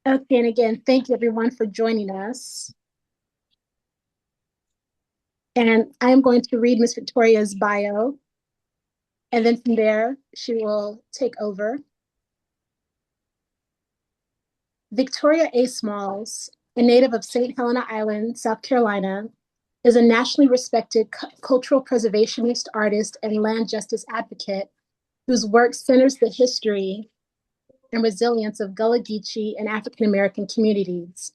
Okay, and again, thank you everyone for joining us. And I'm going to read Miss Victoria's bio, and then from there, she will take over. Victoria A. Smalls, a native of St. Helena Island, South Carolina, is a nationally respected cultural preservationist artist and land justice advocate whose work centers the history and resilience of Gullah, Geechee, and African American communities.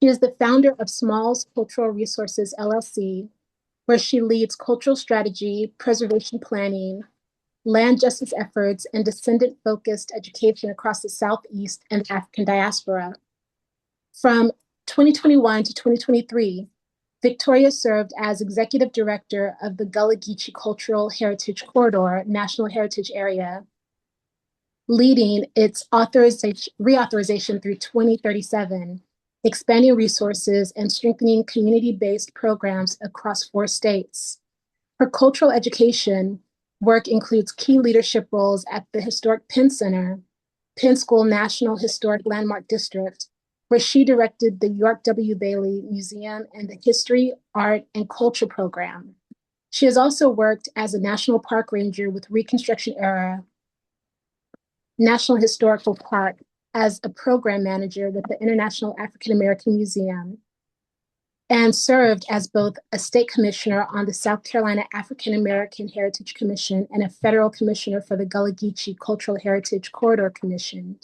She is the founder of Smalls Cultural Resources, LLC, where she leads cultural strategy, preservation planning, land justice efforts, and descendant-focused education across the Southeast and African diaspora. From 2021 to 2023, Victoria served as executive director of the Gullah Geechee Cultural Heritage Corridor National Heritage Area, leading its reauthorization through 2037, expanding resources and strengthening community-based programs across 4 states. Her cultural education work includes key leadership roles at the historic Penn Center, Penn School National Historic Landmark District, where she directed the York W. Bailey Museum and the History, Art, and Culture program. She has also worked as a National Park Ranger with Reconstruction Era National Historical Park as a program manager with the International African American Museum, and served as both a state commissioner on the South Carolina African American Heritage Commission and a federal commissioner for the Gullah Geechee Cultural Heritage Corridor Commission.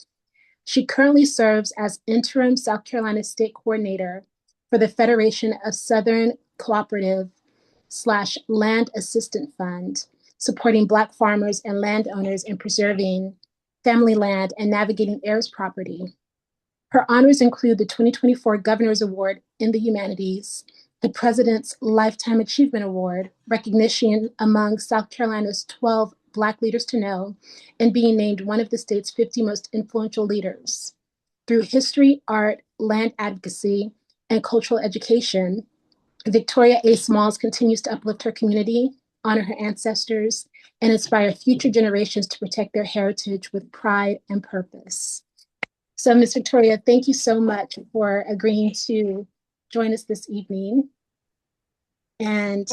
She currently serves as interim South Carolina state coordinator for the Federation of Southern Cooperative / Land Assistance Fund, supporting Black farmers and landowners in preserving family land and navigating heirs property. Her honors include the 2024 Governor's Award in the Humanities, the President's Lifetime Achievement Award, recognition among South Carolina's 12 Black leaders to know, and being named one of the state's 50 most influential leaders. Through history, art, land advocacy, and cultural education, Victoria A. Smalls continues to uplift her community, honor her ancestors, and inspire future generations to protect their heritage with pride and purpose. So, Ms. Victoria, thank you so much for agreeing to join us this evening. And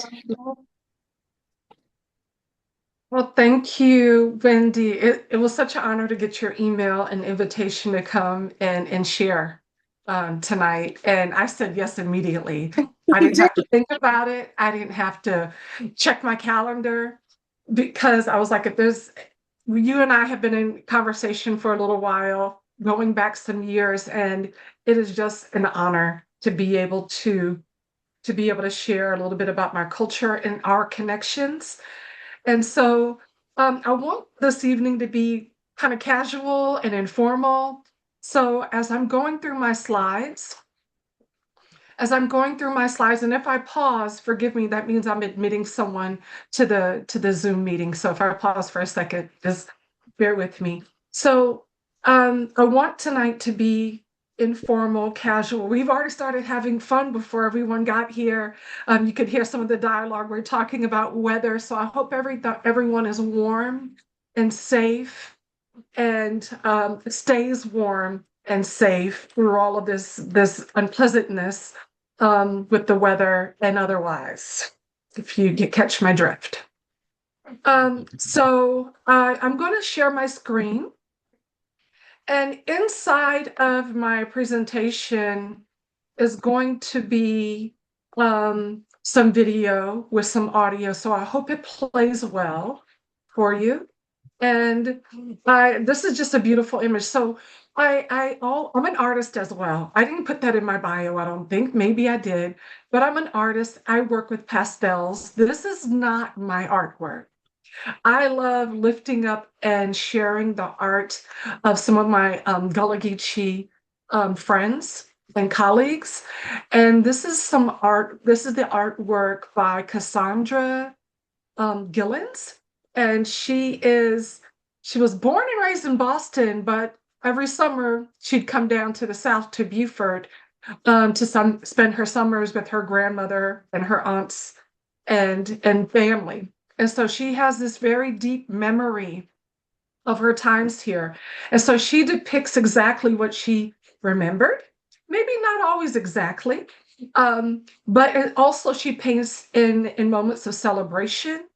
Well, thank you, Wendy. It was such an honor to get your email and invitation to come and share tonight. And I said yes immediately. I didn't have to think about it. I didn't have to check my calendar because I was like, if there's, you and I have been in conversation for a little while, going back some years, and it is just an honor to be able to share a little bit about my culture and our connections. And so I want this evening to be kind of casual and informal. So as I'm going through my slides, and if I pause, forgive me, that means I'm admitting someone to the Zoom meeting. So if I pause for a second, just bear with me. So I want tonight to be informal, casual. We've already started having fun before everyone got here. You could hear some of the dialogue. We're talking about weather. So I hope everyone is warm and safe and stays warm and safe through all of this unpleasantness with the weather and otherwise, if you catch my drift. So I'm going to share my screen. And inside of my presentation is going to be some video with some audio. So I hope it plays well for you. And this is just a beautiful image. So I'm an artist as well. I didn't put that in my bio, I don't think. Maybe I did, but I'm an artist. I work with pastels. This is not my artwork. I love lifting up and sharing the art of some of my Gullah Geechee friends and colleagues. And this is some art. This is the artwork by Cassandra Gillens. And she was born and raised in Boston, but every summer she'd come down to the South to Beaufort to spend her summers with her grandmother and her aunts and family. And so she has this very deep memory of her times here. And so she depicts exactly what she remembered. Maybe not always exactly, but also she paints in moments of celebration,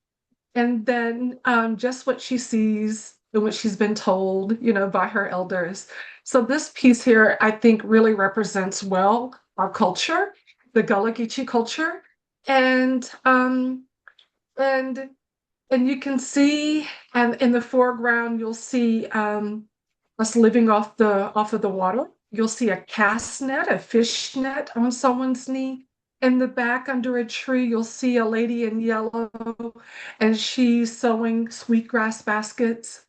and then just what she sees and what she's been told, by her elders. So this piece here, I think, really represents well our culture, the Gullah Geechee culture, and and and you can see, and in the foreground, you'll see us living off of the water. You'll see a cast net, a fish net on someone's knee. In the back, under a tree, you'll see a lady in yellow, and she's sewing sweetgrass baskets.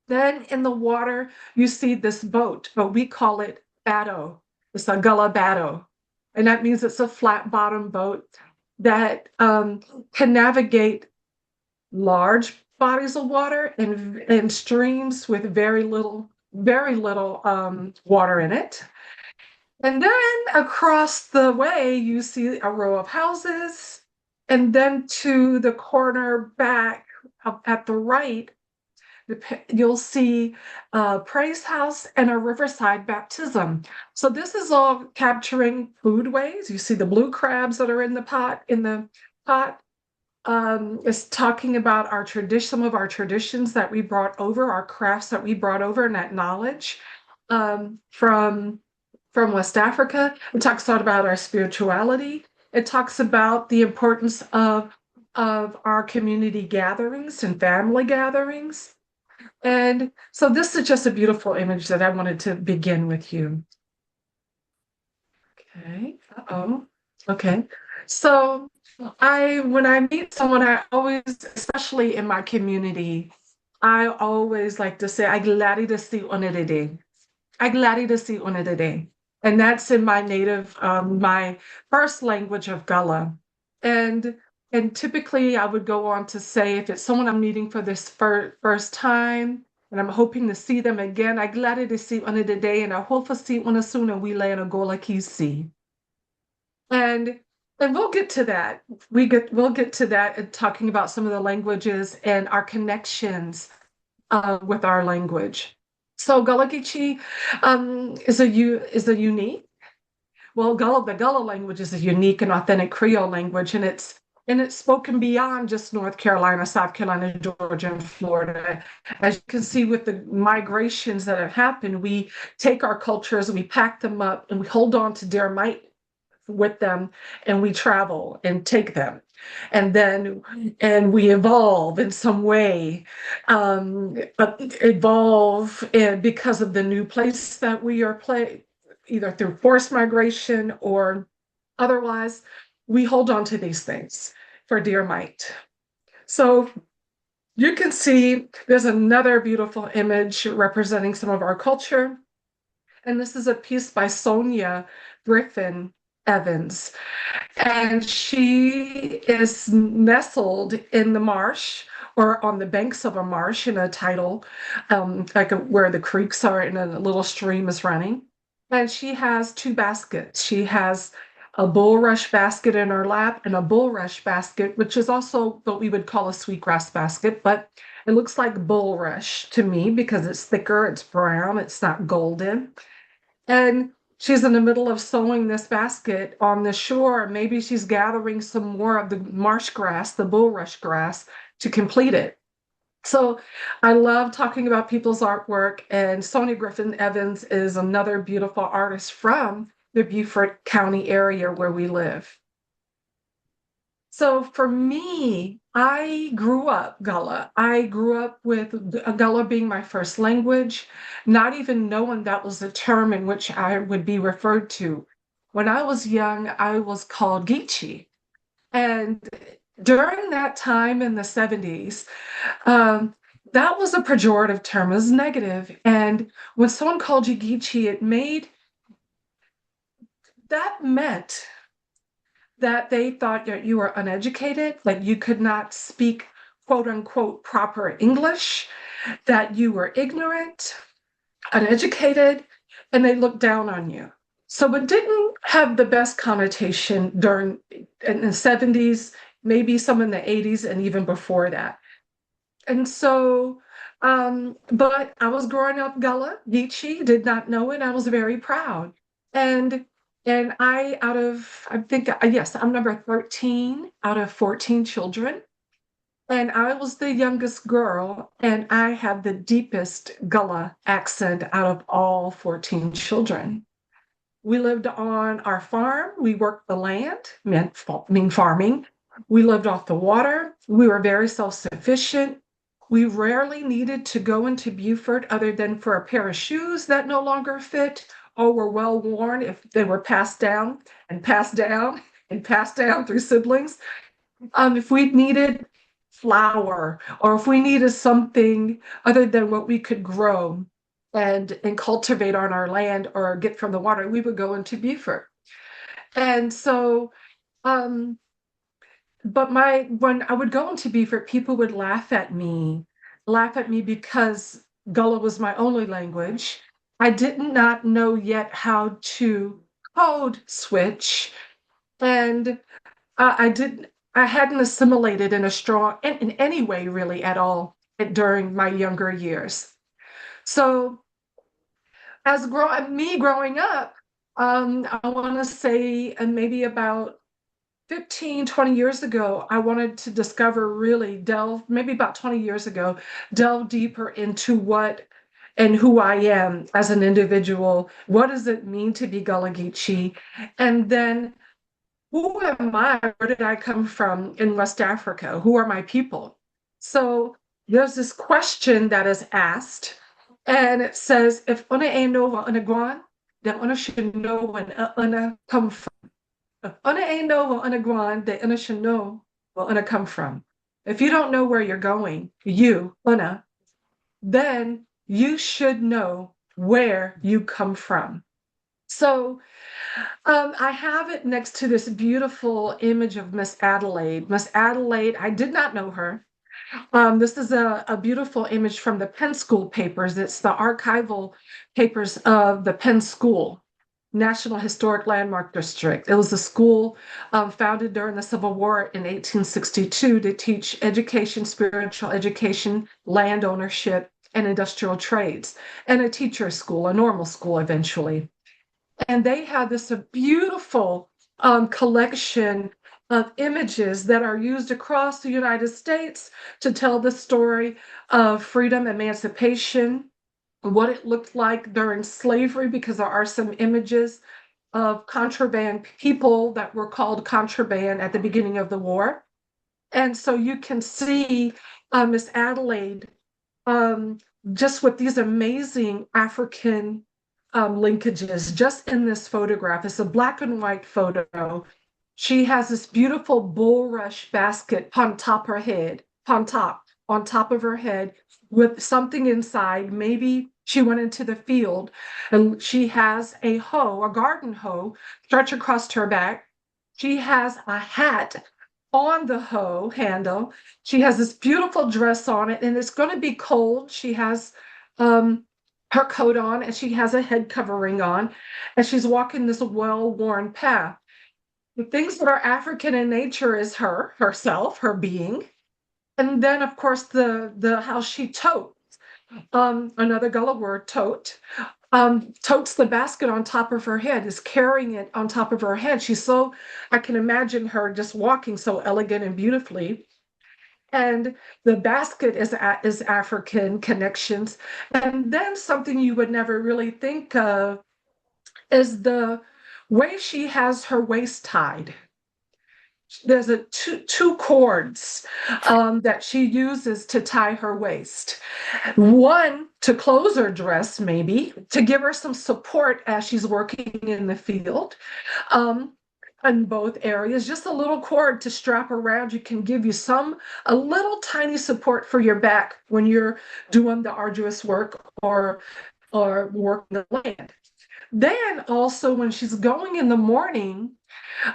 Then in the water, you see this boat, but we call it batto. It's a Gullah batto, and that means it's a flat bottom boat that can navigate large bodies of water and streams with very little water in it. And then across the way, you see a row of houses. And then to the corner back at the right, you'll see a praise house and a riverside baptism. So this is all capturing foodways. You see the blue crabs that are in the pot, is talking about our tradition, some of our traditions that we brought over, our crafts that we brought over, and that knowledge from West Africa. It talks a lot about our spirituality. It talks about the importance of our community gatherings and family gatherings. And so this is just a beautiful image that I wanted to begin with you. Okay. Uh-oh. Okay. So when I meet someone, I always, especially in my community, I always like to say, "I'm glad to see one today. I'm glad to see one today." And that's in my native, my first language of Gullah. And typically I would go on to say, if it's someone I'm meeting for this first time, and I'm hoping to see them again, "I'm glad to see one today, and I hope to see one soon, and we lay in a gola kisi." And we'll get to that. We'll get to that in talking about some of the languages and our connections with our language. So Gullah Geechee is a unique. Well, the Gullah language is a unique and authentic Creole language, and it's spoken beyond just North Carolina, South Carolina, Georgia, and Florida. As you can see with the migrations that have happened, we take our cultures, we pack them up, and we hold on to dear might with them, and we travel and take them, and we evolve in some way, because of the new place that we are either through forced migration or otherwise. We hold on to these things for dear might. So you can see there's another beautiful image representing some of our culture, and this is a piece by Sonia Griffin Evans, and she is nestled in the marsh or on the banks of a marsh in a tidal, where the creeks are and a little stream is running. And she has two baskets. She has a bulrush basket in her lap and a bulrush basket, which is also what we would call a sweetgrass basket, but it looks like bulrush to me because it's thicker, it's brown, it's not golden. And she's in the middle of sewing this basket on the shore. Maybe she's gathering some more of the marsh grass, the bulrush grass, to complete it. So I love talking about people's artwork, and Sonia Griffin Evans is another beautiful artist from the Beaufort County area where we live. So for me, I grew up Gullah. I grew up with Gullah being my first language, not even knowing that was a term in which I would be referred to. When I was young, I was called Geechee. And during that time in the 70s, that was a pejorative term, it was negative. And when someone called you Geechee, that meant that they thought that you were uneducated, like you could not speak quote unquote proper English, that you were ignorant, uneducated, and they looked down on you. So it didn't have the best connotation in the 70s, maybe some in the 80s, and even before that. And so But I was growing up Gullah, Geechee, did not know it. I was very proud. And I think, yes, I'm number 13 out of 14 children. And I was the youngest girl, and I had the deepest Gullah accent out of all 14 children. We lived on our farm. We worked the land, mean farming. We lived off the water. We were very self-sufficient. We rarely needed to go into Beaufort other than for a pair of shoes that no longer fit or were well worn if they were passed down and passed down and passed down through siblings. If we needed flour or if we needed something other than what we could grow and cultivate on our land or get from the water, we would go into Beaufort. And so, um, but when I would go into Beaufort, people would laugh at me because Gullah was my only language. I did not know yet how to code switch, and I hadn't assimilated in a strong, in any way really at all during my younger years. So as me growing up, I want to say, and maybe about 15, 20 years ago, I wanted to discover, really delve, maybe about 20 years ago, delve deeper into what and who I am as an individual. What does it mean to be Gullah Geechee? And then who am I? Where did I come from in West Africa? Who are my people? So there's this question that is asked, and it says, if una ain't know what una guan, then una should know when una come from. If una ain't know what una guan, then una should know where una come from. If you don't know where you're going, una, then you should know where you come from. So I have it next to this beautiful image of Miss Adelaide. Miss Adelaide, I did not know her. This is a beautiful image from the Penn School papers. It's the archival papers of the Penn School, National Historic Landmark District. It was a school founded during the Civil War in 1862 to teach education, spiritual education, land ownership, and industrial trades, and a teacher's school, a normal school eventually. And they have this beautiful collection of images that are used across the United States to tell the story of freedom, emancipation, what it looked like during slavery, because there are some images of contraband people that were called contraband at the beginning of the war. And so you can see Miss Adelaide just with these amazing African linkages just in this photograph. It's a black and white photo. She has this beautiful bulrush basket on top of her head, on top of her head with something inside. Maybe she went into the field and she has a hoe, a garden hoe, stretched across her back. She has a hat on the hoe handle. She has this beautiful dress on it, and it's going to be cold. She has her coat on, and she has a head covering on, and she's walking this well-worn path. The things that are African in nature is herself, her being. And then, of course, the how she totes, another Gullah word, tote, totes the basket on top of her head, is carrying it on top of her head. I can imagine her just walking so elegant and beautifully. And the basket is African connections. And then something you would never really think of is the way she has her waist tied. There's two cords that she uses to tie her waist. One to close her dress, maybe to give her some support as she's working in the field. In both areas, just a little cord to strap around you can give you a little tiny support for your back when you're doing the arduous work or working the land. Then also when she's going in the morning,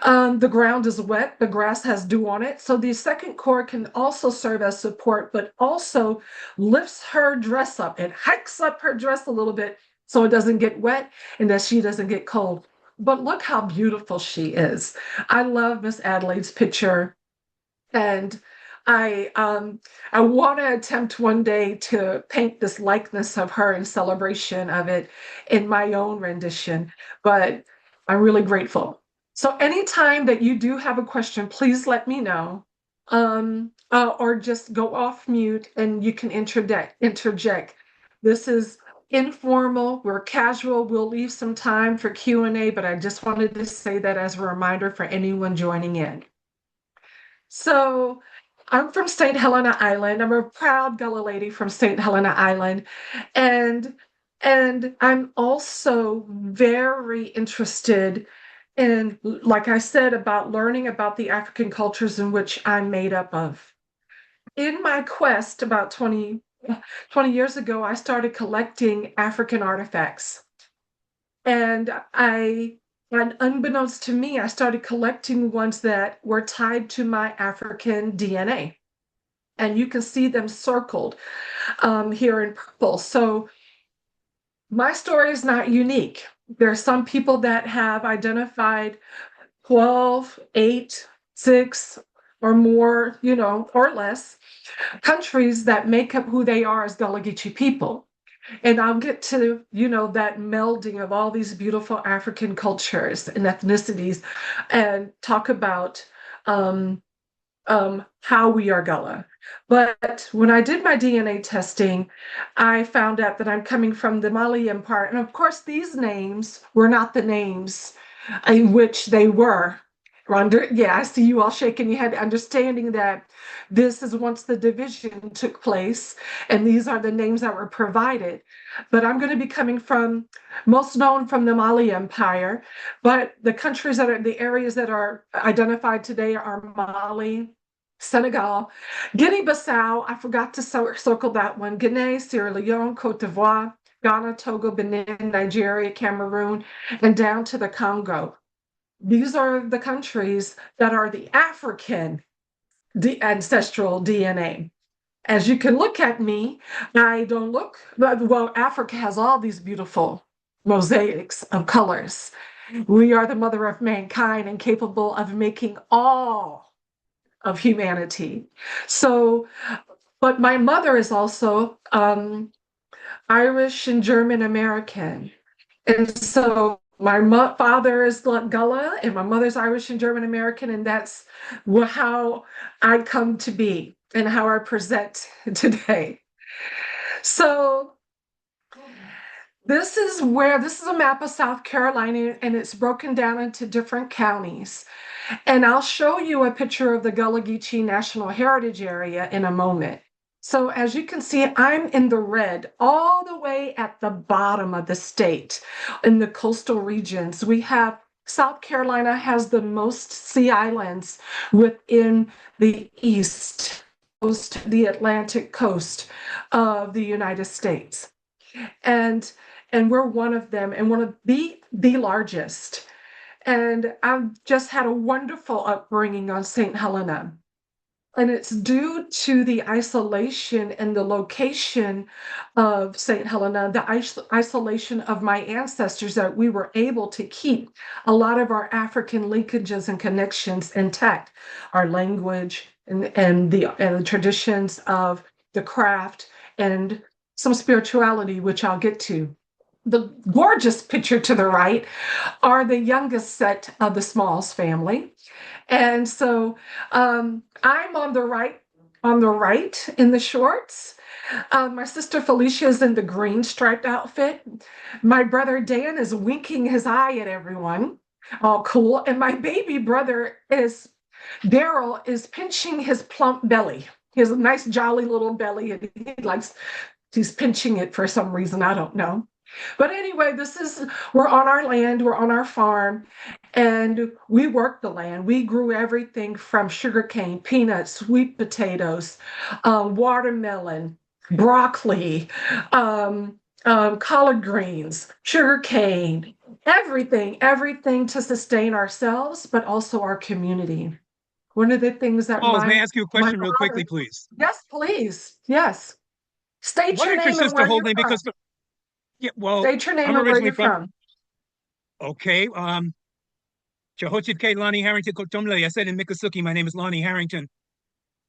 the ground is wet, the grass has dew on it. So the second cord can also serve as support, but also lifts her dress up. It hikes up her dress a little bit so it doesn't get wet and that she doesn't get cold. But look how beautiful she is. I love Miss Adelaide's picture. And I want to attempt one day to paint this likeness of her in celebration of it in my own rendition, but I'm really grateful. So anytime that you do have a question, please let me know. Or just go off mute and you can interject. This is informal, we're casual, we'll leave some time for Q&A, but I just wanted to say that as a reminder for anyone joining in. So I'm from St. Helena Island. I'm a proud Gullah lady from St. Helena Island. And I'm also very interested in, like I said, about learning about the African cultures in which I'm made up of. In my quest about 20 years ago, I started collecting African artifacts. And unbeknownst to me, I started collecting ones that were tied to my African DNA. And you can see them circled here in purple. So my story is not unique. There are some people that have identified 12, 8, 6, or more, or less countries that make up who they are as Gullah Geechee people. And I'll get to, that melding of all these beautiful African cultures and ethnicities and talk about how we are Gullah. But when I did my DNA testing, I found out that I'm coming from the Mali Empire. And of course, these names were not the names in which they were. Yeah, I see you all shaking your head, understanding that this is once the division took place, and these are the names that were provided. But I'm going to be coming from, most known from the Mali Empire, but the areas that are identified today are Mali, Senegal, Guinea-Bissau, I forgot to circle that one, Guinea, Sierra Leone, Cote d'Ivoire, Ghana, Togo, Benin, Nigeria, Cameroon, and down to the Congo. These are the countries that are the African ancestral DNA. As you can look at me, I don't look, well, Africa has all these beautiful mosaics of colors. We are the mother of mankind and capable of making all of humanity. So, but my mother is also Irish and German American. And so my father is Gullah and my mother's Irish and German American, and that's how I come to be and how I present today. So this is a map of South Carolina, and it's broken down into different counties. And I'll show you a picture of the Gullah Geechee National Heritage Area in a moment. So as you can see, I'm in the red, all the way at the bottom of the state in the coastal regions. South Carolina has the most sea islands within the east coast, the Atlantic coast of the United States. And we're one of them, and one of the largest. And I've just had a wonderful upbringing on St. Helena. And it's due to the isolation and the location of St. Helena, the isolation of my ancestors, that we were able to keep a lot of our African linkages and connections intact, our language and the traditions of the craft and some spirituality, which I'll get to. The gorgeous picture to the right are the youngest set of the Smalls family. And so I'm on the right in the shorts. My sister Felicia is in the green striped outfit. My brother Dan is winking his eye at everyone, all cool. And my baby brother Daryl is pinching his plump belly. He has a nice jolly little belly, and he's pinching it for some reason, I don't know. But anyway, we're on our land, we're on our farm, and we worked the land. We grew everything from sugarcane, peanuts, sweet potatoes, watermelon, broccoli, collard greens, sugarcane, everything to sustain ourselves, but also our community. One of the things that Oh, may I ask you a question real quickly, please? yes, please, yes. State What your is your name and sister where you're holding? from. Yeah, well, State your name I'm and where originally you're from, from. okay, Jehoshaphat K. Lonnie Harrington Kotomle. I said in Miccosukee, my name is Lonnie Harrington.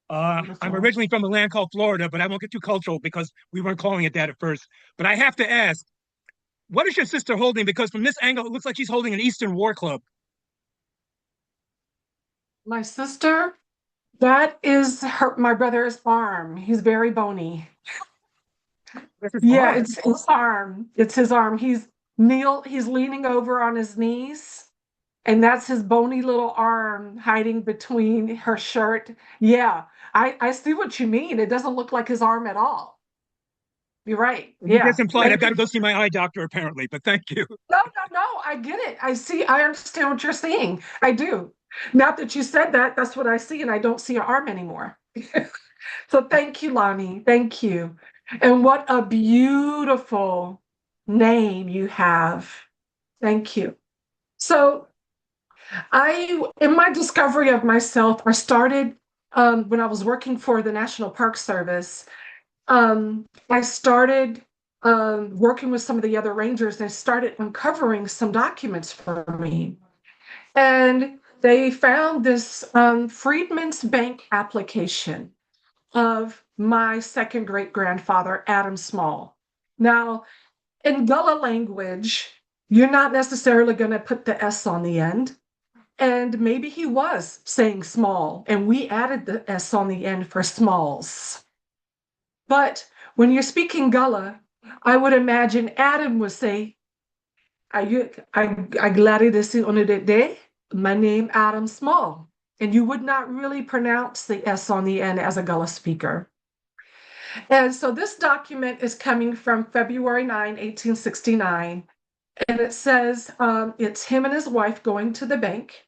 I'm originally from a land called Florida, but I won't get too cultural because we weren't calling it that at first. But I have to ask, what is your sister holding? Because from this angle, it looks like she's holding an Eastern War Club. My sister, that is my brother's arm. He's very bony. Yeah, Arm. it's his arm. It's his arm. He's leaning over on his knees, and that's his bony little arm hiding between her shirt. Yeah, I see what you mean. It doesn't look like his arm at all. You're right. You just Yeah. implied I've got to go see my eye doctor, apparently, but thank you. No, no, no. I get it. I understand what you're saying. I do. Now that you said that, that's what I see, and I don't see your arm anymore. So thank you, Lonnie. Thank you. And what a beautiful name you have. Thank you. So in my discovery of myself, I started when I was working for the National Park Service. I started working with some of the other rangers and started uncovering some documents for me. And they found this Freedmen's Bank application of my second great grandfather, Adam Small. Now, in Gullah language, you're not necessarily going to put the S on the end. And maybe he was saying small, and we added the S on the end for smalls. But when you're speaking Gullah, I would imagine Adam would say, I glad to see on the day, my name Adam Small. And you would not really pronounce the S on the end as a Gullah speaker. And so this document is coming from February 9, 1869. And it says it's him and his wife going to the bank.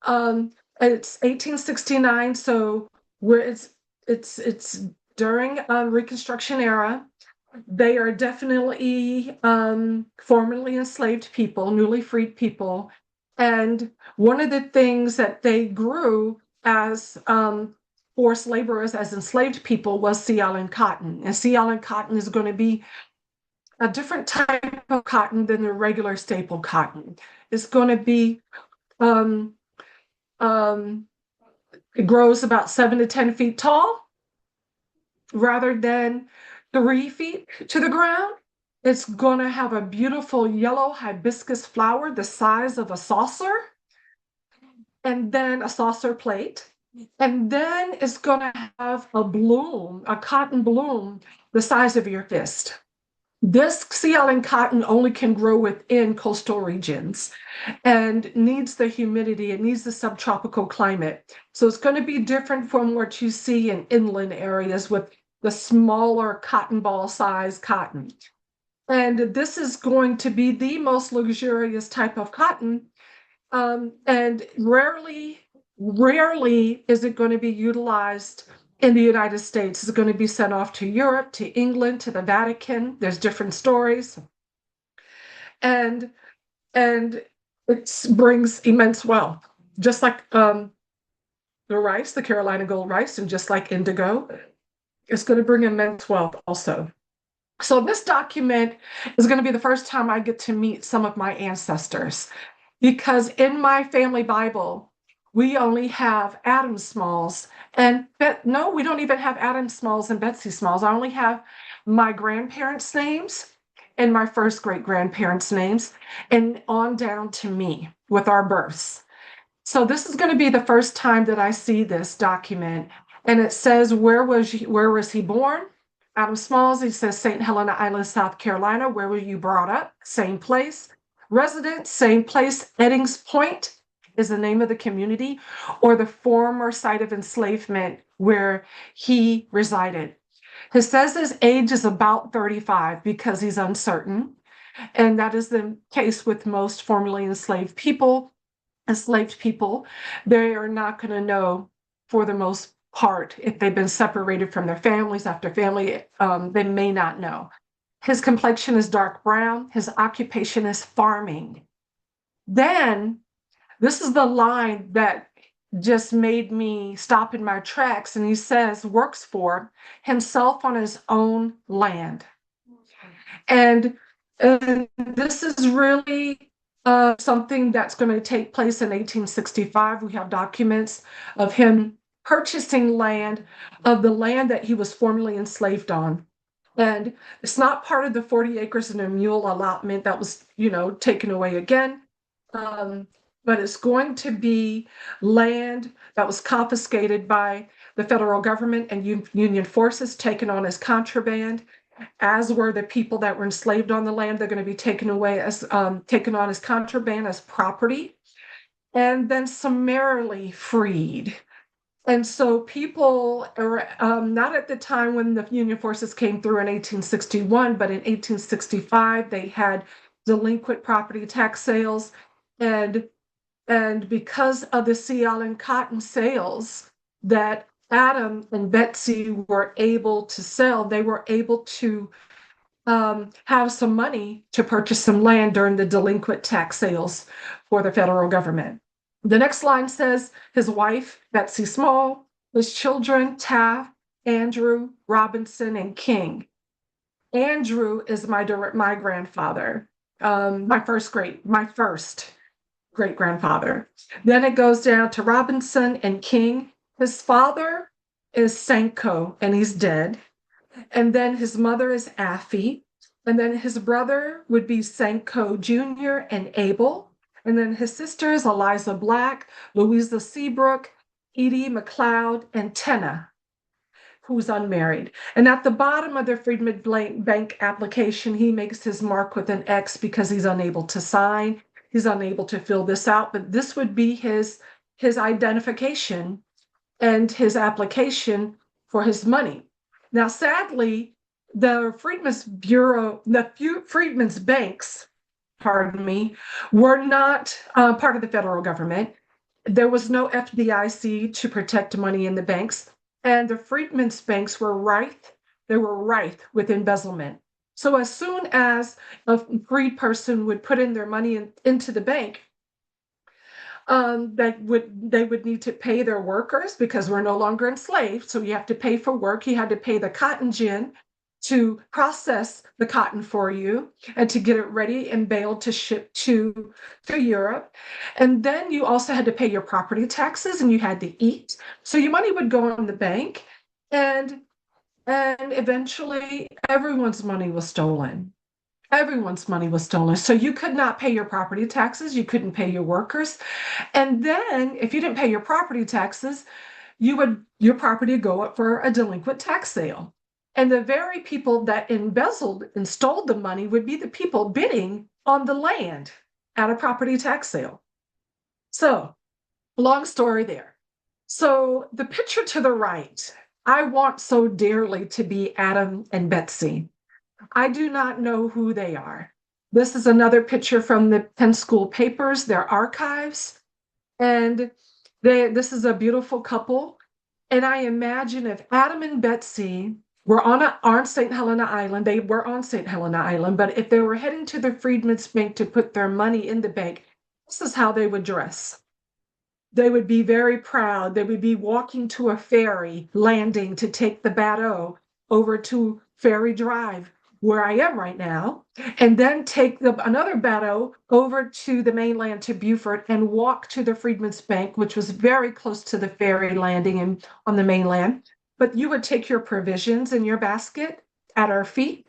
It's 1869, so it's during Reconstruction era. They are definitely formerly enslaved people, newly freed people. And one of the things that they grew as forced laborers, as enslaved people, was sea island cotton. And sea island cotton is going to be a different type of cotton than the regular staple cotton. It's going to be, it grows about 7 to 10 feet tall rather than 3 feet to the ground. It's going to have a beautiful yellow hibiscus flower the size of a saucer, and then a saucer plate. And then it's going to have a bloom, a cotton bloom the size of your fist. This sea island cotton only can grow within coastal regions and needs the humidity, it needs the subtropical climate. So it's going to be different from what you see in inland areas with the smaller cotton ball size cotton. And this is going to be the most luxurious type of cotton. And rarely is it going to be utilized in the United States. It's going to be sent off to Europe, to England, to the Vatican. There's different stories. And it brings immense wealth, just like the rice, the Carolina gold rice, and just like indigo, it's going to bring immense wealth also. So this document is going to be the first time I get to meet some of my ancestors, because in my family Bible, we only have Adam Smalls, and no, we don't even have Adam Smalls and Betsy Smalls. I only have my grandparents' names and my first great grandparents' names, and on down to me with our births. So this is going to be the first time that I see this document, and it says where was he born? Adam Smalls. He says St. Helena Island, South Carolina. Where were you brought up? Same place. Residence, same place. Eddings Point is the name of the community, or the former site of enslavement where he resided. He says his age is about 35 because he's uncertain. And that is the case with most formerly enslaved people. They are not going to know, for the most part, if they've been separated from their families after family, they may not know. His complexion is dark brown. His occupation is farming. Then, this is the line that just made me stop in my tracks. And he says, works for himself on his own land. And this is really something that's going to take place in 1865. We have documents of him purchasing land of the land that he was formerly enslaved on. And it's not part of the 40 acres and a mule allotment that was, taken away again. But it's going to be land that was confiscated by the federal government and Union forces, taken on as contraband, as were the people that were enslaved on the land. They're going to be taken away as taken on as contraband, as property, and then summarily freed. And so people are not at the time when the Union forces came through in 1861, but in 1865, they had delinquent property tax sales. And because of the Sea Island cotton sales that Adam and Betsy were able to sell, they were able to have some money to purchase some land during the delinquent tax sales for the federal government. The next line says his wife, Betsy Small, his children, Taft, Andrew, Robinson, and King. Andrew is my grandfather, my first great grandfather. Then it goes down to Robinson and King. His father is Sanko, and he's dead. And then his mother is Affie. And then his brother would be Sanko Jr. and Abel. And then his sisters, Eliza Black, Louisa Seabrook, Edie McLeod, and Tenna, who's unmarried. And at the bottom of the Freedmen Bank application, he makes his mark with an X because he's unable to sign. He's unable to fill this out, but this would be his identification and his application for his money. Now, sadly, the Freedmen's Banks, were not part of the federal government. There was no FDIC to protect money in the banks, and the Freedmen's Banks were rife. They were rife with embezzlement. So as soon as a freed person would put in their money into the bank, they would need to pay their workers because we're no longer enslaved. So you have to pay for work. You had to pay the cotton gin to process the cotton for you and to get it ready and baled to ship to Europe. And then you also had to pay your property taxes and you had to eat. So your money would go in the bank, and eventually everyone's money was stolen. Everyone's money was stolen. So you could not pay your property taxes. You couldn't pay your workers. And then if you didn't pay your property taxes, your property would go up for a delinquent tax sale. And the very people that embezzled and stole the money would be the people bidding on the land at a property tax sale. So, long story there. So the picture to the right, I want so dearly to be Adam and Betsy. I do not know who they are. This is another picture from the Penn School papers, their archives. And this is a beautiful couple. And I imagine if Adam and Betsy were on St. Helena Island, they were on St. Helena Island, but if they were heading to the Freedmen's Bank to put their money in the bank, this is how they would dress. They would be very proud. They would be walking to a ferry landing to take the bateau over to Ferry Drive, where I am right now, and then take another bateau over to the mainland to Beaufort and walk to the Freedmen's Bank, which was very close to the ferry landing on the mainland. But you would take your provisions in your basket at our feet.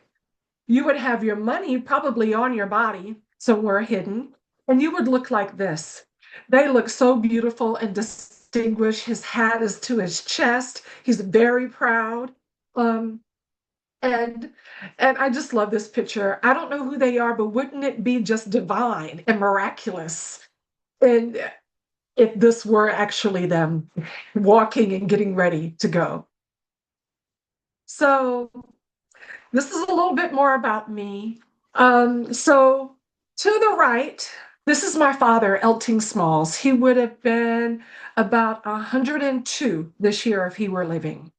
You would have your money probably on your body, somewhere hidden, and you would look like this. They look so beautiful and distinguished. His hat is to his chest. He's very proud. And I just love this picture. I don't know who they are, but wouldn't it be just divine and miraculous? And if this were actually them walking and getting ready to go. So this is a little bit more about me. So to the right, this is my father, Elting Smalls. He would have been about 102 this year if he were living.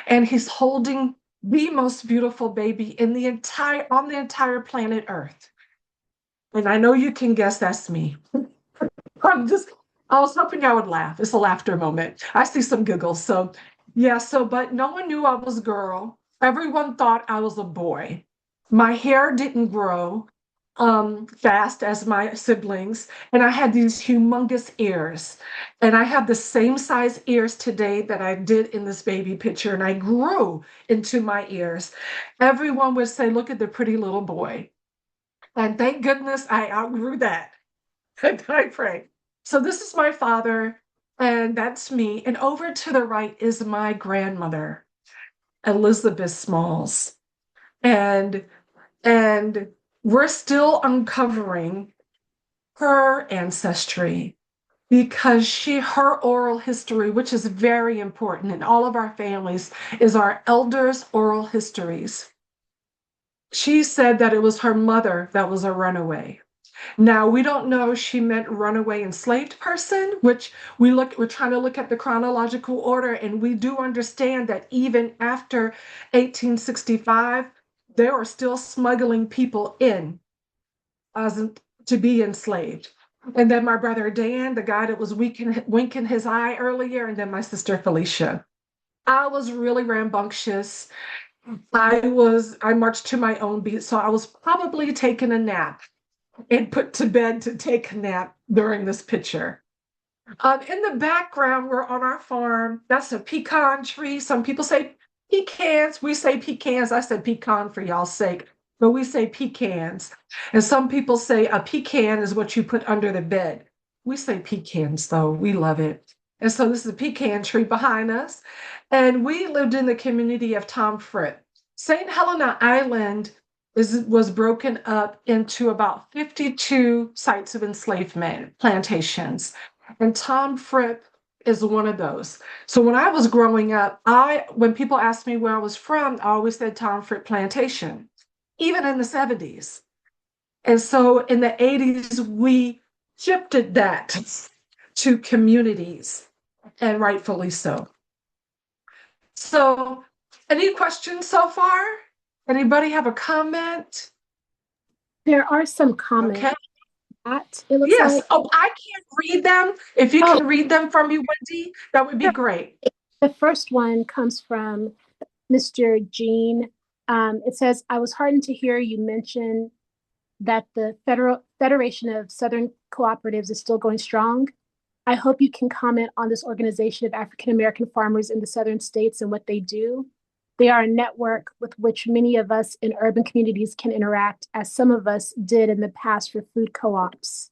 And he's holding the most beautiful baby on the entire planet Earth. And I know you can guess that's me. I was hoping I would laugh. It's a laughter moment. I see some giggles. So yeah, but no one knew I was a girl. Everyone thought I was a boy. My hair didn't grow. fast as my siblings, and I had these humongous ears. And I have the same size ears today that I did in this baby picture, and I grew into my ears. Everyone would say, "Look at the pretty little boy." And thank goodness I outgrew that. I pray. So this is my father, and that's me. And over to the right is my grandmother, Elizabeth Smalls. And and we're still uncovering her ancestry because her oral history, which is very important in all of our families, is our elders' oral histories. She said that it was her mother that was a runaway. Now, we don't know if she meant runaway enslaved person, which we're trying to look at the chronological order, and we do understand that even after 1865, they are still smuggling people in as to be enslaved. And then my brother Dan, the guy that was winking his eye earlier, and then my sister Felicia. I was really rambunctious. I marched to my own beat, so I was probably taking a nap and put to bed to take a nap during this picture. In the background, we're on our farm. That's a pecan tree. Some people say pecans. We say pecans. I said pecan for y'all's sake, but we say pecans. And some people say a pecan is what you put under the bed. We say pecans, though. We love it. And so this is a pecan tree behind us. And we lived in the community of Tom Fripp. St. Helena Island was broken up into about 52 sites of enslavement plantations. And Tom Fripp is one of those. So when I was growing up, when people asked me where I was from, I always said Tom Fripp Plantation, even in the 70s. And so in the 80s, we shifted that to communities, and rightfully so. So, any questions so far? Anybody have a comment? There are some comments. Okay. It looks Yes. like. Oh, I can't read them. If you can read them for me, Wendy, that would be great. The first one comes from Mr. Gene. It says, I was heartened to hear you mention that the Federation of Southern Cooperatives is still going strong. I hope you can comment on this organization of African American farmers in the southern states and what they do. They are a network with which many of us in urban communities can interact, as some of us did in the past for food co-ops.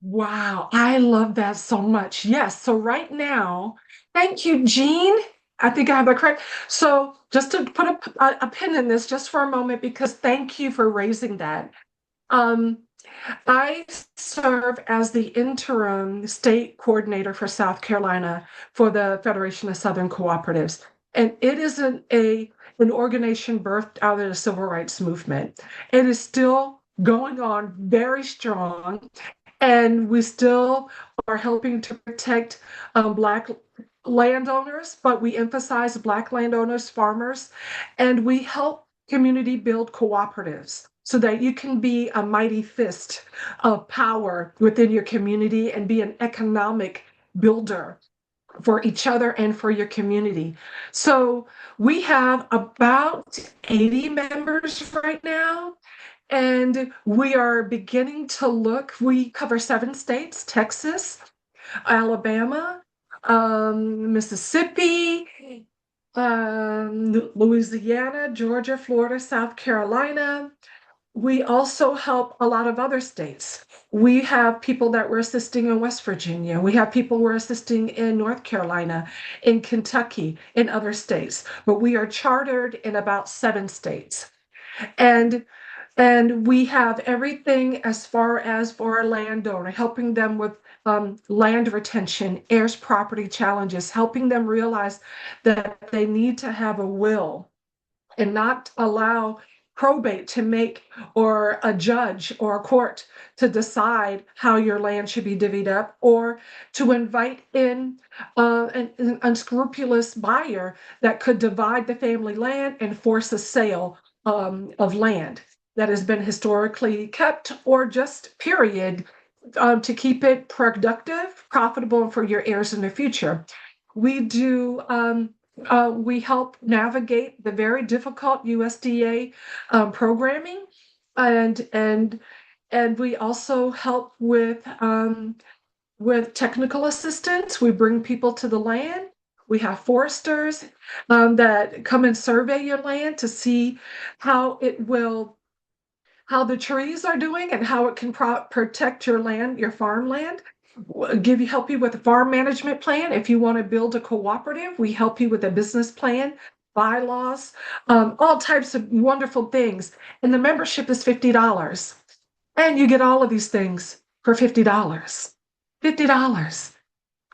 Wow, I love that so much. Yes. So right now, thank you, Jean. I think I have that correct. So just to put a pin in this just for a moment, because thank you for raising that. Um, I serve as the interim state coordinator for South Carolina for the Federation of Southern Cooperatives. And it is an organization birthed out of the civil rights movement. It is still going on very strong, and we still are helping to protect Black landowners, but we emphasize Black landowners, farmers, and we help community build cooperatives so that you can be a mighty fist of power within your community and be an economic builder for each other and for your community. So we have about 80 members right now, and we are beginning to look. We cover 7 states: Texas, Alabama, Mississippi, Louisiana, Georgia, Florida, South Carolina. We also help a lot of other states. We have people that we're assisting in West Virginia. We have people we're assisting in North Carolina, in Kentucky, in other states. But we are chartered in about 7 states. And we have everything as far as for a landowner, helping them with land retention, heirs property challenges, helping them realize that they need to have a will and not allow probate to make, or a judge or a court to decide how your land should be divvied up, or to invite in an unscrupulous buyer that could divide the family land and force a sale of land that has been historically kept, or just period, to keep it productive, profitable for your heirs in the future. We do we help navigate the very difficult USDA programming. and and and we also help with technical assistance. We bring people to the land. We have foresters that come and survey your land to see how it will, how the trees are doing and how it can protect your land, your farmland. Help you with a farm management plan. If you want to build a cooperative, we help you with a business plan, bylaws, all types of wonderful things. And the membership is $50. And you get all of these things for $50. $50.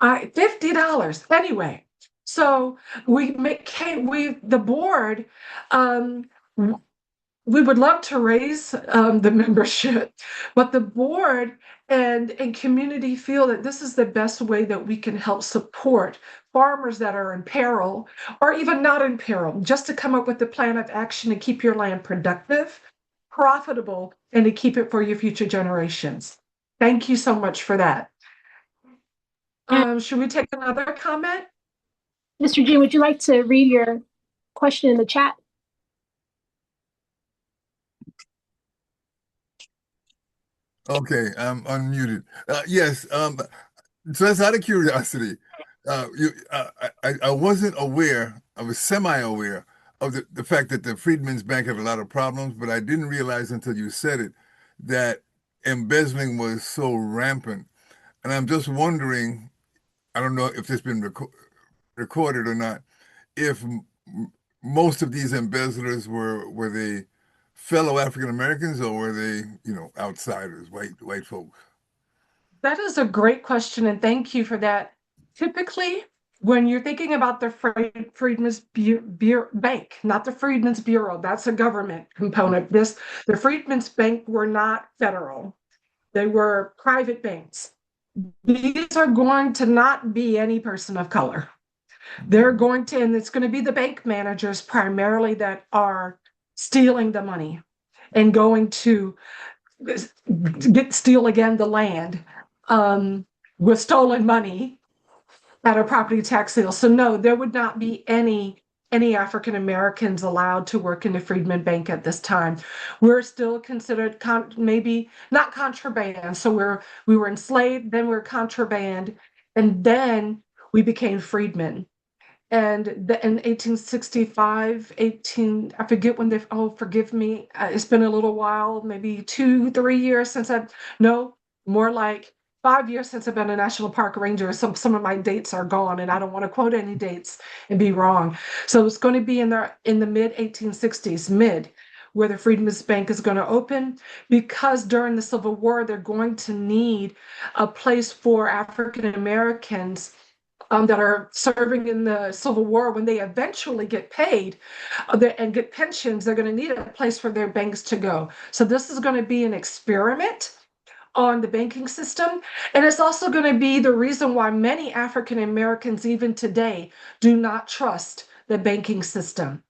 $50. Anyway, so the board, um, we would love to raise the membership, but the board and community feel that this is the best way that we can help support farmers that are in peril or even not in peril, just to come up with a plan of action to keep your land productive, profitable, and to keep it for your future generations. Thank you so much for that. And Should we take another comment? Mr. Jean, would you like to read your question in the chat? Okay, I'm unmuted. Yes, so that's out of curiosity. I wasn't aware, I was semi-aware of the fact that the Freedmen's Bank had a lot of problems, but I didn't realize until you said it that embezzling was so rampant. And I'm just wondering, I don't know if this has been recorded or not, if most of these embezzlers were they fellow African Americans or were they, outsiders, white folks? That is a great question, and thank you for that. Typically, when you're thinking about the Freedmen's Bank, not the Freedmen's Bureau, that's a government component. The Freedmen's Bank were not federal. They were private banks. These are going to not be any person of color. They're going to, and it's going to be the bank managers primarily that are stealing the money and going to steal again the land with stolen money at a property tax sale. So no, there would not be any African Americans allowed to work in the Freedmen Bank at this time. We're still considered maybe not contraband. So we were enslaved, then we're contraband, and then we became freedmen. And in 1865, I forget when forgive me, it's been a little while, maybe 2, 3 years since no, more like 5 years since I've been a national park ranger. Some of my dates are gone and I don't want to quote any dates and be wrong. So it's going to be in the mid 1860s, where the Freedmen's Bank is going to open, because during the Civil War, they're going to need a place for African Americans that are serving in the Civil War. When they eventually get paid and get pensions, they're going to need a place for their banks to go. So this is going to be an experiment on the banking system. And it's also going to be the reason why many African Americans, even today, do not trust the banking system,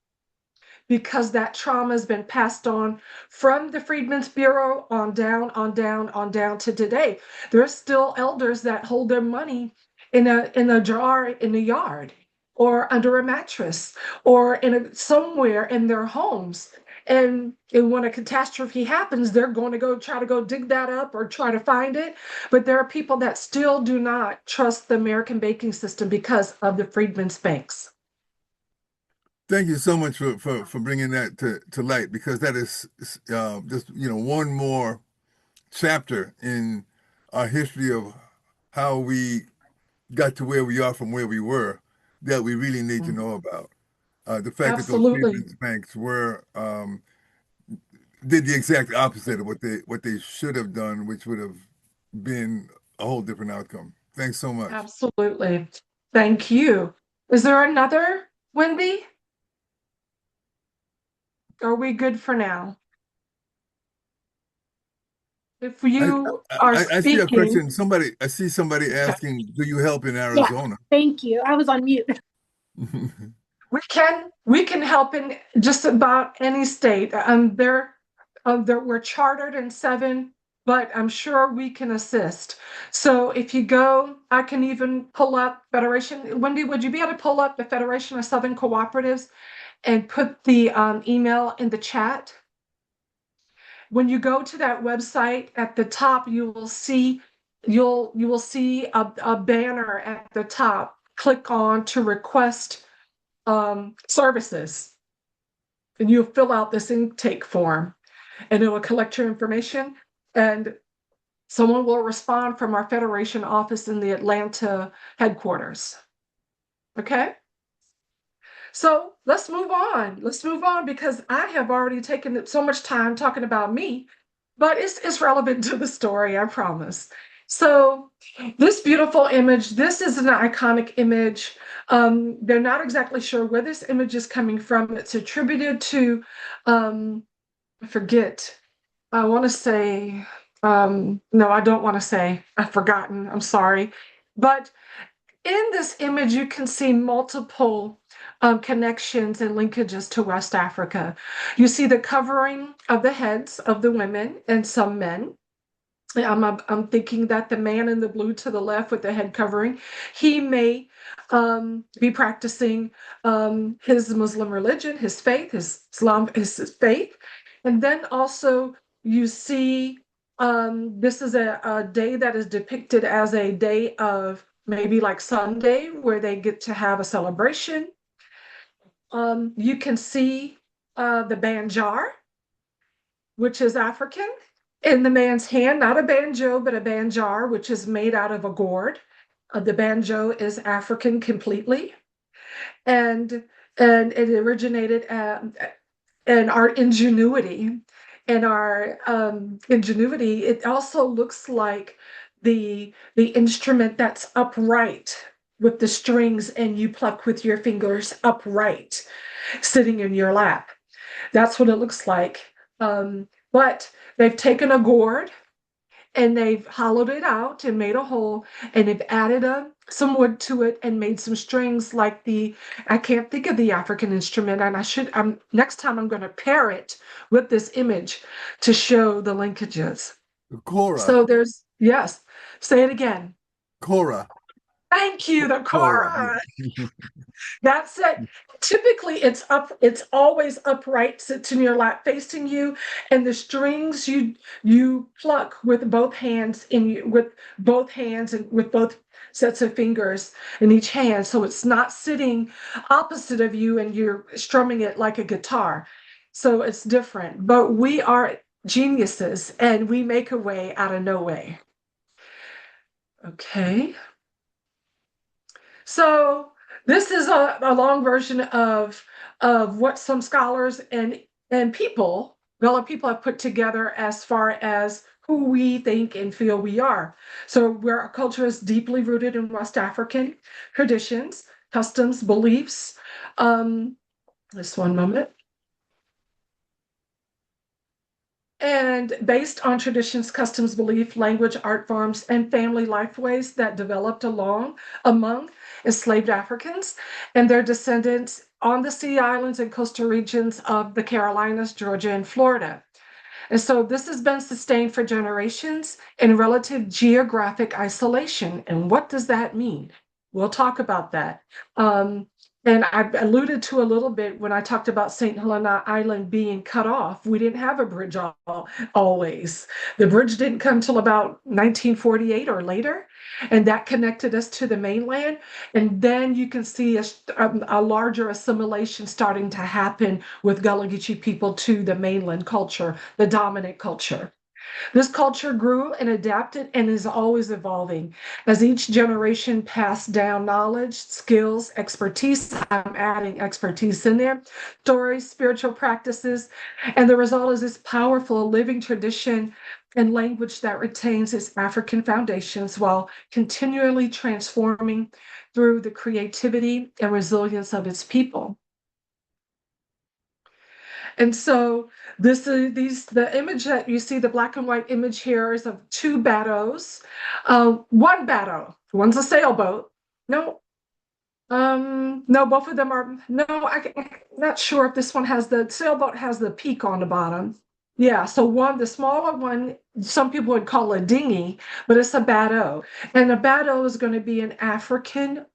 because that trauma has been passed on from the Freedmen's Bureau on down, on down, on down to today. There are still elders that hold their money in a jar in the yard, or under a mattress, or somewhere in their homes. And when a catastrophe happens, they're going to try to go dig that up or try to find it. But there are people that still do not trust the American banking system because of the Freedmen's Banks. Thank you so much for bringing that to light, because that is just one more chapter in our history of how we got to where we are from where we were, that we really need to know about. The fact that those Absolutely. Freedmen's Banks did the exact opposite of what they should have done, which would have been a whole different outcome. Thanks so much. Absolutely. Thank you. Is there another, Wendy? Are we good for now? If you are I see a speaking, question. I see somebody asking, do you help in Yeah, Arizona? thank you. I was on mute. we can help in just about any state. We're chartered in 7, but I'm sure we can assist. So if you go, I can even pull up Federation. Wendy, would you be able to pull up the Federation of Southern Cooperatives and put the email in the chat? when you go to that website at the top, you will see a banner at the top. Click on to request services, and you'll fill out this intake form, and it will collect your information, and someone will respond from our Federation office in the Atlanta headquarters. Okay? So let's move on. Let's move on because I have already taken so much time talking about me, but it's relevant to the story, I promise. So this beautiful image, this is an iconic image. They're not exactly sure where this image is coming from. It's attributed to, I forget, I want to say, no, I don't want to say, I've forgotten, I'm sorry. But in this image, you can see multiple connections and linkages to West Africa. You see the covering of the heads of the women and some men. I'm thinking that the man in the blue to the left with the head covering, he may be practicing his Muslim religion, his faith, his Islam, his faith. And then also you see this is a day that is depicted as a day of maybe like Sunday where they get to have a celebration. You can see the banjar, which is African, in the man's hand, not a banjo, but a banjar, which is made out of a gourd. The banjo is African completely. And it originated in our ingenuity. And our ingenuity, it also looks like the instrument that's upright with the strings and you pluck with your fingers upright, sitting in your lap. That's what it looks like. But they've taken a gourd and they've hollowed it out and made a hole and they've added some wood to it and made some strings like I can't think of the African instrument, and next time I'm going to pair it with this image to show the linkages. The kora. So yes, say it again. Kora. Thank you, the kora. That's it. Typically, it's always upright, sits in your lap facing you, and the strings you pluck with both hands and with both sets of fingers in each hand. So it's not sitting opposite of you and you're strumming it like a guitar. So it's different. But we are geniuses and we make a way out of no way. Okay. So this is a long version of what some scholars and people, Gullah people, have put together as far as who we think and feel we are. So our culture is deeply rooted in West African traditions, customs, beliefs. Just one moment. And based on traditions, customs, belief, language, art forms, and family lifeways that developed among enslaved Africans and their descendants on the Sea Islands and coastal regions of the Carolinas, Georgia, and Florida. And so this has been sustained for generations in relative geographic isolation. And what does that mean? We'll talk about that. And I alluded to a little bit when I talked about St. Helena Island being cut off. We didn't have a bridge always. The bridge didn't come till about 1948 or later, and that connected us to the mainland. And then you can see a larger assimilation starting to happen with Gullah Geechee people to the mainland culture, the dominant culture. This culture grew and adapted and is always evolving. As each generation passed down knowledge, skills, expertise, I'm adding expertise in there, stories, spiritual practices, and the result is this powerful living tradition and language that retains its African foundations while continually transforming through the creativity and resilience of its people. And so the image that you see, the black and white image here is of two bateaus. One bateau, one's a sailboat. No, both of them are, no, I'm not sure if this one the sailboat has the peak on the bottom. Yeah, so the smaller one, some people would call a dinghy, but it's a bateau. And a bateau is going to be an African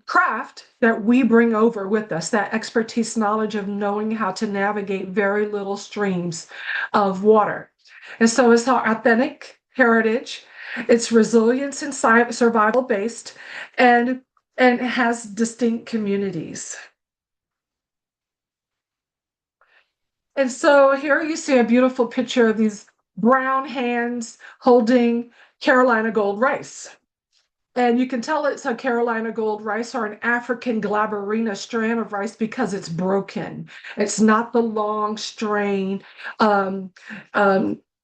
craft that we bring over with us, that expertise, knowledge of knowing how to navigate very little streams of water. And so it's our authentic heritage, it's resilience and survival based, and it has distinct communities. And so here you see a beautiful picture of these brown hands holding Carolina gold rice. And you can tell it's a Carolina gold rice or an African glaberrina strand of rice because it's broken. It's not the long strain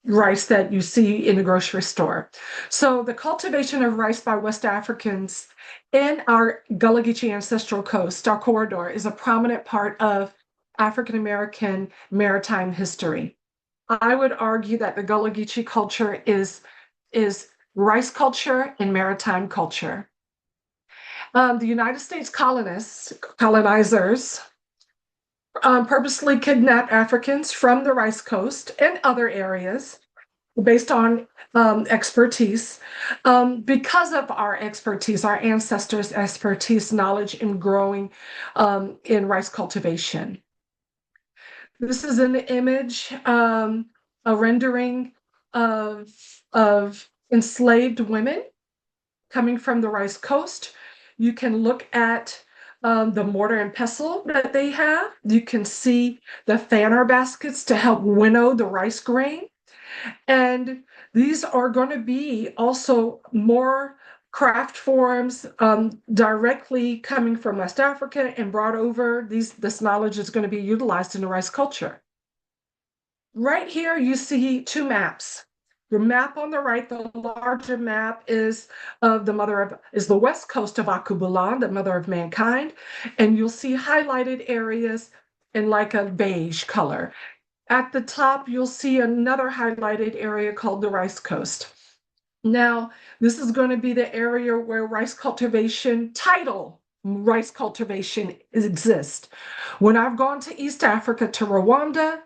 rice that you see in the grocery store. So the cultivation of rice by West Africans in our Gullah Geechee ancestral coast, our corridor, is a prominent part of African American maritime history. I would argue that the Gullah Geechee culture is rice culture and maritime culture. The United States colonizers, purposely kidnapped Africans from the Rice Coast and other areas based on expertise. Because of our expertise, our ancestors' expertise, knowledge in growing in rice cultivation. This is an image, a rendering of enslaved women coming from the Rice Coast. You can look at the mortar and pestle that they have. You can see the fanner baskets to help winnow the rice grain. And these are going to be also more craft forms directly coming from West Africa and brought over. This knowledge is going to be utilized in the rice culture. Right here, you see two maps. The map on the right, the larger map, is the west coast of Akubulan, the mother of mankind, and you'll see highlighted areas in like a beige color. At the top, you'll see another highlighted area called the Rice Coast. Now, this is going to be the area where rice cultivation exists. When I've gone to East Africa, to Rwanda,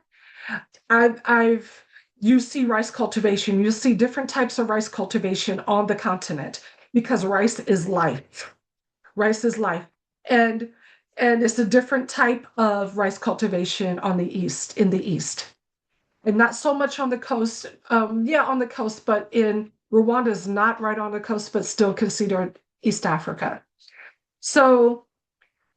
you see rice cultivation. You see different types of rice cultivation on the continent because rice is life. Rice is life. And it's a different type of rice cultivation in the East. And not so much on the coast. On the coast, but in Rwanda is not right on the coast, but still considered East Africa. So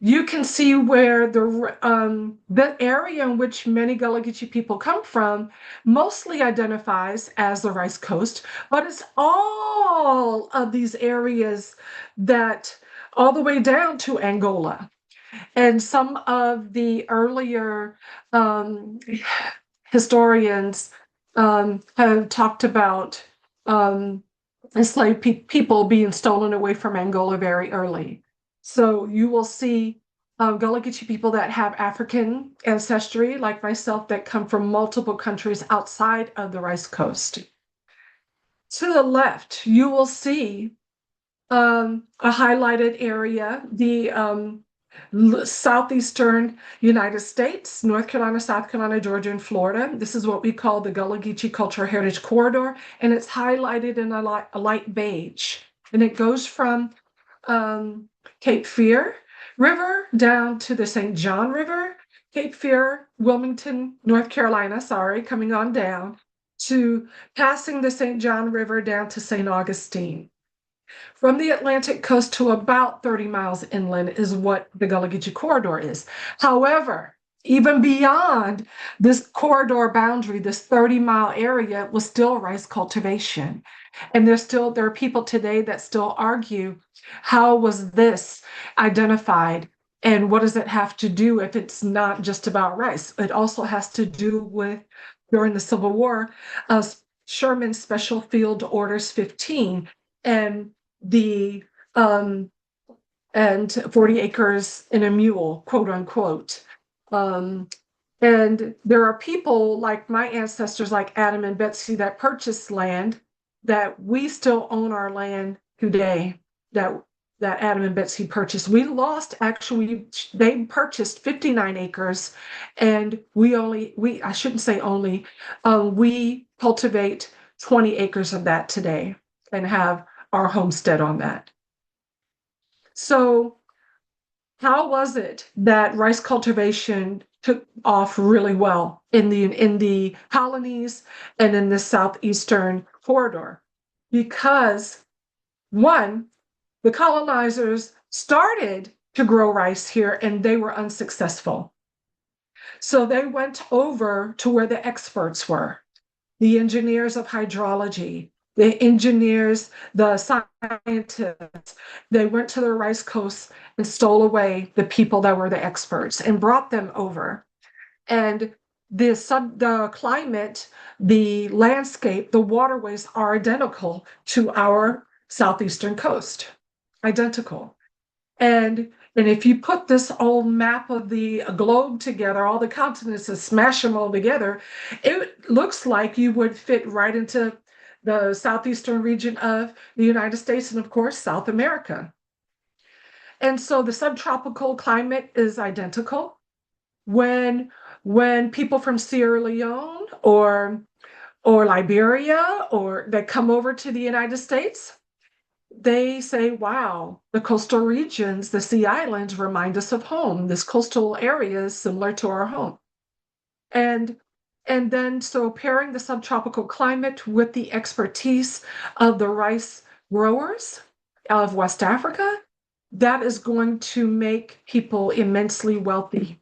you can see where the area in which many Gullah Geechee people come from mostly identifies as the Rice Coast, but it's all of these areas that all the way down to Angola. And some of the earlier historians have talked about enslaved people being stolen away from Angola very early. So you will see Gullah Geechee people that have African ancestry, like myself, that come from multiple countries outside of the Rice Coast. To the left, you will see a highlighted area, the southeastern United States, North Carolina, South Carolina, Georgia, and Florida. This is what we call the Gullah Geechee Cultural Heritage Corridor, and it's highlighted in a light beige. And it goes from Cape Fear River down to the St. John River, Cape Fear, Wilmington, North Carolina, coming on down, to passing the St. John River down to St. Augustine. From the Atlantic coast to about 30 miles inland is what the Gullah Geechee corridor is. However, even beyond this corridor boundary, this 30-mile area was still rice cultivation. And there are people today that still argue, how was this identified? And what does it have to do if it's not just about rice? It also has to do with, during the Civil War, Sherman's Special Field Orders 15 and the and 40 acres in a mule, quote unquote. And there are people like my ancestors, like Adam and Betsy, that purchased land, that we still own our land today, that Adam and Betsy purchased. They purchased 59 acres, and I shouldn't say only, we cultivate 20 acres of that today and have our homestead on that. So how was it that rice cultivation took off really well in the colonies and in the southeastern corridor? Because one, the colonizers started to grow rice here and they were unsuccessful. So they went over to where the experts were, the engineers of hydrology, the engineers, the scientists. They went to the rice coast and stole away the people that were the experts and brought them over. And the climate, the landscape, the waterways are identical to our southeastern coast, identical. And if you put this old map of the globe together, all the continents, and smash them all together, it looks like you would fit right into the southeastern region of the United States and, of course, South America. And so the subtropical climate is identical. When people from Sierra Leone or Liberia or that come over to the United States, they say, wow, the coastal regions, the sea islands remind us of home. This coastal area is similar to our home. And then so pairing the subtropical climate with the expertise of the rice growers of West Africa, that is going to make people immensely wealthy.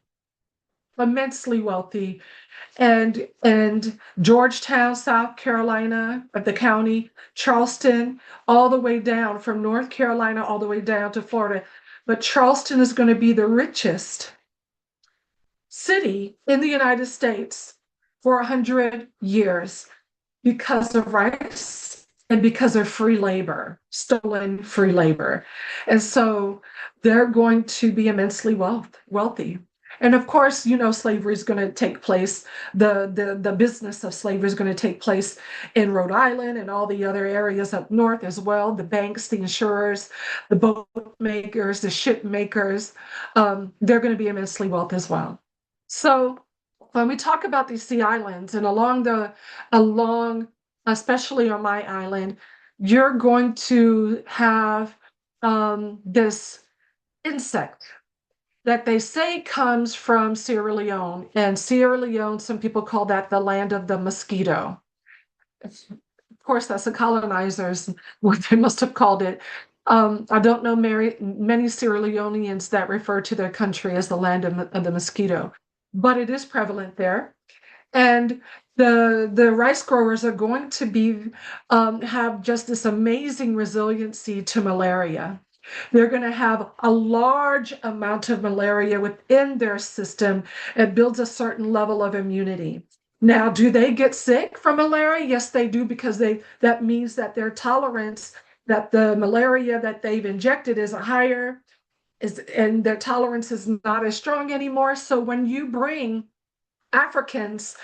Immensely wealthy. And Georgetown, South Carolina, the county, Charleston, all the way down from North Carolina all the way down to Florida. But Charleston is going to be the richest city in the United States for 100 years because of rice and because of free labor, stolen free labor. And so they're going to be immensely wealthy. And of course, you know, slavery is going to take place. The business of slavery is going to take place in Rhode Island and all the other areas up north as well. The banks, the insurers, the boat makers, the ship makers, they're going to be immensely wealthy as well. So when we talk about these sea islands and along, especially on my island, you're going to have this insect that they say comes from Sierra Leone. And Sierra Leone, some people call that the land of the mosquito. Of course, that's the colonizers, what they must have called it. I don't know many Sierra Leoneans that refer to their country as the land of the mosquito, but it is prevalent there. And the rice growers are going to be have just this amazing resiliency to malaria. They're going to have a large amount of malaria within their system. It builds a certain level of immunity. Now, do they get sick from malaria? Yes, they do, because that means that their tolerance, that the malaria that they've injected is higher, and their tolerance is not as strong anymore. So when you bring Africans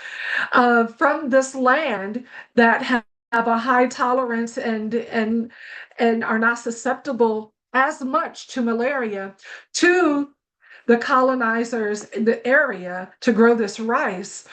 from this land that have a high tolerance and are not susceptible as much to malaria to the colonizers in the area to grow this rice,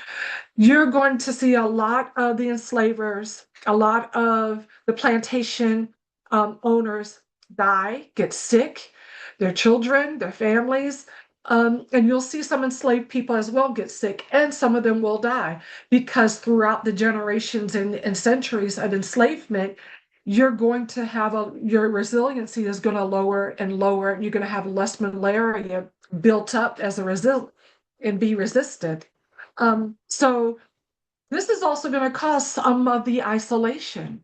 you're going to see a lot of the enslavers, a lot of the plantation owners die, get sick, their children, their families. And you'll see some enslaved people as well get sick, and some of them will die, because throughout the generations and centuries of enslavement, you're going to have your resiliency is going to lower and lower, and you're going to have less malaria built up as a result and be resistant. So this is also going to cause some of the isolation,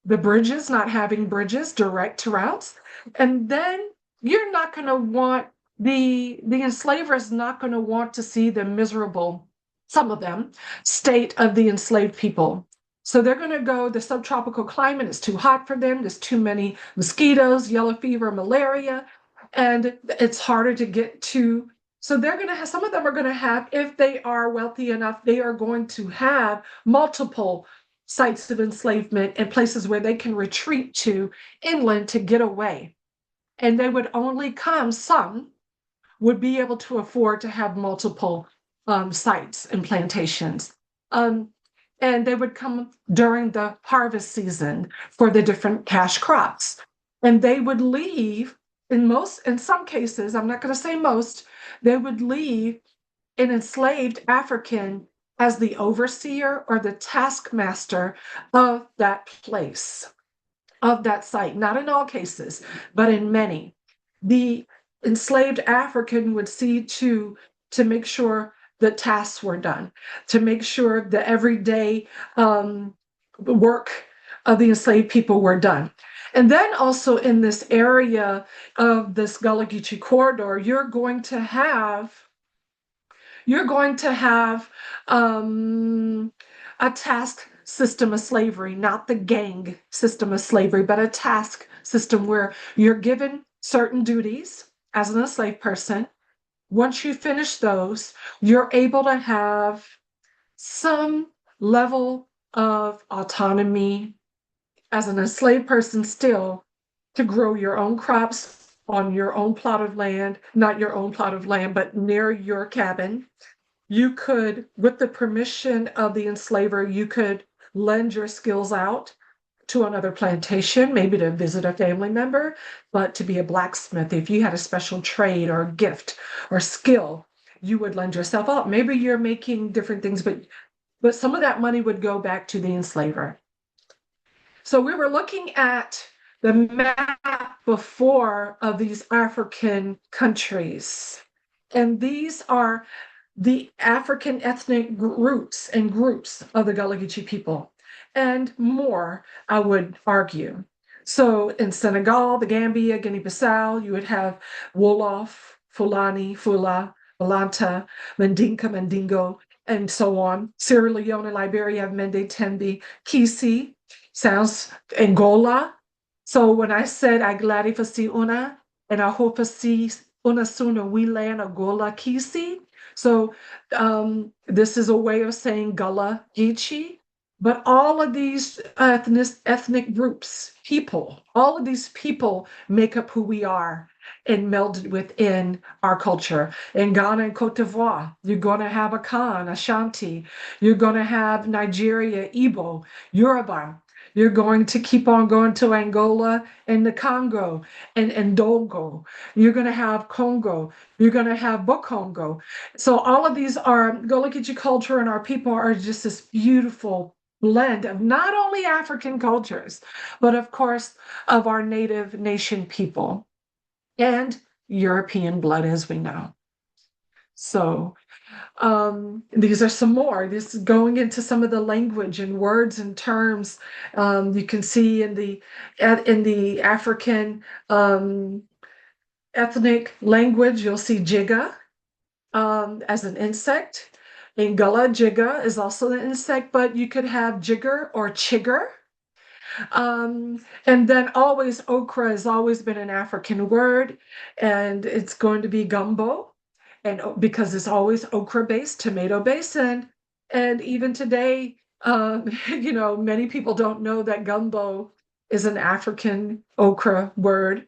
the bridges, not having bridges, direct routes, and then you're not going to want the enslaver is not going to want to see the miserable, some of them, state of the enslaved people. So they're going to go, the subtropical climate is too hot for them. There's too many mosquitoes, yellow fever, malaria, and it's harder to get to. So they're going to have, some of them are going to have, if they are wealthy enough, they are going to have multiple sites of enslavement and places where they can retreat to inland to get away. And they would only come, some would be able to afford to have multiple sites and plantations. And they would come during the harvest season for the different cash crops. And they would leave in some cases, I'm not going to say most, they would leave an enslaved African as the overseer or the taskmaster of that place, of that site. Not in all cases, but in many. The enslaved African would see to make sure the tasks were done, to make sure the everyday work of the enslaved people were done. And then also in this area of this Gullah Geechee corridor, you're going to have a task system of slavery, not the gang system of slavery, but a task system where you're given certain duties as an enslaved person. Once you finish those, you're able to have some level of autonomy as an enslaved person still to grow your own crops on your own plot of land, not your own plot of land, but near your cabin. You could, with the permission of the enslaver, you could lend your skills out to another plantation, maybe to visit a family member, but to be a blacksmith, if you had a special trade or gift or skill, you would lend yourself out. Maybe you're making different things, but some of that money would go back to the enslaver. So we were looking at the map before of these African countries. And these are the African ethnic roots and groups of the Gullah Geechee people, and more, I would argue. So in Senegal, the Gambia, Guinea-Bissau, you would have Wolof, Fulani, Fula, Balanta, Mandinka, Mandingo, and so on. Sierra Leone and Liberia have Mende, Tembi, Kisi, sounds Angola. So when I said Agladi Fasi Una and Ahopasi Una Suna Wila Angola Kisi, so this is a way of saying Gullah Geechee, but all of these ethnic groups, people, all of these people make up who we are and melded within our culture. In Ghana and Cote d'Ivoire, you're going to have Akan, Ashanti. You're going to have Nigeria, Igbo, Yoruba. You're going to keep on going to Angola and the Congo and Dogo. You're going to have Congo. You're going to have Bokongo. So all of these are, Gullah Geechee culture and our people are just this beautiful blend of not only African cultures, but of course of our native nation people and European blood, as we know. So these are some more. This is going into some of the language and words and terms. You can see in the African ethnic language, you'll see Jigga as an insect. In Gullah, Jigga is also an insect, but you could have Jigger or Chigger. And then always okra has always been an African word, and it's going to be gumbo, and because it's always okra based, tomato based, and even today, many people don't know that gumbo is an African okra word.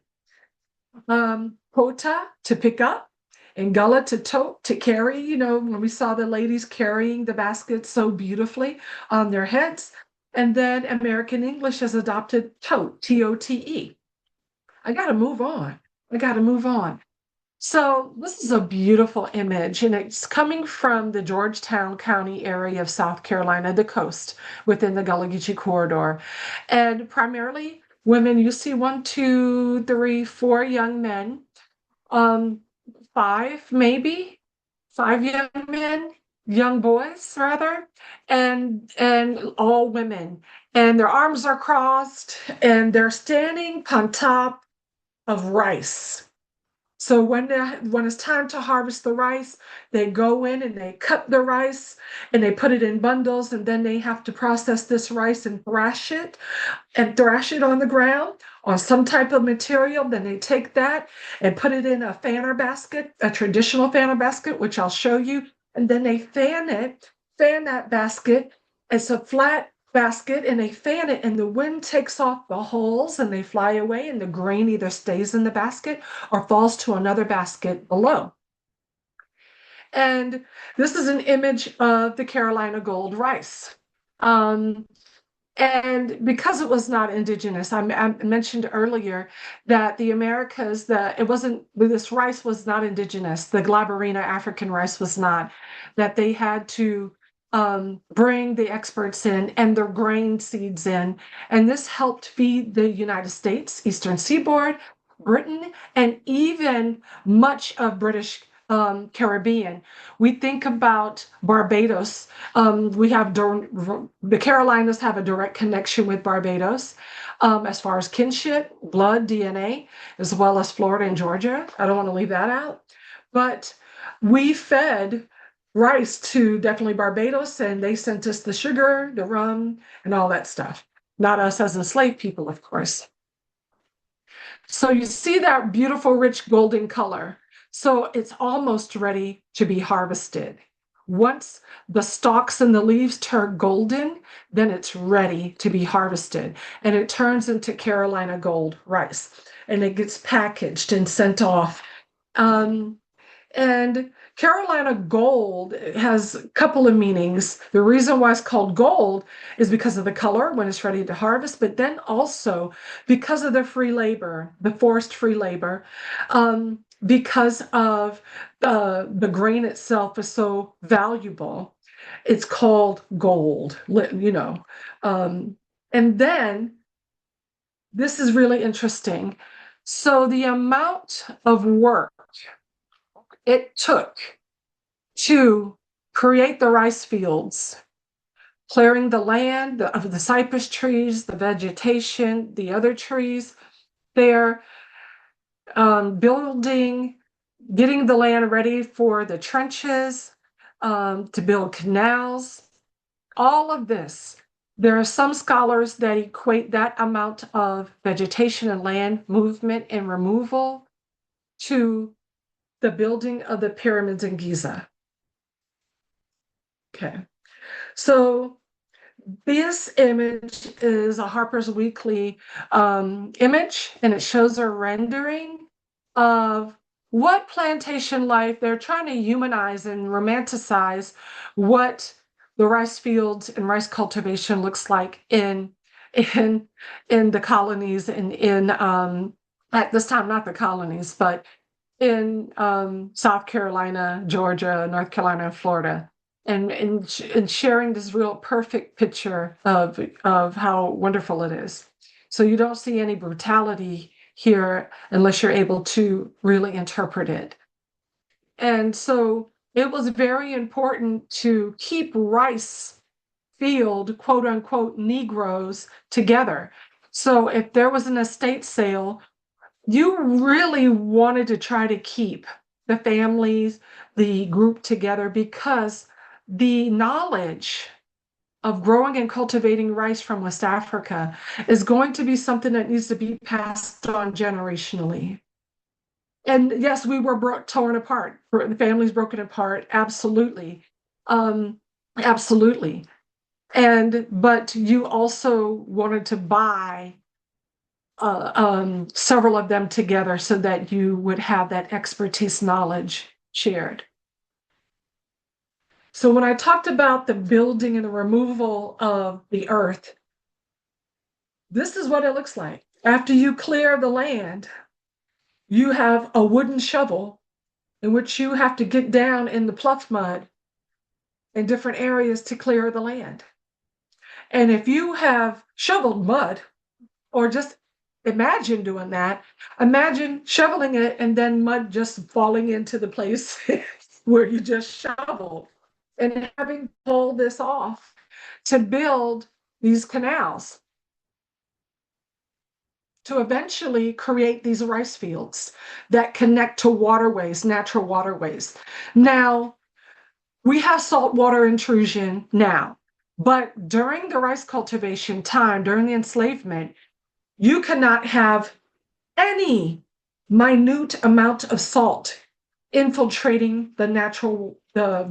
Pota, to pick up, and Gullah, to tote, to carry. When we saw the ladies carrying the baskets so beautifully on their heads. And then American English has adopted tote, T-O-T-E. I got to move on. So this is a beautiful image, and it's coming from the Georgetown County area of South Carolina, the coast, within the Gullah Geechee corridor. And primarily women, you see 1, 2, 3, 4 young men, 5 maybe, 5 young men, young boys rather, and all women, and their arms are crossed and they're standing on top of rice. So when it's time to harvest the rice, they go in and they cut the rice and they put it in bundles, and then they have to process this rice and thrash it on the ground on some type of material. Then they take that and put it in a fanner basket, a traditional fanner basket, which I'll show you. And then they fan that basket. It's a flat basket, and they fan it, and the wind takes off the holes and they fly away, and the grain either stays in the basket or falls to another basket below. And this is an image of the Carolina gold rice. And because it was not indigenous, I mentioned earlier that the Americas, this rice was not indigenous. The Glaberina African rice was not, that they had to bring the experts in and their grain seeds in. And this helped feed the United States, Eastern Seaboard, Britain, and even much of British Caribbean. We think about Barbados. We have the Carolinas have a direct connection with Barbados as far as kinship, blood, DNA, as well as Florida and Georgia. I don't want to leave that out. But we fed rice to definitely Barbados, and they sent us the sugar, the rum, and all that stuff. Not us as enslaved people, of course. So you see that beautiful, rich golden color. So it's almost ready to be harvested. Once the stalks and the leaves turn golden, then it's ready to be harvested. And it turns into Carolina gold rice. And it gets packaged and sent off. And Carolina gold has a couple of meanings. The reason why it's called gold is because of the color when it's ready to harvest, but then also because of the free labor, the forced free labor, because of the grain itself is so valuable. It's called gold, you know. And then this is really interesting. So the amount of work it took to create the rice fields, clearing the land of the cypress trees, the vegetation, the other trees there, building, getting the land ready for the trenches, to build canals, all of this. There are some scholars that equate that amount of vegetation and land movement and removal to the building of the pyramids in Giza. Okay, so this image is a Harper's Weekly image, and it shows a rendering of what plantation life, they're trying to humanize and romanticize what the rice fields and rice cultivation looks like in the colonies and in at this time, not the colonies, but in South Carolina, Georgia, North Carolina, and Florida, and sharing this real perfect picture of how wonderful it is. So you don't see any brutality here unless you're able to really interpret it. And so it was very important to keep rice field, quote unquote, Negroes together. So if there was an estate sale, you really wanted to try to keep the families, the group together, because the knowledge of growing and cultivating rice from West Africa is going to be something that needs to be passed on generationally. And yes, we were torn apart, the families broken apart, absolutely. Absolutely. But you also wanted to buy several of them together so that you would have that expertise knowledge shared. So when I talked about the building and the removal of the earth, this is what it looks like. After you clear the land, you have a wooden shovel in which you have to get down in the pluff mud in different areas to clear the land. And if you have shoveled mud, or just imagine doing that, imagine shoveling it and then mud just falling into the place where you just shoveled, and having to pull this off to build these canals to eventually create these rice fields that connect to waterways, natural waterways. Now, we have saltwater intrusion now, but during the rice cultivation time, during the enslavement, you cannot have any minute amount of salt infiltrating the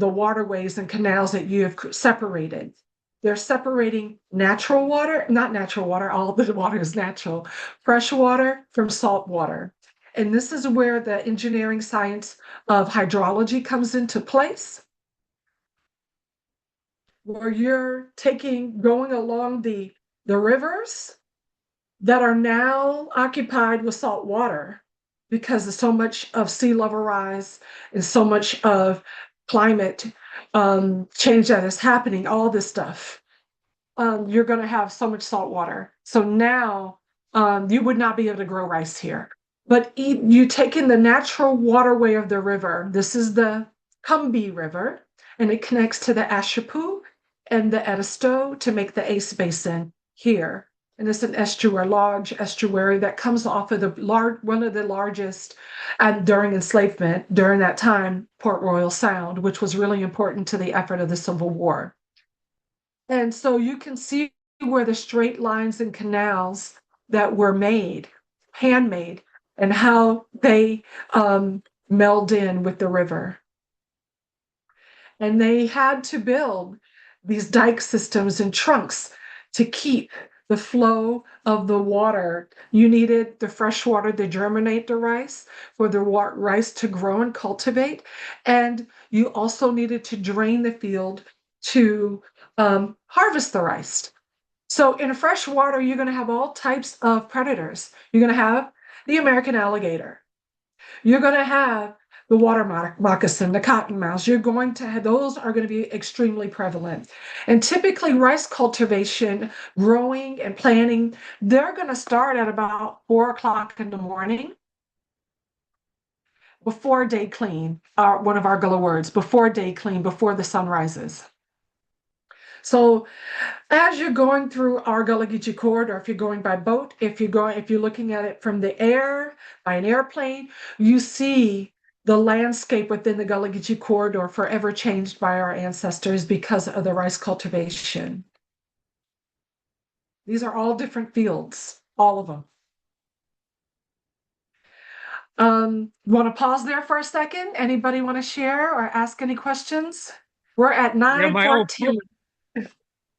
waterways and canals that you have separated. They're separating natural water, not natural water, all the water is natural, fresh water from salt water. And this is where the engineering science of hydrology comes into place, where you're going along the the rivers that are now occupied with salt water because of so much of sea level rise and so much of climate change that is happening, all this stuff, you're going to have so much salt water. So now you would not be able to grow rice here. But you take in the natural waterway of the river. This is the Combahee River, and it connects to the Ashepoo and the Edisto to make the Ace Basin here. And it's an estuary, large estuary that comes off of one of the largest, and during enslavement, during that time, Port Royal Sound, which was really important to the effort of the Civil War. And so you can see where the straight lines and canals that were made, handmade, and how they meld in with the river. And they had to build these dike systems and trunks to keep the flow of the water. You needed the fresh water to germinate the rice, for the rice to grow and cultivate. And you also needed to drain the field to harvest the rice. So in fresh water, you're going to have all types of predators. You're going to have the American alligator. You're going to have the water moccasin, the cottonmouths. You're going to have, those are going to be extremely prevalent. And typically rice cultivation, growing and planting, they're going to start at about 4 o'clock in the morning before day clean, one of our Gullah words, before day clean, before the sun rises. So as you're going through our Gullah Geechee corridor, if you're going by boat, if you're looking at it from the air, by an airplane, you see the landscape within the Gullah Geechee corridor forever changed by our ancestors because of the rice cultivation. These are all different fields, all of them. Want to pause there for a second? Anybody want to share or ask any questions? We're at 9:14.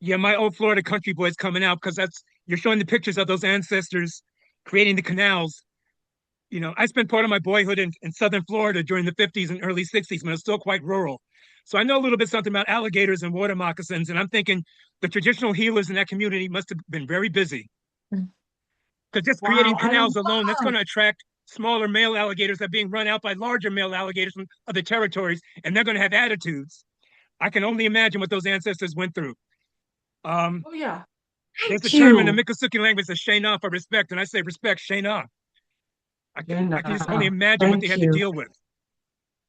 Yeah, my old Florida country boy's coming out because you're showing the pictures of those ancestors creating the canals. You know, I spent part of my boyhood in southern Florida during the 50s and early 60s when it was still quite rural. So I know a little bit something about alligators and water moccasins, and I'm thinking the traditional healers in that community must have been very busy. Because just creating Wow, canals alone, that's going to attract smaller male alligators that are being run out by larger male alligators from other territories, and they're going to have attitudes. I can only imagine what those ancestors went through. Oh yeah, There's a thank term in the you. Miccosukee language that's Shana for respect, and I say respect, Shana. I can just only Gina, imagine what they thank had to you. deal with.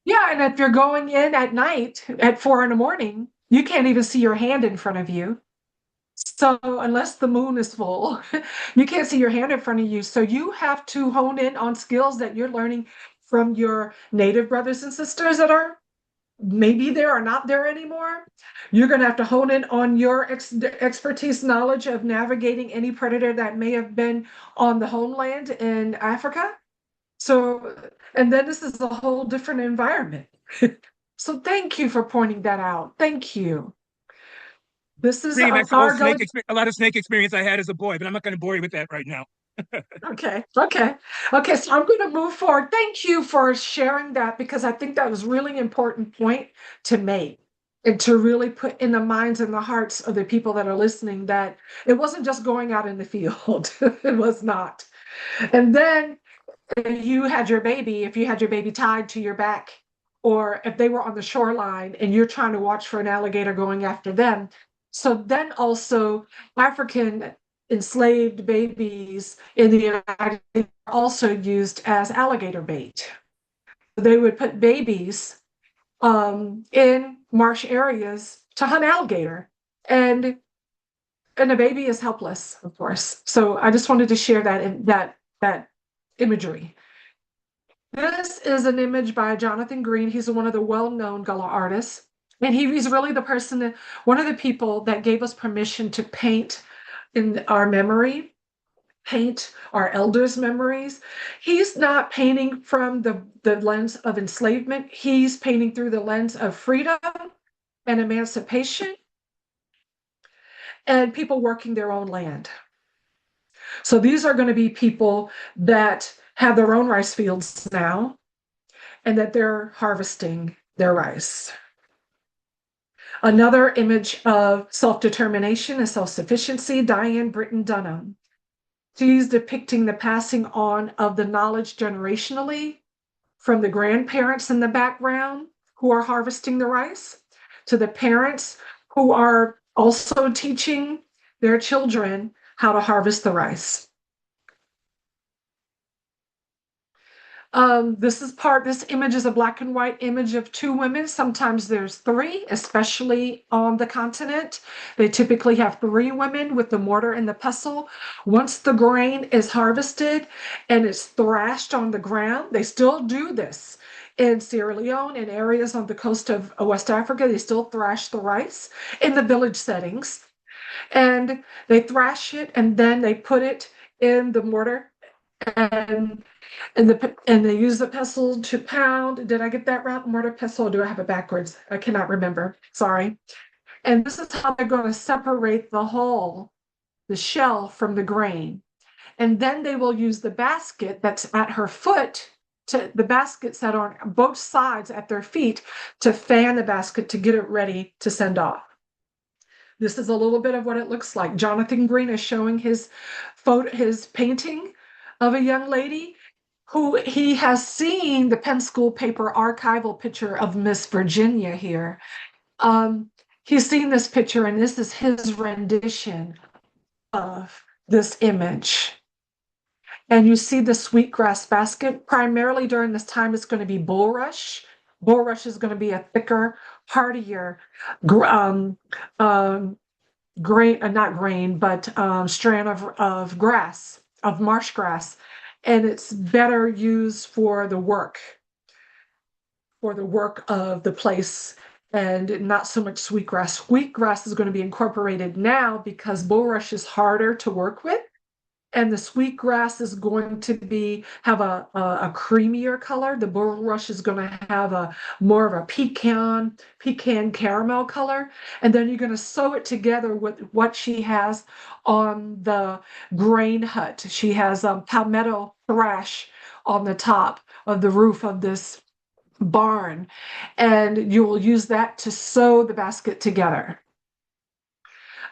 Yeah, and if you're going in at night at 4 in the morning, you can't even see your hand in front of you. So unless the moon is full, you can't see your hand in front of you. So you have to hone in on skills that you're learning from your native brothers and sisters that are maybe there or not there anymore. You're going to have to hone in on your expertise, knowledge of navigating any predator that may have been on the homeland in Africa. So, and then this is a whole different environment. So thank you for pointing that out. Thank you. This is Pretty much our a lot of snake experience I had as a boy, but I'm not going to bore you with that right now. okay. So I'm going to move forward. Thank you for sharing that because I think that was really important point to make and to really put in the minds and the hearts of the people that are listening that it wasn't just going out in the field. It was not. And then if you had your baby, if you had your baby tied to your back, or if they were on the shoreline and you're trying to watch for an alligator going after them. So then also African enslaved babies in the United States are also used as alligator bait. They would put babies in marsh areas to hunt alligator. And a baby is helpless, of course. So I just wanted to share that imagery. This is an image by Jonathan Green. He's one of the well-known Gullah artists. And he's really the person that, one of the people that gave us permission to paint in our memory, paint our elders' memories. He's not painting from the lens of enslavement. He's painting through the lens of freedom and emancipation and people working their own land. So these are going to be people that have their own rice fields now and that they're harvesting their rice. Another image of self-determination and self-sufficiency, Diane Britton Dunham. She's depicting the passing on of the knowledge generationally from the grandparents in the background who are harvesting the rice to the parents who are also teaching their children how to harvest the rice. This image is a black and white image of two women. Sometimes there's three, especially on the continent. They typically have three women with the mortar and the pestle. Once the grain is harvested and it's thrashed on the ground, they still do this. In Sierra Leone and areas on the coast of West Africa, they still thrash the rice in the village settings. And they thrash it and then they put it in the mortar and they use the pestle to pound. Did I get that right? Mortar pestle, or do I have it backwards? I cannot remember. Sorry. And this is how they're going to separate the hull, the shell, from the grain. And then they will use the basket that's at her foot, the basket set on both sides at their feet, to fan the basket to get it ready to send off. This is a little bit of what it looks like. Jonathan Green is showing his painting of a young lady who he has seen the Penn School paper archival picture of Miss Virginia here. He's seen this picture, and this is his rendition of this image. And you see the sweetgrass basket. Primarily during this time, it's going to be bulrush. Bulrush is going to be a thicker, hardier strand of grass, of marsh grass. And it's better used for the work of the place, and not so much sweetgrass. Sweetgrass is going to be incorporated now because bulrush is harder to work with, and the sweetgrass is going to have a creamier color. The bulrush is going to have more of a pecan caramel color, and then you're going to sew it together with what she has on the grain hut. She has palmetto thrash on the top of the roof of this barn, and you will use that to sew the basket together.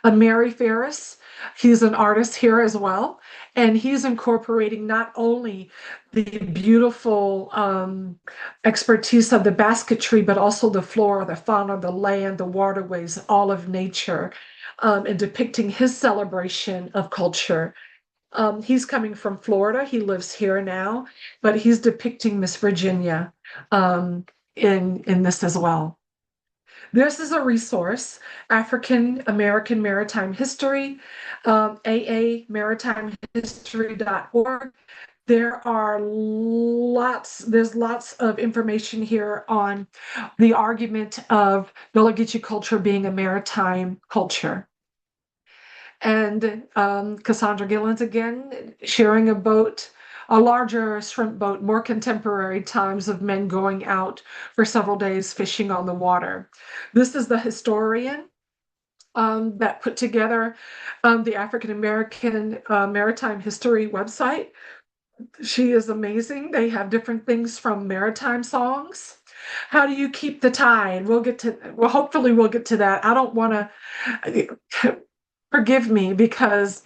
Mary Ferris, he's an artist here as well, and he's incorporating not only the beautiful expertise of the basketry, but also the flora, the fauna, the land, the waterways, all of nature, and depicting his celebration of culture. He's coming from Florida. He lives here now, but he's depicting Miss Virginia in this as well. This is a resource, African American Maritime History, aamaritimhistory.org. There's lots of information here on the argument of Gullah Geechee culture being a maritime culture. And Cassandra Gillens again, sharing a boat, a larger shrimp boat, more contemporary times of men going out for several days fishing on the water. This is the historian that put together the African American Maritime History website. She is amazing. They have different things from maritime songs. How do you keep the tide? Hopefully we'll get to that. I don't want to forgive me because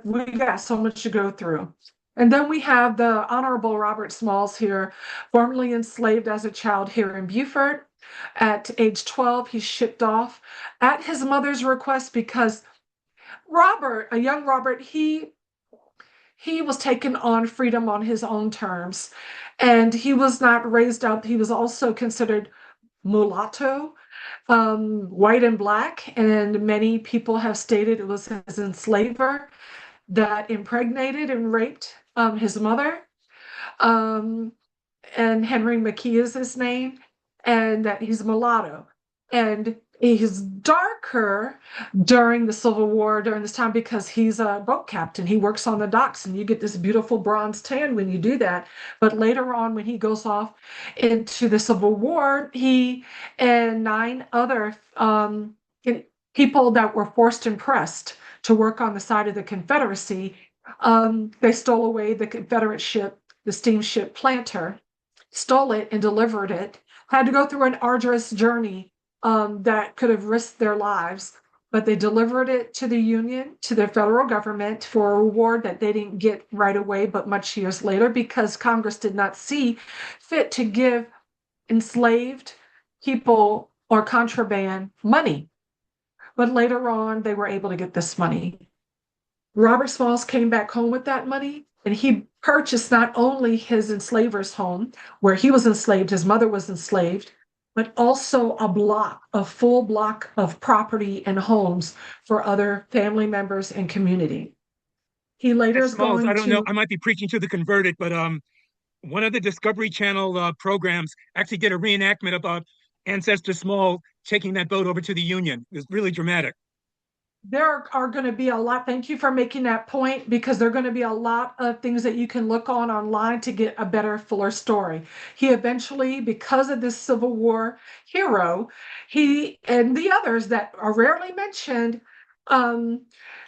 we got so much to go through. And then we have the Honorable Robert Smalls here, formerly enslaved as a child here in Beaufort. At age 12, he's shipped off at his mother's request because a young Robert, he was taken on freedom on his own terms. And he was not raised up. He was also considered mulatto, white and black. And many people have stated it was his enslaver that impregnated and raped his mother. And Henry McKee is his name, and that he's mulatto. And he's darker during the Civil War, during this time, because he's a boat captain. He works on the docks, and you get this beautiful bronze tan when you do that. But later on, when he goes off into the Civil War, he and 9 other people that were forced and pressed to work on the side of the Confederacy, they stole away the Confederate ship, the steamship Planter, stole it and delivered it, had to go through an arduous journey that could have risked their lives, but they delivered it to the Union, to the federal government for a reward that they didn't get right away, but much years later, because Congress did not see fit to give enslaved people or contraband money. But later on, they were able to get this money. Robert Smalls came back home with that money, and he purchased not only his enslaver's home, where he was enslaved, his mother was enslaved, but also a full block of property and homes for other family members and community. He later is Smalls, I going don't know, to, I might be preaching to the converted, but one of the Discovery Channel programs actually did a reenactment about Ancestor Small taking that boat over to the Union. It was really dramatic. there are going to be a lot, thank you for making that point, because there are going to be a lot of things that you can look on online to get a better, fuller story. He eventually, because of this Civil War hero, he and the others that are rarely mentioned, um,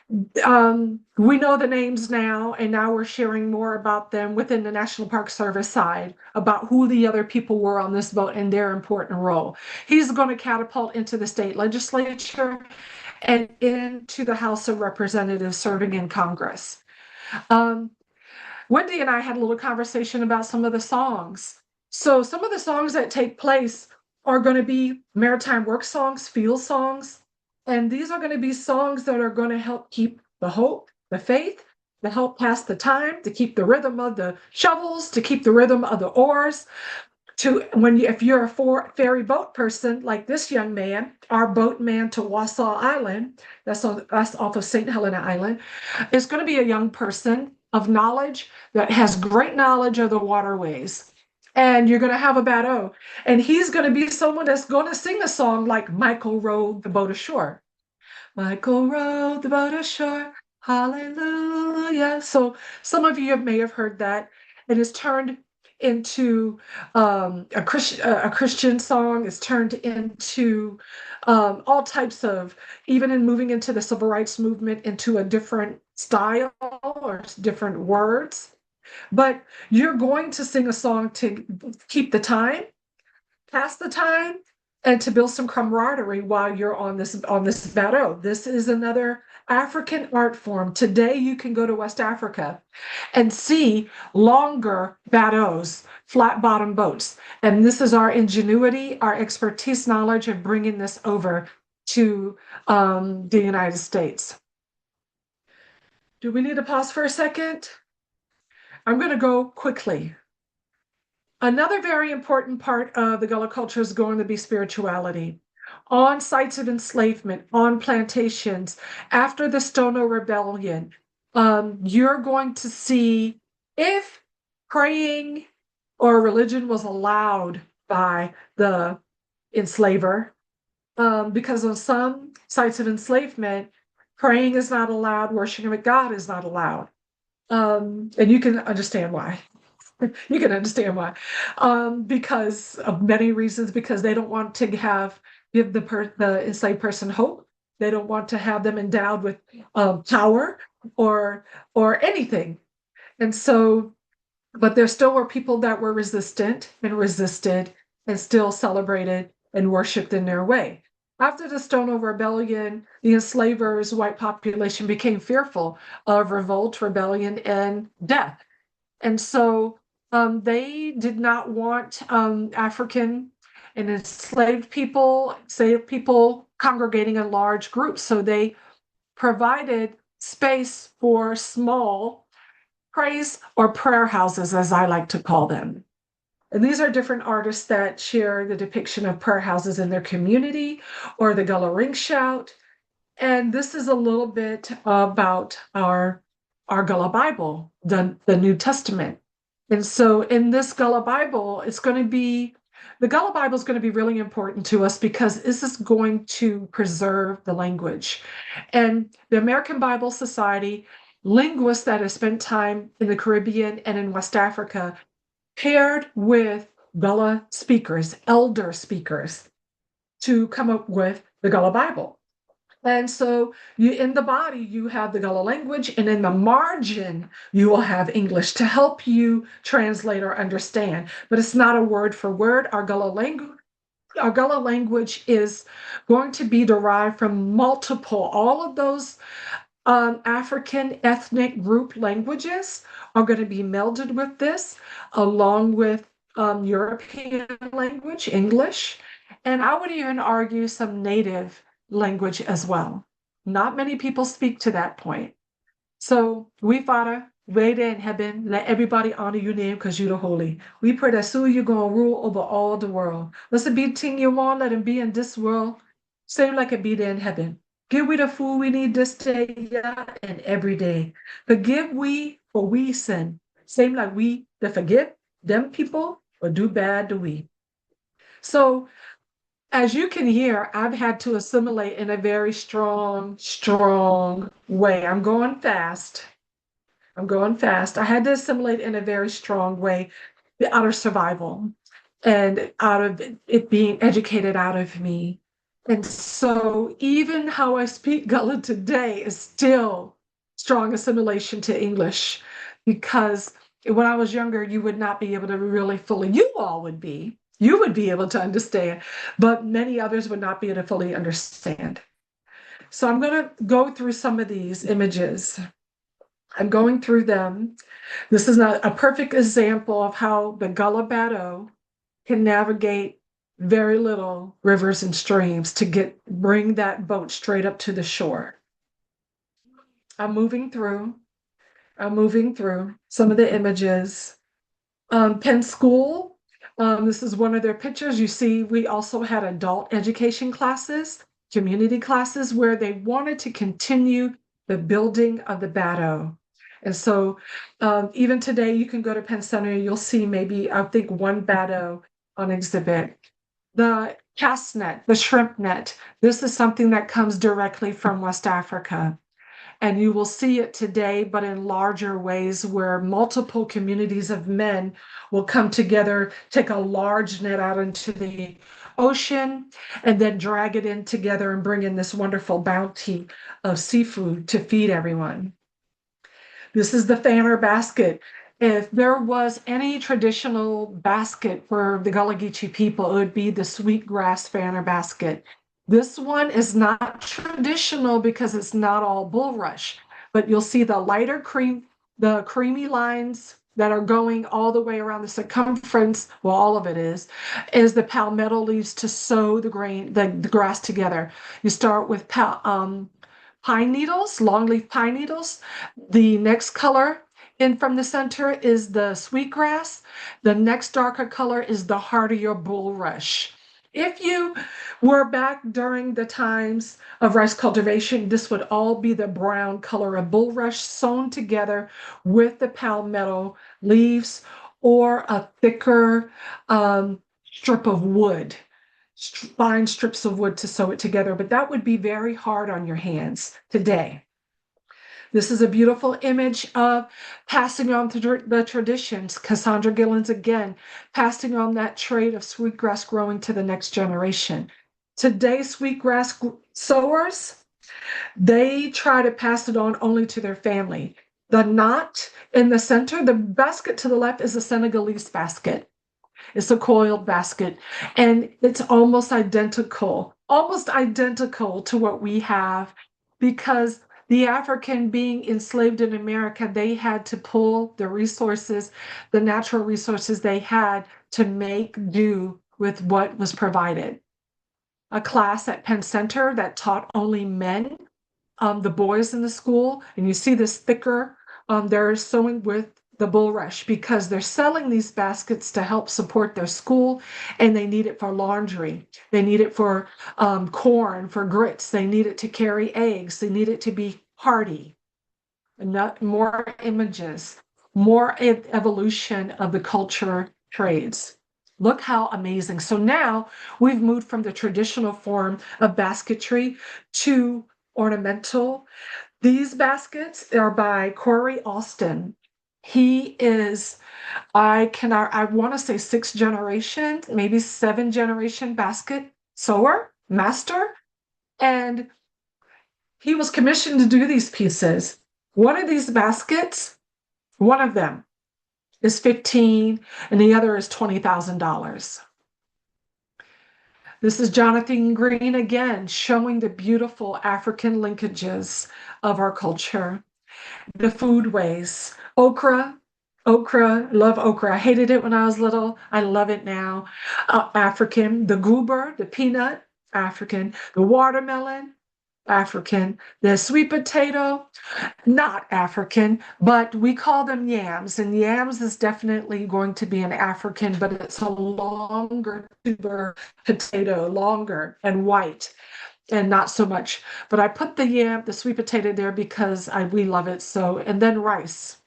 we know the names now, and now we're sharing more about them within the National Park Service side about who the other people were on this boat and their important role. He's going to catapult into the state legislature and into the House of Representatives serving in Congress. Um, Wendy and I had a little conversation about some of the songs. So some of the songs that take place are going to be maritime work songs, field songs, and these are going to be songs that are going to help keep the hope, the faith, to help pass the time, to keep the rhythm of the shovels, to keep the rhythm of the oars, to when you, if you're a ferry boat person like this young man, our boatman to Wassaw Island, that's off of St. Helena Island, is going to be a young person of knowledge that has great knowledge of the waterways. And you're going to have a bateau, and he's going to be someone that's going to sing a song like Michael rowed the boat ashore. Michael rowed the boat ashore. Hallelujah. So some of you may have heard that. It is turned into a Christian song. It's turned into all types of, even in moving into the civil rights movement, into a different style or different words. But you're going to sing a song to keep the time, pass the time, and to build some camaraderie while you're on this bateau. This is another African art form. Today you can go to West Africa and see longer bateaus, flat bottom boats. And this is our ingenuity, our expertise, knowledge of bringing this over to the United States. Do we need to pause for a second? I'm going to go quickly. Another very important part of the Gullah culture is going to be spirituality. On sites of enslavement, on plantations, after the Stono Rebellion, you're going to see if praying or religion was allowed by the enslaver, because on some sites of enslavement, praying is not allowed, worshiping God is not allowed. And you can understand why. You can understand why, because of many reasons. Because they don't want to give the enslaved person hope. They don't want to have them endowed with power or anything. And so, but there still were people that were resistant and resisted and still celebrated and worshipped in their way. After the Stono Rebellion, the enslavers' white population became fearful of revolt, rebellion, and death. And so they did not want African and enslaved people, congregating in large groups. So they provided space for small praise or prayer houses, as I like to call them. And these are different artists that share the depiction of prayer houses in their community or the Gullah ring shout. And this is a little bit about our Gullah Bible, the New Testament. And so in this Gullah Bible, the Gullah Bible is going to be really important to us because this is going to preserve the language. And the American Bible Society, linguists that have spent time in the Caribbean and in West Africa, paired with Gullah speakers, elder speakers, to come up with the Gullah Bible. And so in the body, you have the Gullah language, and in the margin, you will have English to help you translate or understand. But it's not a word for word. Our Gullah language our Gullah language is going to be derived from all of those African ethnic group languages are going to be melded with this, along with European language, English, and I would even argue some native language as well. Not many people speak to that point. So we, Father, way there in heaven, let everybody honor your name because you're the holy. We pray that soon you're going to rule over all the world. Let it be thing you want, let it be in this world, same like it be there in heaven. Give we the food we need this day, yeah, and every day. Forgive we for we sin. Same like we that forgive them people or do bad to we. So as you can hear, I've had to assimilate in a very strong way. I'm going fast. I had to assimilate in a very strong way out of survival and out of it being educated out of me. And so even how I speak Gullah today is still strong assimilation to English, because when I was younger, you would not be able to really fully, you would be able to understand, but many others would not be able to fully understand. So I'm going to go through some of these images. I'm going through them. This is not a perfect example of how the Gullah Battle can navigate very little rivers and streams to bring that boat straight up to the shore. I'm moving through some of the images. Penn School, this is one of their pictures. You see, we also had adult education classes, community classes, where they wanted to continue the building of the Battle. And so even today, you can go to Penn Center, you'll see maybe, I think, one Battle on exhibit. The cast net, the shrimp net, this is something that comes directly from West Africa. And you will see it today, but in larger ways, where multiple communities of men will come together, take a large net out into the ocean, and then drag it in together and bring in this wonderful bounty of seafood to feed everyone. This is the fanner basket. If there was any traditional basket for the Gullah Geechee people, it would be the sweetgrass fanner basket. This one is not traditional because it's not all bulrush, but you'll see the lighter the creamy lines that are going all the way around the circumference, well, all of it is the palmetto leaves to sew the grass together. You start with pine needles, longleaf pine needles. The next color in from the center is the sweetgrass. The next darker color is the hardier bulrush. If you were back during the times of rice cultivation, this would all be the brown color of bulrush sewn together with the palmetto leaves or a thicker strip of wood, fine strips of wood to sew it together, but that would be very hard on your hands today. This is a beautiful image of passing on the traditions. Cassandra Gillens again, passing on that trait of sweetgrass growing to the next generation. Today, sweetgrass sowers, they try to pass it on only to their family. The knot in the center, the basket to the left is a Senegalese basket. It's a coiled basket, and it's almost identical to what we have, because the African being enslaved in America, they had to pull the resources, the natural resources they had to make do with what was provided. A class at Penn Center that taught only men, the boys in the school, and you see this thicker, they're sewing with the bulrush because they're selling these baskets to help support their school, and they need it for laundry. They need it for corn, for grits. They need it to carry eggs. They need it to be hardy. More images, more evolution of the culture trades. Look how amazing. So now we've moved from the traditional form of basketry to ornamental. These baskets are by Corey Austin. He is, I want to say 6th generation, maybe 7th generation basket sewer, master. And he was commissioned to do these pieces. One of these baskets, one of them is $15,000 and the other is $20,000. This is Jonathan Green again, showing the beautiful African linkages of our culture. The foodways. Okra, love okra. I hated it when I was little. I love it now. African. The goober, the peanut, African. The watermelon, African. The sweet potato, not African, but we call them yams. And yams is definitely going to be an African, but it's a longer tuber potato, longer and white and not so much. But I put the sweet potato there because we love it so. And then rice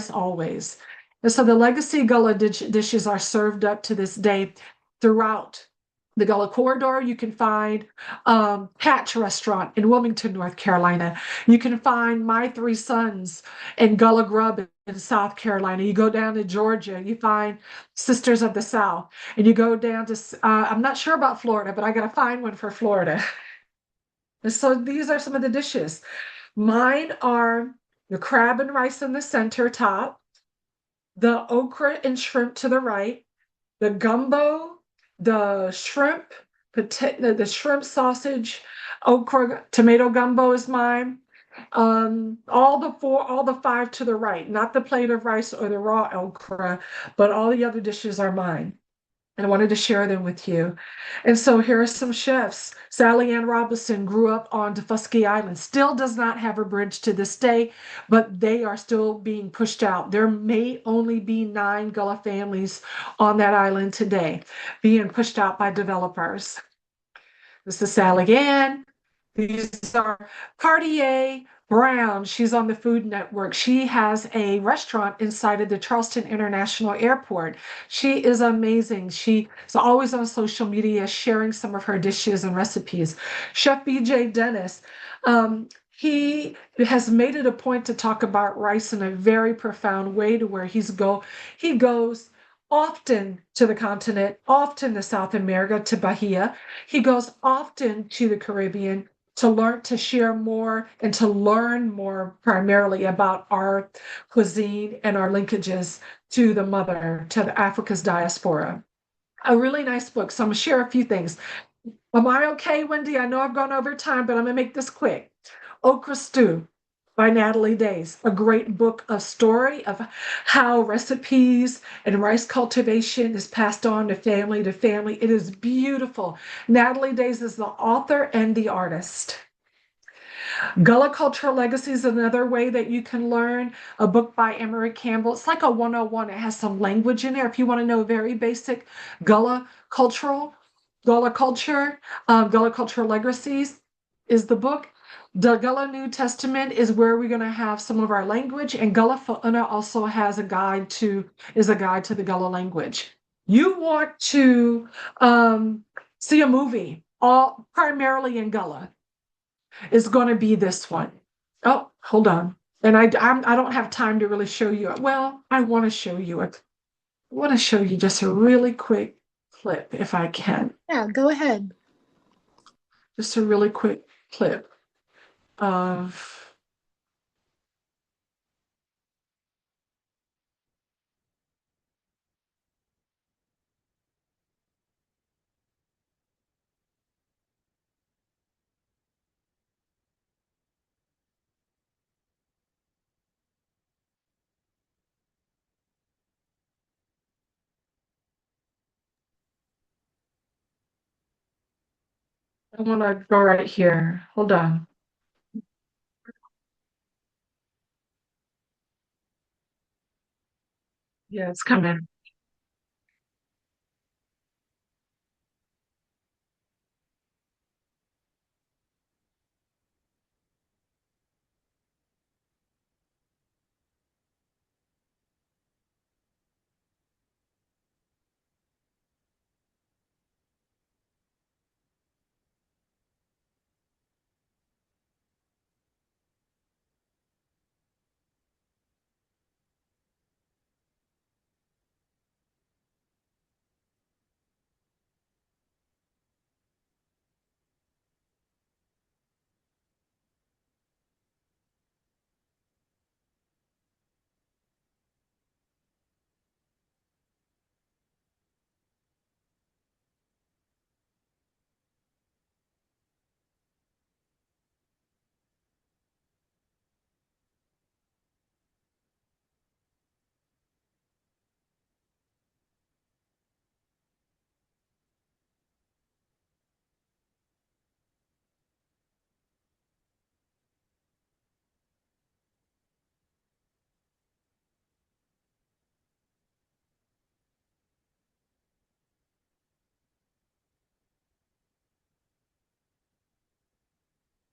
always. And so the legacy Gullah dishes are served up to this day throughout the Gullah corridor. You can find Patch Restaurant in Wilmington, North Carolina. You can find My Three Sons and Gullah Grub in South Carolina. You go down to Georgia, you find Sisters of the South, and you go down to I'm not sure about Florida, but I got to find one for Florida. And so these are some of the dishes. Mine are the crab and rice in the center top, the okra and shrimp to the right, the gumbo, the shrimp, the shrimp sausage, okra, tomato gumbo is mine. All the five to the right, not the plate of rice or the raw okra, but all the other dishes are mine. And I wanted to share them with you. And so here are some chefs. Sally Ann Robinson grew up on Tefusky Island, still does not have a bridge to this day, but they are still being pushed out. There may only be 9 Gullah families on that island today, being pushed out by developers. This is Sally Ann. These are Cartier Brown. She's on the Food Network. She has a restaurant inside of the Charleston International Airport. She is amazing. She is always on social media sharing some of her dishes and recipes. Chef BJ Dennis, he has made it a point to talk about rice in a very profound way to where he goes often to the continent, often to South America, to Bahia. He goes often to the Caribbean to learn, to share more, and to learn more primarily about our cuisine and our linkages to the mother, to the Africa's diaspora. A really nice book. So I'm gonna share a few things. Am I okay, Wendy? I know I've gone over time, but I'm gonna make this quick. Okra Stew by Natalie Days, a great book of story of how recipes and rice cultivation is passed on to family to family. It is beautiful. Natalie Days is the author and the artist. Gullah Cultural Legacy is another way that you can learn. A book by Emery Campbell. It's like a 101. It has some language in there. If you want to know very basic Gullah culture, Gullah Cultural Legacies is the book. The Gullah New Testament is where we're going to have some of our language, and Gullah Fa'una also has a guide to the Gullah language. You want to see a movie, all primarily in Gullah, is going to be this one. Oh, hold on. And I don't have time to really show you. Well, I want to show you it. I want to show you just a really quick clip if I can. Yeah, go ahead. Just a really quick clip of. I want to go right here. Hold on. Yeah, it's coming.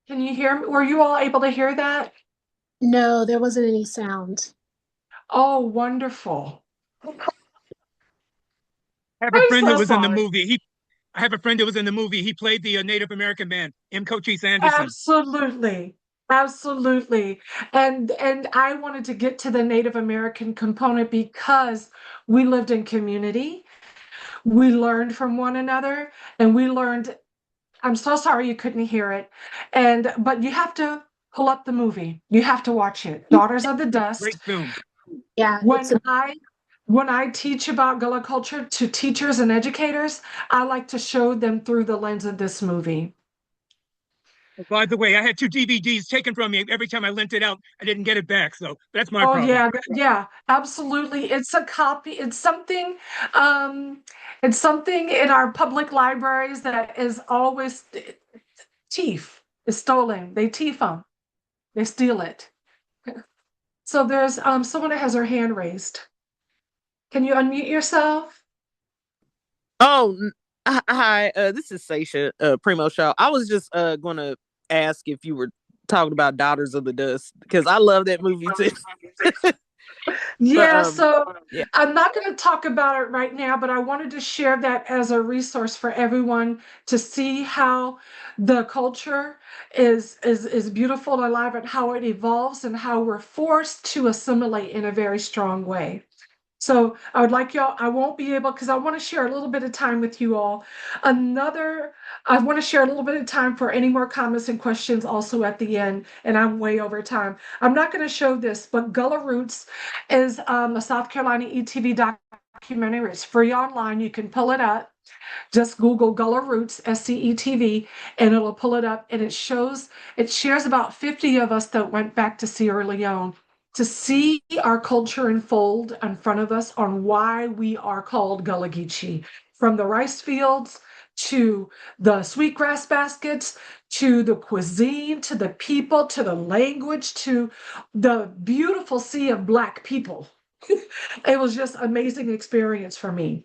Can you hear me? Were you all able to hear that? No, there wasn't any sound. Oh, wonderful. I have a I'm friend that so was in the sorry. movie. I have a friend that was in the movie. He played the Native American man, M. Cochise Anderson. Absolutely. Absolutely. And I wanted to get to the Native American component because we lived in community. We learned from one another and we learned. I'm so sorry you couldn't hear it. But you have to pull up the movie. You have to watch it. Daughters of the Dust. Great film. Yeah, it's When I teach about Gullah culture to teachers and educators, I like to show them through the lens of this movie. Oh, by the way, I had two DVDs taken from me every time I lent it out. I didn't get it back, so that's my Oh problem. yeah, yeah, absolutely. It's a copy. Um, it's something in our public libraries that is always thief is stolen. They thief them. They steal it. So there's someone that has their hand raised. Can you unmute yourself? Oh, hi. This is Seisha, Primo Shaw. I was just going to ask if you were talking about Daughters of the Dust because I love that movie too. but Yeah, so yeah. I'm not going to talk about it right now, but I wanted to share that as a resource for everyone to see how the culture is beautiful and alive and how it evolves and how we're forced to assimilate in a very strong way. So I would like y'all, I won't be able, because I want to share a little bit of time with you all. I want to share a little bit of time for any more comments and questions also at the end, and I'm way over time. I'm not going to show this, but Gullah Roots is a South Carolina ETV documentary. It's free online. You can pull it up. Just Google Gullah Roots, SCETV, and it'll pull it up. And it shares about 50 of us that went back to Sierra Leone to see our culture unfold in front of us on why we are called Gullah Geechee. From the rice fields to the sweetgrass baskets, to the cuisine, to the people, to the language, to the beautiful sea of Black people. It was just an amazing experience for me.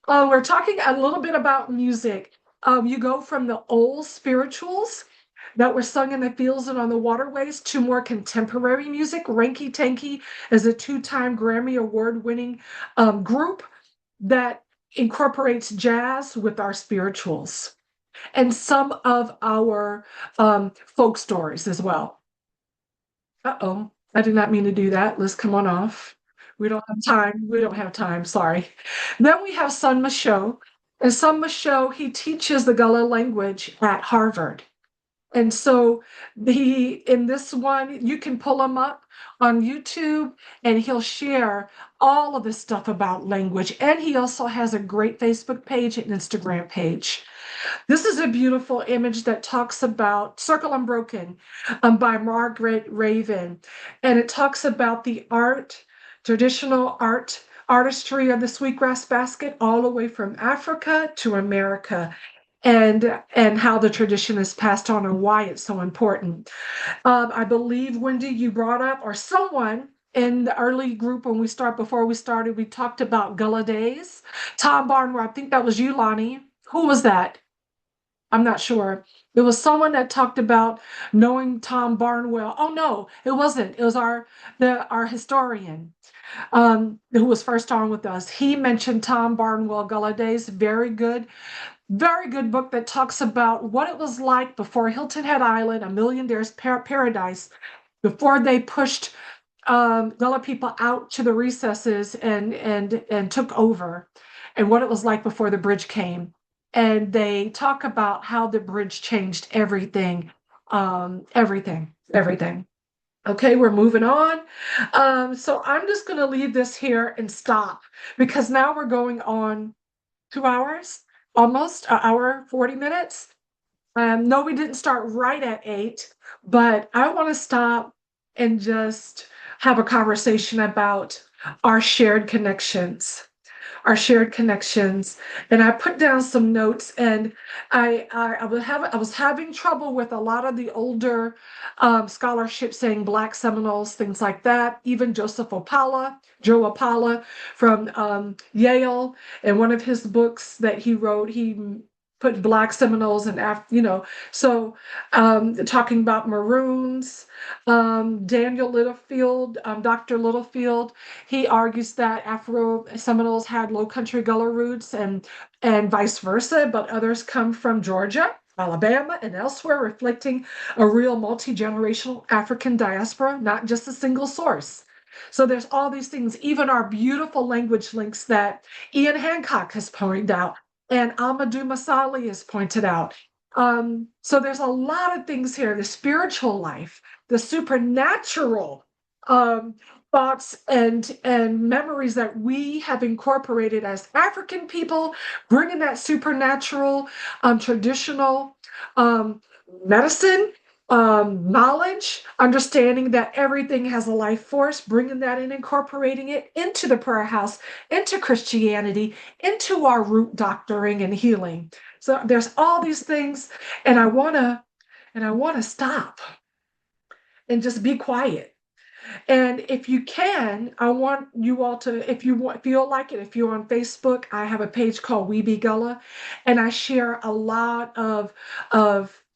We're talking a little bit about music. You go from the old spirituals that were sung in the fields and on the waterways to more contemporary music. Ranky Tanky is a two-time Grammy Award-winning group that incorporates jazz with our spirituals and some of our folk stories as well. Uh-oh, I did not mean to do that. Let's come on off. We don't have time. We don't have time. Sorry. Then we have Sun Michaud. And Sun Michaud, he teaches the Gullah language at Harvard. And so in this one, you can pull him up on YouTube and he'll share all of this stuff about language. And he also has a great Facebook page and Instagram page. This is a beautiful image that talks about Circle Unbroken by Margaret Raven. And it talks about the traditional artistry of the sweetgrass basket, all the way from Africa to America, and how the tradition is passed on and why it's so important. I believe, Wendy, you brought up, or someone in the early group before we started, we talked about Gullah Days. Tom Barnwell, I think that was you, Lonnie. Who was that? I'm not sure. It was someone that talked about knowing Tom Barnwell. Oh no, it wasn't. It was our historian who was first on with us. He mentioned Tom Barnwell Gullah Days. Very good book that talks about what it was like before Hilton Head Island, a millionaire's paradise, before they pushed Gullah people out to the recesses and took over, and what it was like before the bridge came. And they talk about how the bridge changed everything, everything. Okay, we're moving on. So I'm just going to leave this here and stop because now we're going on 2 hours, almost an hour, 40 minutes. No, we didn't start right at 8, but I want to stop and just have a conversation about our shared connections our shared connections. And I put down some notes, and I was having trouble with a lot of the older scholarship saying Black Seminoles, things like that. Even Joe Opala from Yale, and one of his books that he wrote, he put Black Seminoles and so talking about Maroons, Daniel Littlefield, Dr. Littlefield, he argues that Afro Seminoles had Low Country Gullah roots and vice versa, but others come from Georgia, Alabama, and elsewhere, reflecting a real multi-generational African diaspora, not just a single source. So there's all these things, even our beautiful language links that Ian Hancock has pointed out and Amadou Masali has pointed out. So there's a lot of things here, the spiritual life, the supernatural thoughts and memories that we have incorporated as African people, bringing that supernatural, traditional medicine, knowledge, understanding that everything has a life force, bringing that in, incorporating it into the prayer house, into Christianity, into our root doctoring and healing. So there's all these things, and I wanna stop and just be quiet. And if you can, I want you all to, if you feel like it, if you're on Facebook, I have a page called We Be Gullah, and I share a lot of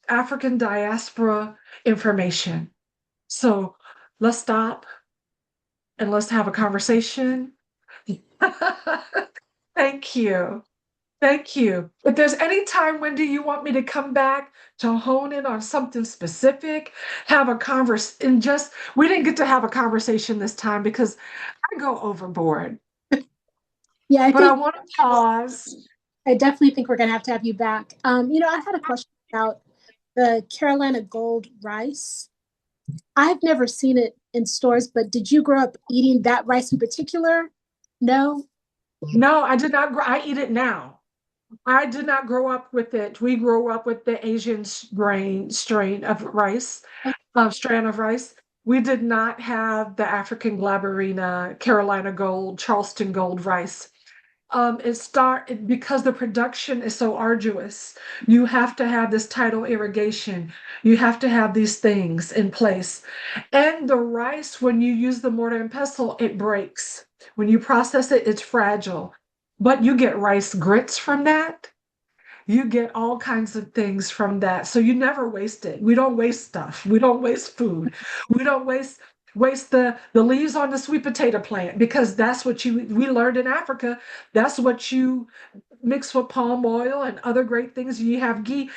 African diaspora information. So let's stop and let's have a conversation. Thank you. Thank you. If there's any time, Wendy, you want me to come back to hone in on something specific, have a and just, we didn't get to have a conversation this time because I go overboard. Yeah, but I want to pause. I definitely think we're going to have you back. I had a question about the Carolina Gold rice. I've never seen it in stores, but did you grow up eating that rice in particular? No? No, I did not. I eat it now. I did not grow up with it. We grew up with the Asian strain of rice, strand of rice. We did not have the African Glaberina, Carolina Gold, Charleston Gold rice. Because the production is so arduous. You have to have this tidal irrigation. You have to have these things in place. And the rice, when you use the mortar and pestle, it breaks. When you process it, it's fragile. But you get rice grits from that. You get all kinds of things from that. So you never waste it. We don't waste stuff. We don't waste food. We don't waste the leaves on the sweet potato plant because that's what we learned in Africa. That's what you mix with palm oil and other great things. You have ghee,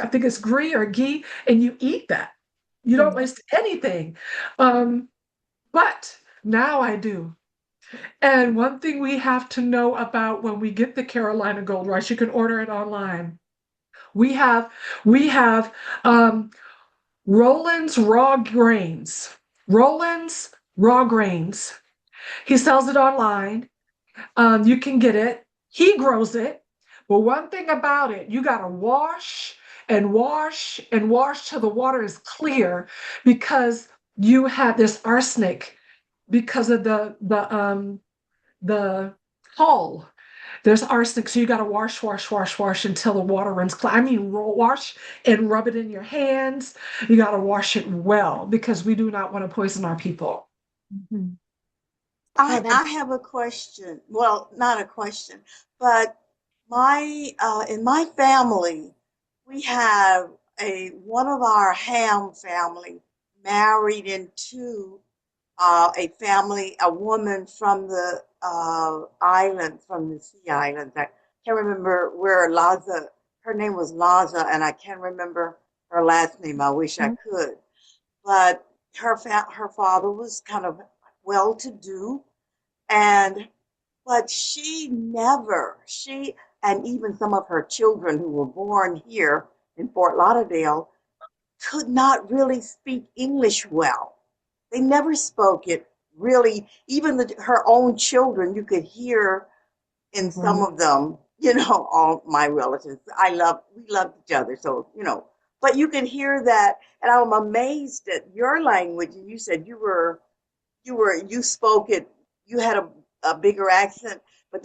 I think it's ghee or ghee, and you eat that. You don't waste anything. But now I do. And one thing we have to know about when we get the Carolina Gold rice, you can order it online. We have Roland's raw grains. Roland's raw grains. He sells it online. You can get it. He grows it. But one thing about it, you gotta wash and wash and wash till the water is clear because you have this arsenic because of the hull. There's arsenic, so you got to wash until the water runs clear. I mean, wash and rub it in your hands. You got to wash it well because we do not want to poison our people. Mm-hmm. I have a question. Well, not a question, but in my family, we have one of our Ham family married into a woman from the island, from the sea islands. I can't remember where Laza, her name was Laza, and I can't remember her last name. I wish I could. But her father was kind of well-to-do, but and even some of her children who were born here in Fort Lauderdale could not really speak English well. They never spoke it really. Even her own children, you could hear in some of them, all my relatives. We loved each other. So, but you can hear that. And I'm amazed at your language. And you said you spoke it, you had a bigger accent, but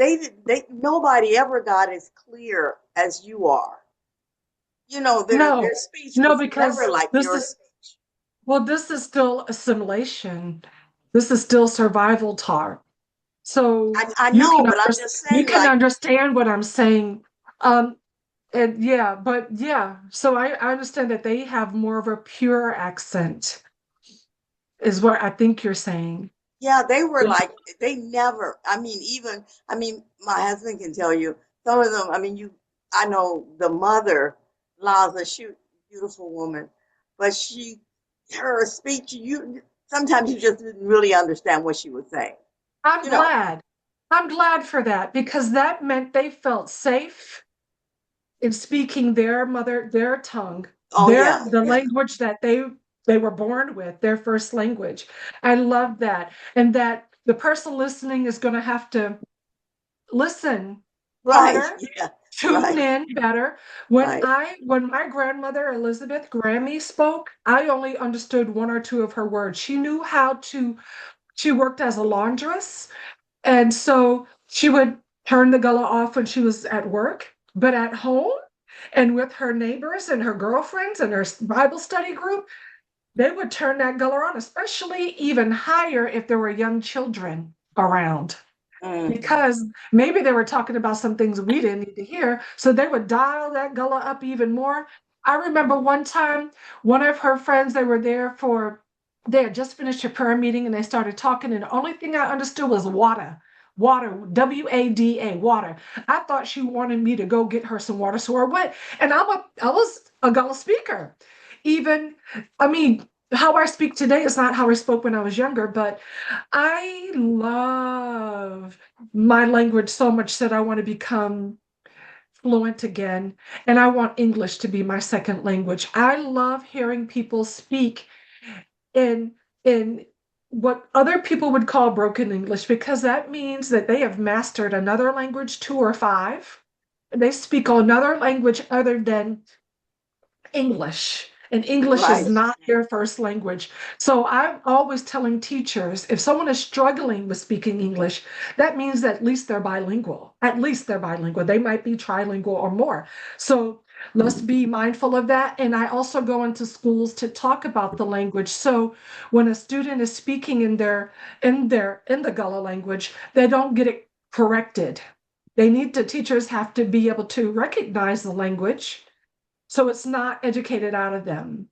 nobody ever got as clear as you are. Their speech was because never like your speech. Well, this is still assimilation. This is still survival talk. So I know, but I'm just saying, you can understand what I'm saying. And yeah, but yeah, so I understand that they have more of a pure accent, is what I think you're saying. Yeah, they were like they never. I mean, my husband can tell you some of them. I mean, I know the mother, Laza, she beautiful woman, but her speech, you sometimes you just didn't really understand what she was saying. I'm You know. glad. I'm glad for that because that meant they felt safe in speaking their tongue, Oh yeah, the yeah, language that they were born with, their first language. I love that. And that the person listening is going to have to listen right, harder, yeah, tune right, in better. right. When my grandmother Elizabeth Grammy spoke, I only understood one or two of her words. She worked as a laundress, and so she would turn the Gullah off when she was at work, but at home and with her neighbors and her girlfriends and her Bible study group, they would turn that Gullah on, especially even higher if there were young children around. Mm. Because maybe they were talking about some things we didn't need to hear. So they would dial that Gullah up even more. I remember one time, one of her friends, they had just finished a prayer meeting and they started talking. And the only thing I understood was water, WADA, water. I thought she wanted me to go get her some water. So I went, and I was a Gullah speaker. Even, I mean, how I speak today is not how I spoke when I was younger, but I love my language so much that I want to become fluent again. And I want English to be my second language. I love hearing people speak in what other people would call broken English, because that means that they have mastered another language, two or five. They speak another language other than English, and English is Right, not their first language. So I'm always telling teachers if someone is struggling with speaking English, that means that at least they're bilingual. At least they're bilingual. They might be trilingual or more. So let's be mindful of that. And I also go into schools to talk about the language. So when a student is speaking in the Gullah language, they don't get it corrected. Teachers have to be able to recognize the language so it's not educated out of them.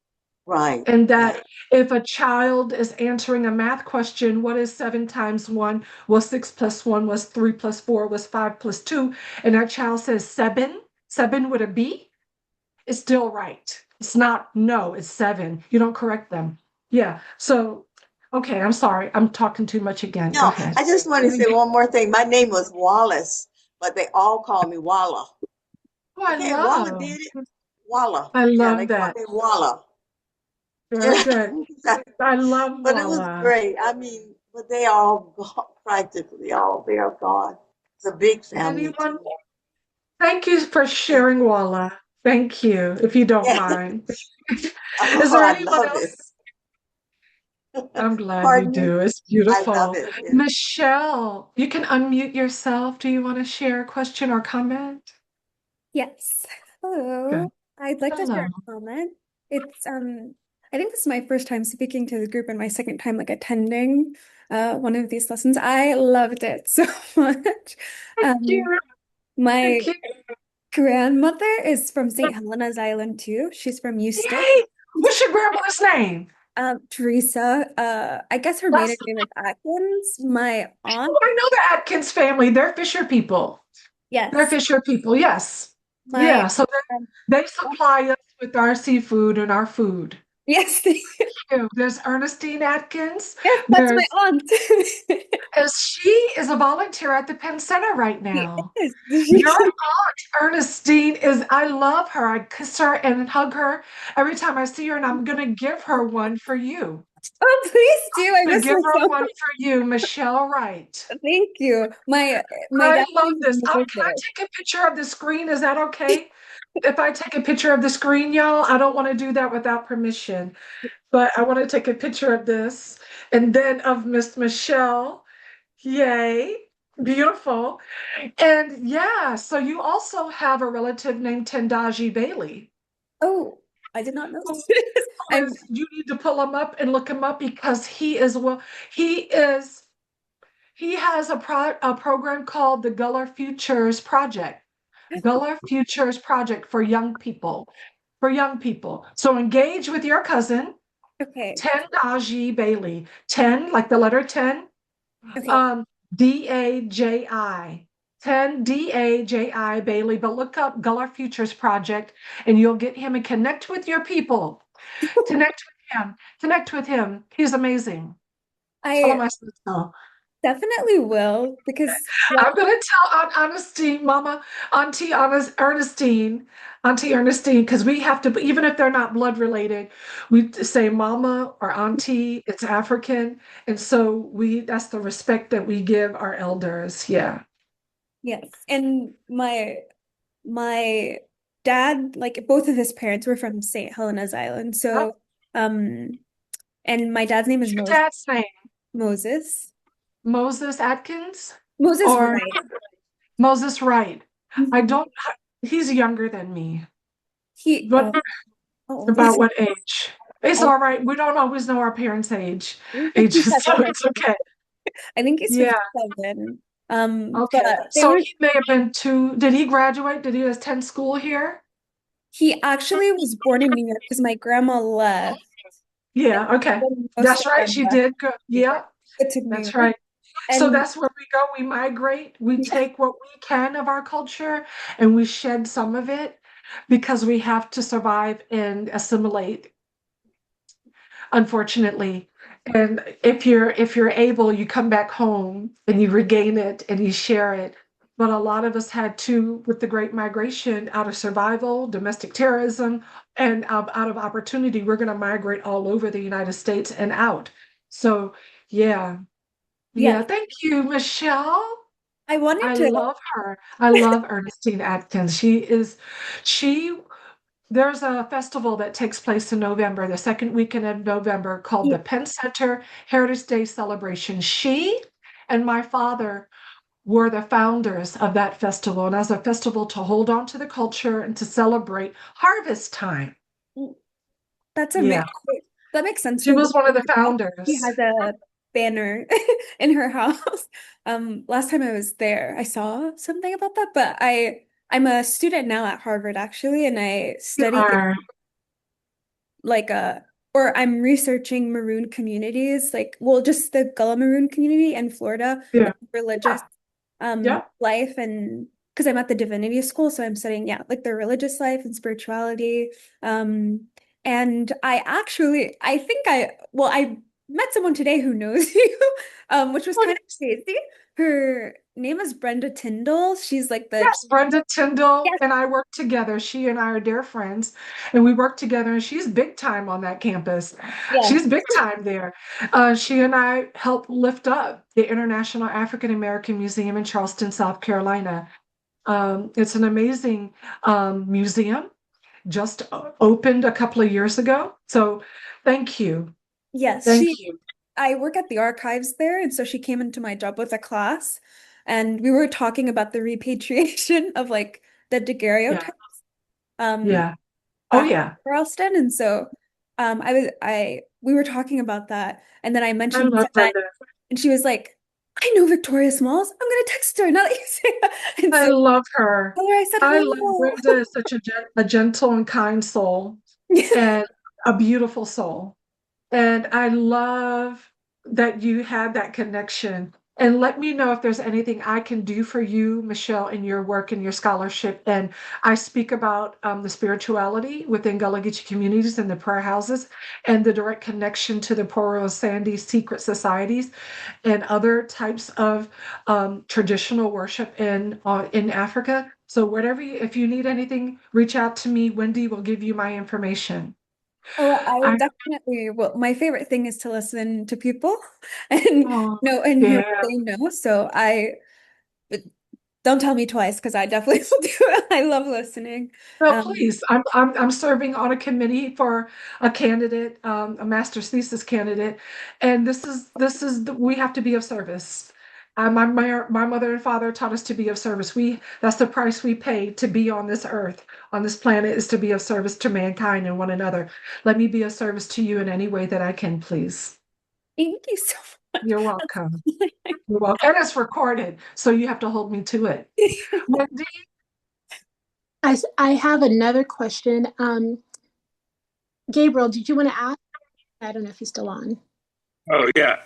right, And right, that if a child is answering a math question, what is 7 times 1? Well, 6 plus 1 was 3 plus 4 was 5 plus 2. And that child says 7, 7 with a B, it's still right. It's not no, it's 7. You don't correct them. Yeah. So, okay, I'm sorry. I'm talking too much again. Go No, ahead. I just want to say one more thing. My name was Wallace, but they all call me Walla. Oh, Okay, Walla did it. Walla. I Yeah, they love call that. me Walla. Very Yeah. good. I love But it was Walla. great. I mean, but they all gone, practically all they are gone. It's a big family Anyone? too. Thank you for Yeah. sharing, Walla. Thank you, if you don't Yeah. mind. Is Oh, there I anyone love it. else? I'm glad you Pardon me? do. It's I love beautiful. it. Yeah. Michelle, you can unmute yourself. Do you want to share a question or comment? Yes. Good. Hello. I'd like to Hello. share a comment. It's I think this is my first time speaking to the group and my second time like attending one of these lessons. I loved it so much. Thank Um you. my Thank you. grandmother is from St. Helena's Island too. She's from Eustis. Yay. What's your grandmother's name? Teresa, I guess her maiden That's, name is Atkins. My aunt, oh, I know the Atkins family. They're Fisher people. They're yes. Fisher people. Yes. My Yeah. So um, they supply us with our seafood and our food. yes, There's Ernestine Atkins. yes, that's my There's aunt. As she is a volunteer at the Penn Center right She now. is. Your aunt Ernestine is, I love her. I kiss her and hug her every time I see her, and I'm going to give her one for you. Oh, please do. I I'm going miss to her give her so one much. for you, Michelle Wright. Thank you. My I dad love came this. to Can I visit. take a picture of the screen? Is that okay? If I take a picture of the screen, y'all, I don't want to do that without permission, but I want to take a picture of this and then of Miss Michelle. Yay. Beautiful. And yeah, so you also have a relative named Tendaji Bailey. Oh, I did not know Who this. I'm is, you need to pull him up and look him up because he he has a program called the Gullah Futures Project. Gullah Futures Project for young people. For young people. So engage with your cousin, Okay. 10 Daji Bailey. 10, like the letter 10, Okay. DAJI. 10 DAJI Bailey, but look up Gullah Futures Project and you'll get him and connect with your people. Connect with him. Connect with him. He's amazing. Tell him I I said so. definitely will because well, I'm gonna tell Aunt Ernestine, Mama, Auntie Ernestine, because we have to, even if they're not blood related, we say Mama or Auntie. It's African, and so that's the respect that we give our elders. Yeah. yes. And my dad, like both of his parents were from St. Helena's Island. What's So and my dad's name is your dad's name? Moses. Moses Atkins Moses or Wright. Moses Wright? I Mhm. don't. He's younger than me. He What how old is about he? what age? It's I all right. We don't always know our parents' ages, so 57. it's okay. I think he's Yeah. 57. But Okay. they So were he may have been two. Did he graduate? Did he attend school here? he actually was born in New York because my grandma left and Yeah. Okay. then most That's of right. them She left did go. Yeah. to New That's York. right. So And that's where we go. We migrate. We yeah, take what we can of our culture and we shed some of it because we have to survive and assimilate, unfortunately. And if you're able, you come back home and you regain it and you share it. But a lot of us had to, with the Great Migration, out of survival, domestic terrorism, and out of opportunity, we're going to migrate all over the United States and out. So, yeah, yes, yeah. Thank you, Michelle. I wanted I to love her. I love Ernestine Atkins. She there's a festival that takes place in November, the second weekend of November, called yeah, the Penn Center Heritage Day Celebration. She and my father were the founders of that festival, and as a festival to hold on to the culture and to celebrate harvest time. that's Yeah, amazing. That makes sense she for was one of the she founders. has a banner in her house. Last time I was there, I saw something about that, but I'm a student now at Harvard actually, and I You study are, like or I'm researching maroon communities, like well, just the Gullah maroon community in Florida, yeah, like religious yeah, yeah. life and because I'm at the divinity school, so I'm studying, yeah, like their religious life and spirituality. Um, and I think I met someone today who knows you, which was kind of crazy. Her name is Brenda Tyndall. She's like the Yes, Brenda Tyndall yes, and I work together. She and I are dear friends, and we work together. And she's big time on that campus. yes, She's big time there. She and I help lift up the International African American Museum in Charleston, South Carolina. It's an amazing museum, just opened a couple of years ago. So, thank you, yes. thank you. I work at the archives there, and so she came into my job with a class, and we were talking about the repatriation of like the Yeah, daguerreotypes um yeah. Oh back in yeah, Charleston, and so I we were talking about that, and then I I mentioned love that, Brenda. and she was like, "I know Victoria Smalls. I'm gonna text her now that you say that," and I so love her. tell her I said I love hello. Brenda is such a gentle and kind soul and a beautiful soul. And I love that you have that connection. And let me know if there's anything I can do for you, Michelle, in your work and your scholarship. And I speak about the spirituality within Gullah Geechee communities and the prayer houses and the direct connection to the Poro Sandy secret societies and other types of traditional worship in Africa. So whatever if you need anything, reach out to me. Wendy will give you my information. Oh, I I definitely will. My favorite thing is to listen to people and oh know and hear what yeah. they know. So I but don't tell me twice because I definitely will do it. I love listening. No, Um, please. I'm serving on a committee for a candidate, a master's thesis candidate, and we have to be of service. My mother and father taught us to be of service. That's the price we pay to be on this earth, on this planet, is to be of service to mankind and one another. Let me be of service to you in any way that I can, please. Thank you so You're welcome. You're welcome. And it's recorded, so you have to hold me to it. much. Wendy, I have another question. Gabriel, did you want to ask? I don't know if he's still on. Oh yeah.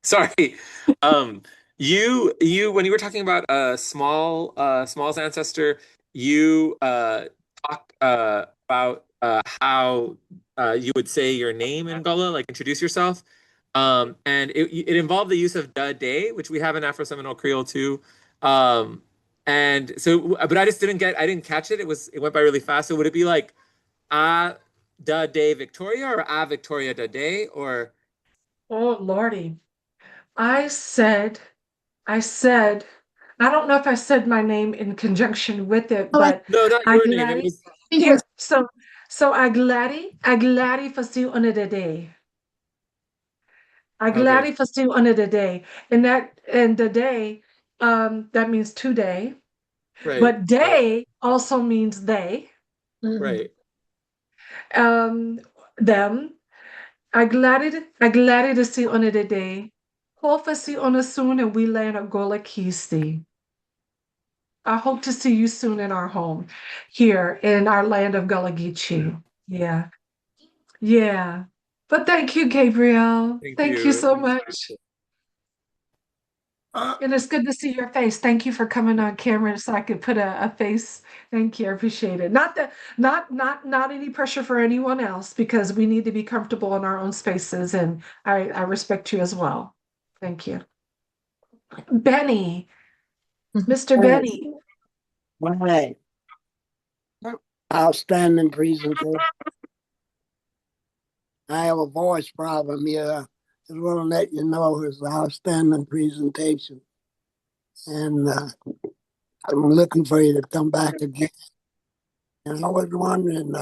Sorry. Um, you when you were talking about Small's ancestor, you talked about how you would say your name in Gullah, like introduce yourself. And it involved the use of da day, which we have in Afro-Seminole Creole too. Um, and so, but I didn't catch it. It went by really fast. So would it be like ah da day Victoria or ah Victoria da day or Oh, Lordy. I said, I said, I don't know if I said my name in conjunction with it, Oh, I but no, not your name. It Agladi. was think it Here, was. so Agladi Fasil under the day. okay. Agladi Fasil under the day. And the day, that means today. Right, But right, day also means they, Mhm. right. um, them. Agladi to see on the day. Hope see on the soon and we land at Gola Kisti. I hope to see you soon in our home here in our land of Gullah Geechee. Yeah, yeah. But thank you, Gabriel. Thank Thank you you. so much. And it's good to see your face. Thank you for coming on camera so I could put a face. Thank you. I appreciate it. Not any pressure for anyone else because we need to be comfortable in our own spaces and I respect you as well. Thank you. Benny, Mr. Right, Benny. right. Outstanding presentation. I have a voice problem here. Just want to let you know it's an outstanding presentation. And I'm looking for you to come back again. And I was wondering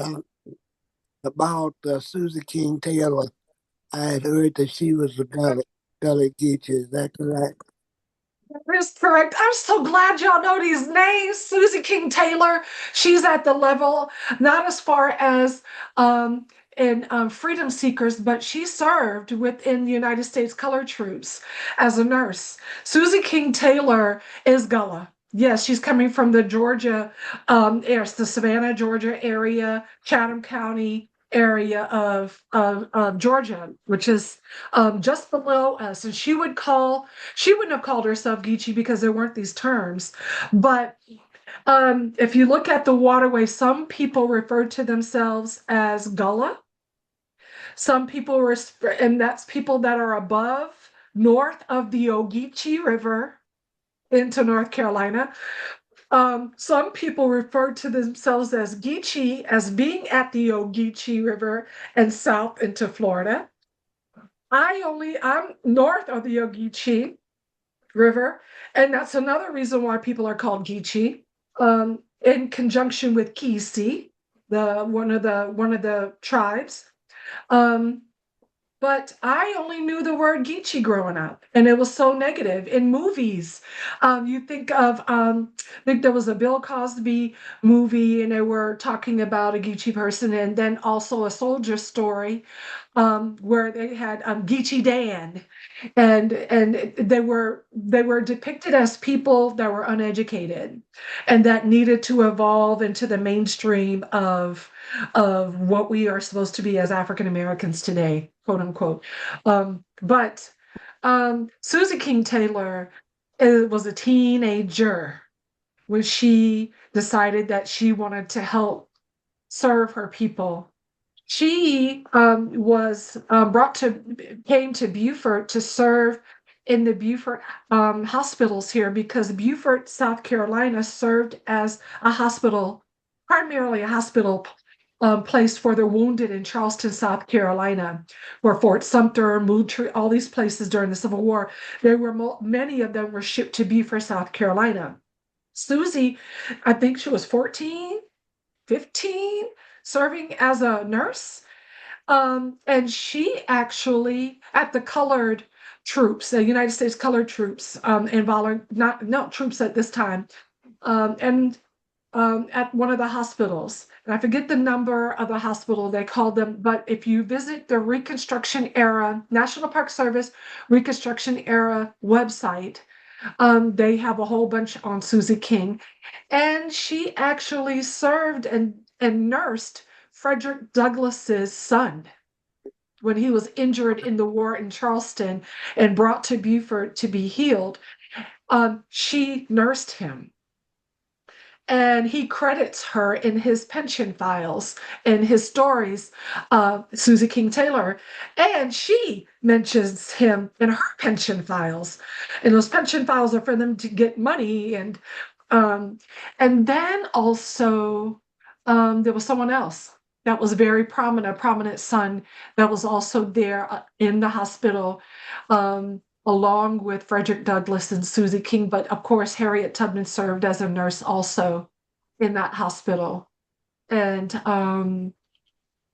about Susie King Taylor. I had heard that she was a Gullah Geechee. Is that correct? That is correct. I'm so glad y'all know these names. Susie King Taylor, she's at the level, not as far as in freedom seekers, but she served within the United States Colored Troops as a nurse. Susie King Taylor is Gullah. Yes, she's coming from the Georgia, the Savannah, Georgia area, Chatham County area of Georgia, which is just below us. And she wouldn't have called herself Geechee because there weren't these terms. But if you look at the waterway, some people refer to themselves as Gullah. Some people were, and that's people that are above, north of the Ogeechee River into North Carolina. Some people refer to themselves as Geechee as being at the Ogeechee River and south into Florida. I'm north of the Ogeechee River, and that's another reason why people are called Geechee, in conjunction with Kisi, the one of the tribes. Um, but I only knew the word Geechee growing up, and it was so negative. In movies, you think of, I think there was a Bill Cosby movie, and they were talking about a Geechee person, and then also a soldier story where they had Geechee Dan, and they were depicted as people that were uneducated, and that needed to evolve into the mainstream of what we are supposed to be as African Americans today, quote unquote. But Susie King Taylor was a teenager when she decided that she wanted to help serve her people. She came to Beaufort to serve in the Beaufort hospitals here because Beaufort, South Carolina served as a hospital, primarily a hospital place for the wounded in Charleston, South Carolina, where Fort Sumter, Moultrie, all these places during the Civil War. Many of them were shipped to Beaufort, South Carolina. Susie, I think she was 14, 15, serving as a nurse. And she actually, at the colored troops, the United States colored troops, not troops at this time, and at one of the hospitals. And I forget the number of the hospital they called them, but if you visit the Reconstruction era, National Park Service Reconstruction era website, They have a whole bunch on Susie King, and she actually served and nursed Frederick Douglass's son when he was injured in the war in Charleston and brought to Beaufort to be healed. She nursed him. And he credits her in his pension files, in his stories, Susie King Taylor. And she mentions him in her pension files. And those pension files are for them to get money. And then also there was someone else that was very prominent son that was also there in the hospital. Along with Frederick Douglass and Susie King, but of course, Harriet Tubman served as a nurse also in that hospital. And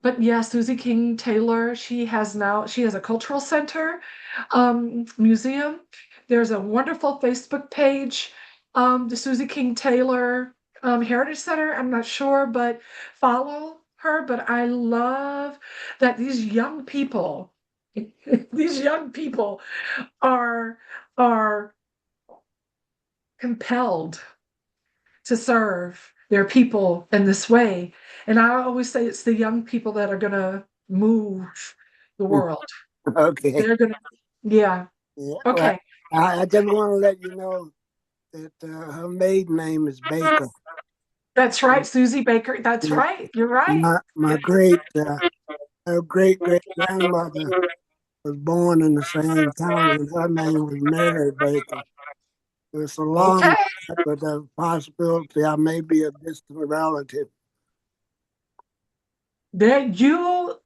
but yeah, Susie King Taylor, she has a cultural center, museum. There's a wonderful Facebook page, the Susie King Taylor Heritage Center. I'm not sure, but follow her. But I love that these young people, these young people are compelled to serve their people in this way. And I always say it's the young people that are going to move the world. Okay. They're going to, yeah. Yeah, Okay. well, I just want to let you know that her maiden name is Baker. That's right, Susie Baker. That's right. You're right. My her great grandmother was born in the same town, and her name was Mary Baker. It's a long Okay. shot, but there's a possibility I may be a distant relative. There you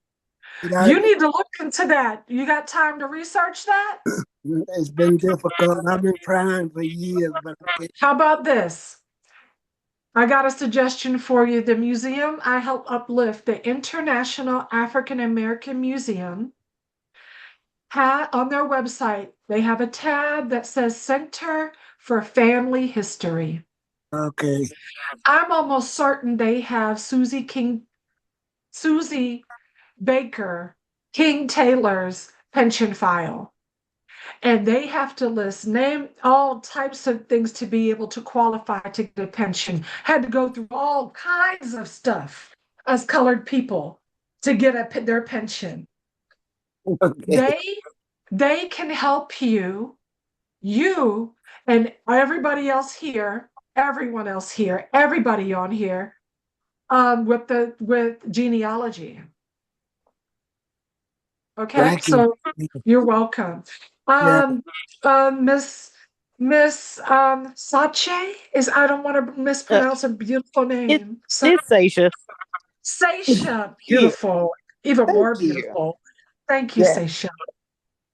But need to look into that. You got time to research that? it's been difficult. I've been trying for years, but I can't. How about this? I got a suggestion for you. The museum I help uplift, the International African American Museum, on their website, they have a tab that says Center for Family History. Okay. I'm almost certain they have Susie Baker King Taylor's pension file. And they have to name all types of things to be able to qualify to get a pension. Had to go through all kinds of stuff as colored people to get their pension. Okay. They can help you and everybody else here, everyone else here, everybody on here, with genealogy. Okay, Thank you. so you're welcome. Yeah. Miss Sache is, I don't want to mispronounce a beautiful name. It's Seisha. Seisha, Yeah. beautiful, even Thank more you. beautiful. Thank you, Yeah. Seisha.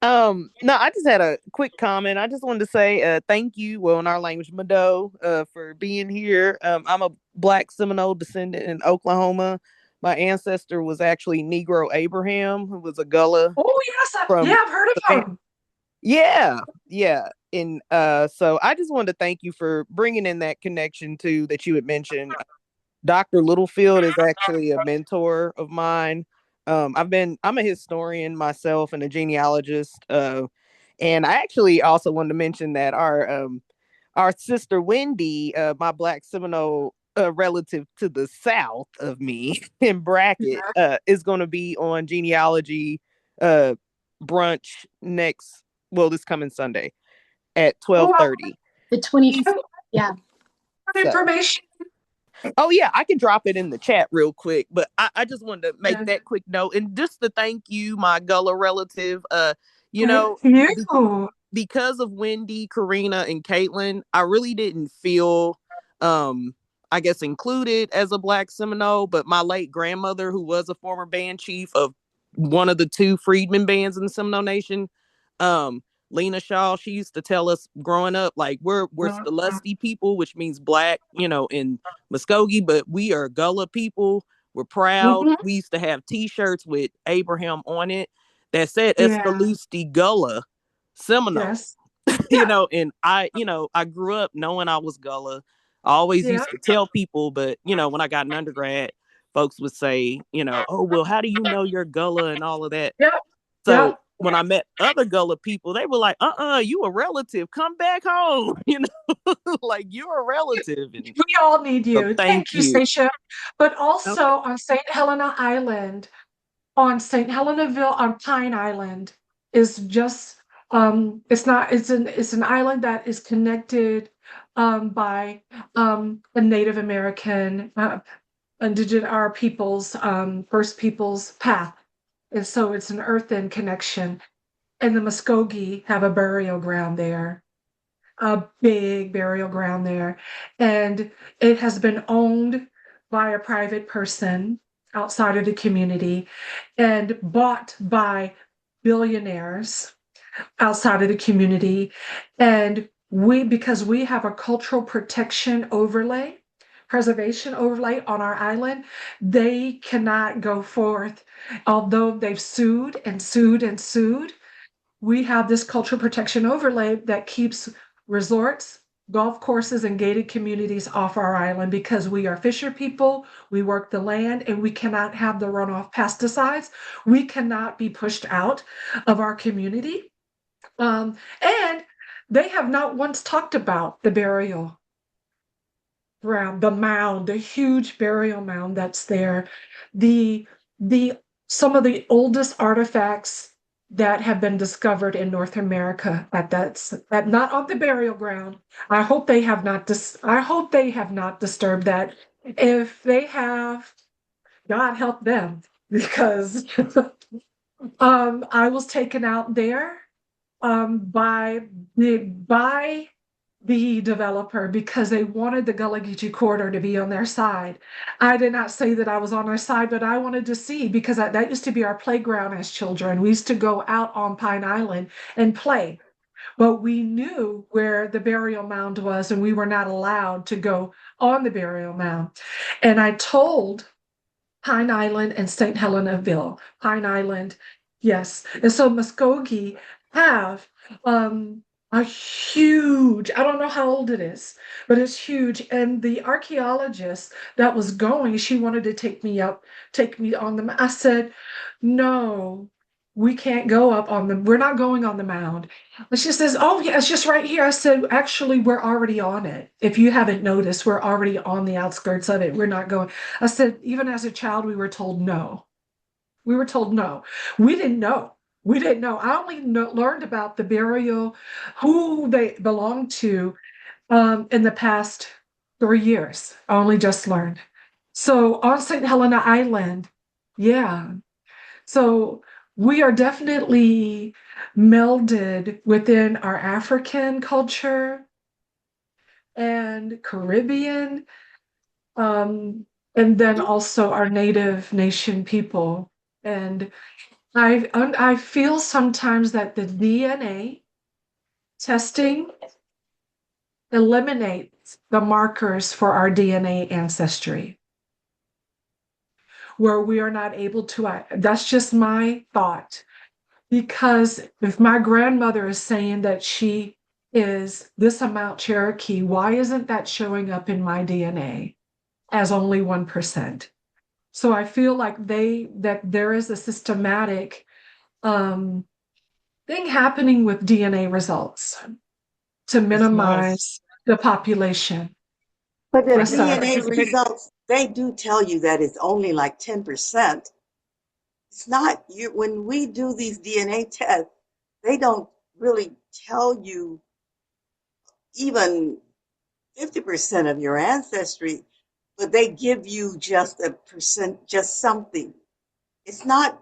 No, I just had a quick comment. I just wanted to say thank you, well, in our language, Mado, for being here. I'm a Black Seminole descendant in Oklahoma. My ancestor was actually Negro Abraham, who was a Gullah. Oh yes, From I've heard of him. Yeah. And so I just wanted to thank you for bringing in that connection too that you had mentioned. Dr. Littlefield is actually a mentor of mine. I'm a historian myself and a genealogist. And I actually also wanted to mention that our sister Wendy, my Black Seminole relative to the south of me in Brackett, is going to be on genealogy brunch this coming Sunday at 12:30. The 25th. Yeah. Information. Oh yeah, I can drop it in the chat real quick, but I just wanted to make that quick note and just to thank you, my Gullah relative. Because of Wendy, Karina, and Caitlin, I really didn't feel I guess included as a Black Seminole, but my late grandmother, who was a former band chief of one of the two freedmen bands in the Seminole Nation, Lena Shaw, she used to tell us growing up, like, we're the lusty people, which means Black, in Muskogee, but we are Gullah people. We're proud. Mm-hmm. We used to have T-shirts with Abraham on it that said Escaloosti Gullah Seminole. Yes. And I grew up knowing I was Gullah. I always used to tell people, but when I got an undergrad, folks would say, oh, well, how do you know you're Gullah and all of that? Yep. So when I met other Gullah people, they were like, you a relative, come back home. Like you're a relative. And We all need so you. thank Thank you, you. Stacia. But also Okay. on St. Helena Island, on St. Helenaville, on Pine Island, is just it's not it's an island that is connected by a Native American indigenous our people's first people's path. And so it's an earthen connection. And the Muskogee have a burial ground there, a big burial ground there. And it has been owned by a private person outside of the community and bought by billionaires outside of the community. And because we have a cultural protection overlay, preservation overlay on our island, they cannot go forth. Although they've sued and sued and sued, we have this cultural protection overlay that keeps resorts, golf courses, and gated communities off our island because we are fisher people, we work the land, and we cannot have the runoff pesticides. We cannot be pushed out of our community. And they have not once talked about the burial ground, the mound, the huge burial mound that's there, the some of the oldest artifacts that have been discovered in North America at not on the burial ground. I hope they have not I hope they have not disturbed that. If they have, God help them, because I was taken out there by the developer because they wanted the Gullah Geechee corridor to be on their side. I did not say that I was on their side, but I wanted to see because that used to be our playground as children. We used to go out on Pine Island and play, but we knew where the burial mound was, and we were not allowed to go on the burial mound. And I told Pine Island and St. Helenaville, Pine Island, yes. And so Muskogee have a huge, I don't know how old it is, but it's huge. And the archaeologist that was going, she wanted to take me on the, I said, no, we can't go up on the, we're not going on the mound. And she says, oh yeah, it's just right here. I said, actually, we're already on it. If you haven't noticed, we're already on the outskirts of it. We're not going. I said, even as a child, we were told no. We were told no. We didn't know. We didn't know. I only learned about the burial, who they belonged to, in the past 3 years. I only just learned. So on St. Helena Island, yeah. So we are definitely melded within our African culture and Caribbean, and then also our Native Nation people. And I feel sometimes that the DNA testing eliminates the markers for our DNA ancestry, where we are not able to. That's just my thought. Because if my grandmother is saying that she is this amount Cherokee, why isn't that showing up in my DNA as only 1%? So I feel like that there is a systematic thing happening with DNA results to minimize the population. But the Yes, sir. DNA results, they do tell you that it's only like 10%. It's not you when we do these DNA tests, they don't really tell you even 50% of your ancestry, but they give you just a percent, just something. It's not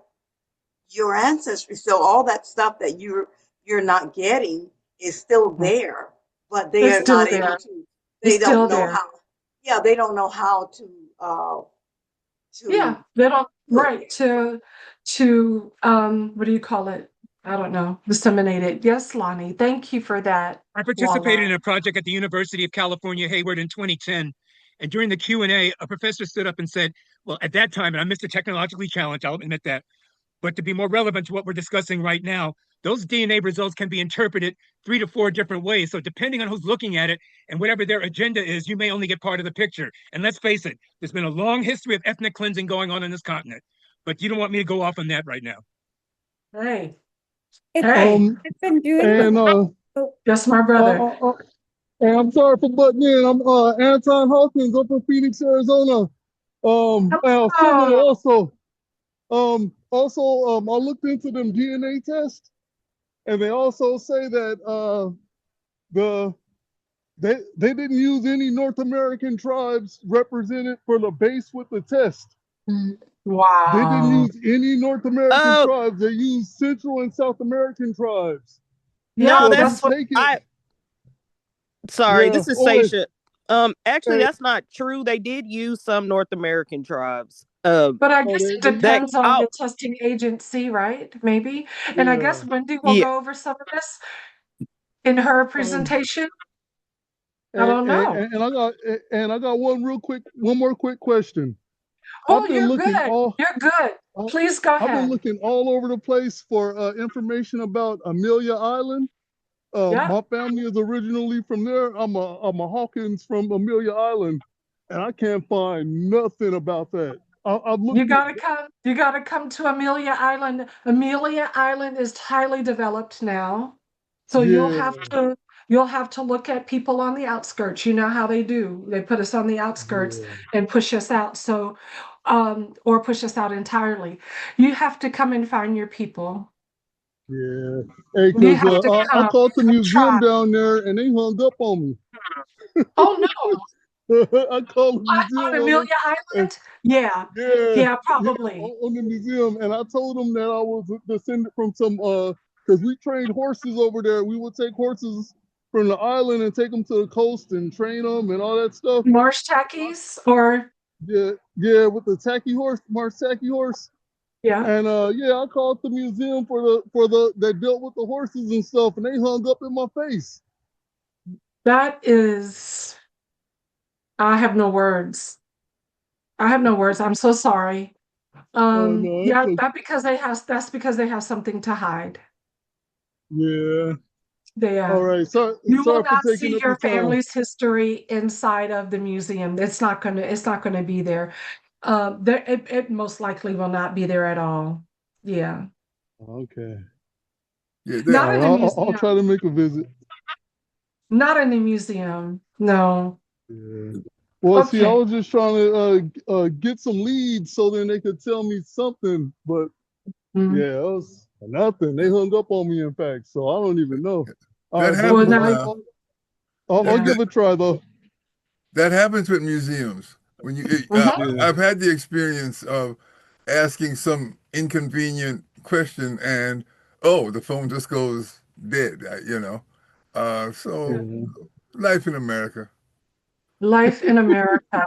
your ancestry. So all that stuff that you're not getting is still there, but they It's are still not able there. to, It's they don't still know there. how, yeah, they don't know how Yeah, to they don't do it. right to what do you call it? I don't know, disseminate it. Yes, Lonnie, thank you for that. I participated Lala. in a project at the University of California, Hayward in 2010. And during the Q&A, a professor stood up and said, well, at that time, and I'm Mr. Technologically Challenged, I'll admit that, but to be more relevant to what we're discussing right now, those DNA results can be interpreted 3 to 4 different ways. So depending on who's looking at it and whatever their agenda is, you may only get part of the picture. And let's face it, there's been a long history of ethnic cleansing going on in this continent. But you don't want me to go off on that right now. Hey. Hey, It's been doing and the oh, yes, my uh, brother. uh, uh, and I'm sorry for butting in. I'm Anton Hawkins. I'm from Phoenix, Arizona. Similar Oh, also. I looked into them DNA tests, and they also say that the they didn't use any North American tribes represented for the base with the test. They didn't wow. use any North American Oh tribes. They used Central and South American tribes. Yeah, no, So if you that's that's what. take it, I sorry, yeah. this is Oh wait, Seisha. Actually hey, that's not true. They did use some North American tribes. But I oh guess it they That depends on oh the testing agency, right? Maybe. And I yeah. guess Wendy will yeah. go over some of this in her Um, presentation. I don't know. and I got one more quick question. Oh, I've been you're looking good. all You're good. I- Please go I've been ahead. looking all over the place for information about Amelia Island. Yeah. My family is originally from there. I'm a Hawkins from Amelia Island, and I can't find nothing about that. I've You looked at gotta come. You gotta come to Amelia Island. Amelia Island is highly developed now, so yeah you'll have to look at people on the outskirts. You know how they do. They put us on the outskirts yeah and push us out. So, or push us out entirely. You have to come and find your people. yeah. Hey, You cause have to I come called the and museum try. down there and they hung up on me. Oh no, I called the on museum Amelia and Island? Yeah, yeah, yeah, yeah, probably. on the museum, and I told them that I was descended from some because we trained horses over there. We would take horses from the island and take them to the coast and train them and all that stuff. Marsh tackies or Yeah, yeah, with the tacky horse, March tacky horse. yeah, And yeah, I called the museum for the that dealt with the horses and stuff, and they hung up in my face. that is. I have no words. I have no words. I'm so sorry. Oh no, it's Yeah, a, that's because they have something to hide. yeah. All Yeah. right, You will sorry for not taking see up your your time. family's history inside of the museum. It's not gonna be there. It most likely will not be there at all. Yeah. Okay, Yeah, all Not right, in the I'll museum. try to make a visit. Not in the museum. No. Yeah. Well, see, I Okay. was just trying to get some leads so then they could tell me something, but Mm. yeah, it was nothing. They hung up on me, in fact, so I don't even know. All that right, but Well, happens. now, I'll That, yeah. give it a try though. that happens with museums. When Mhm. Yeah, I've had the experience of asking some inconvenient question and oh, the phone just goes dead. So yeah. life in America. Life in America.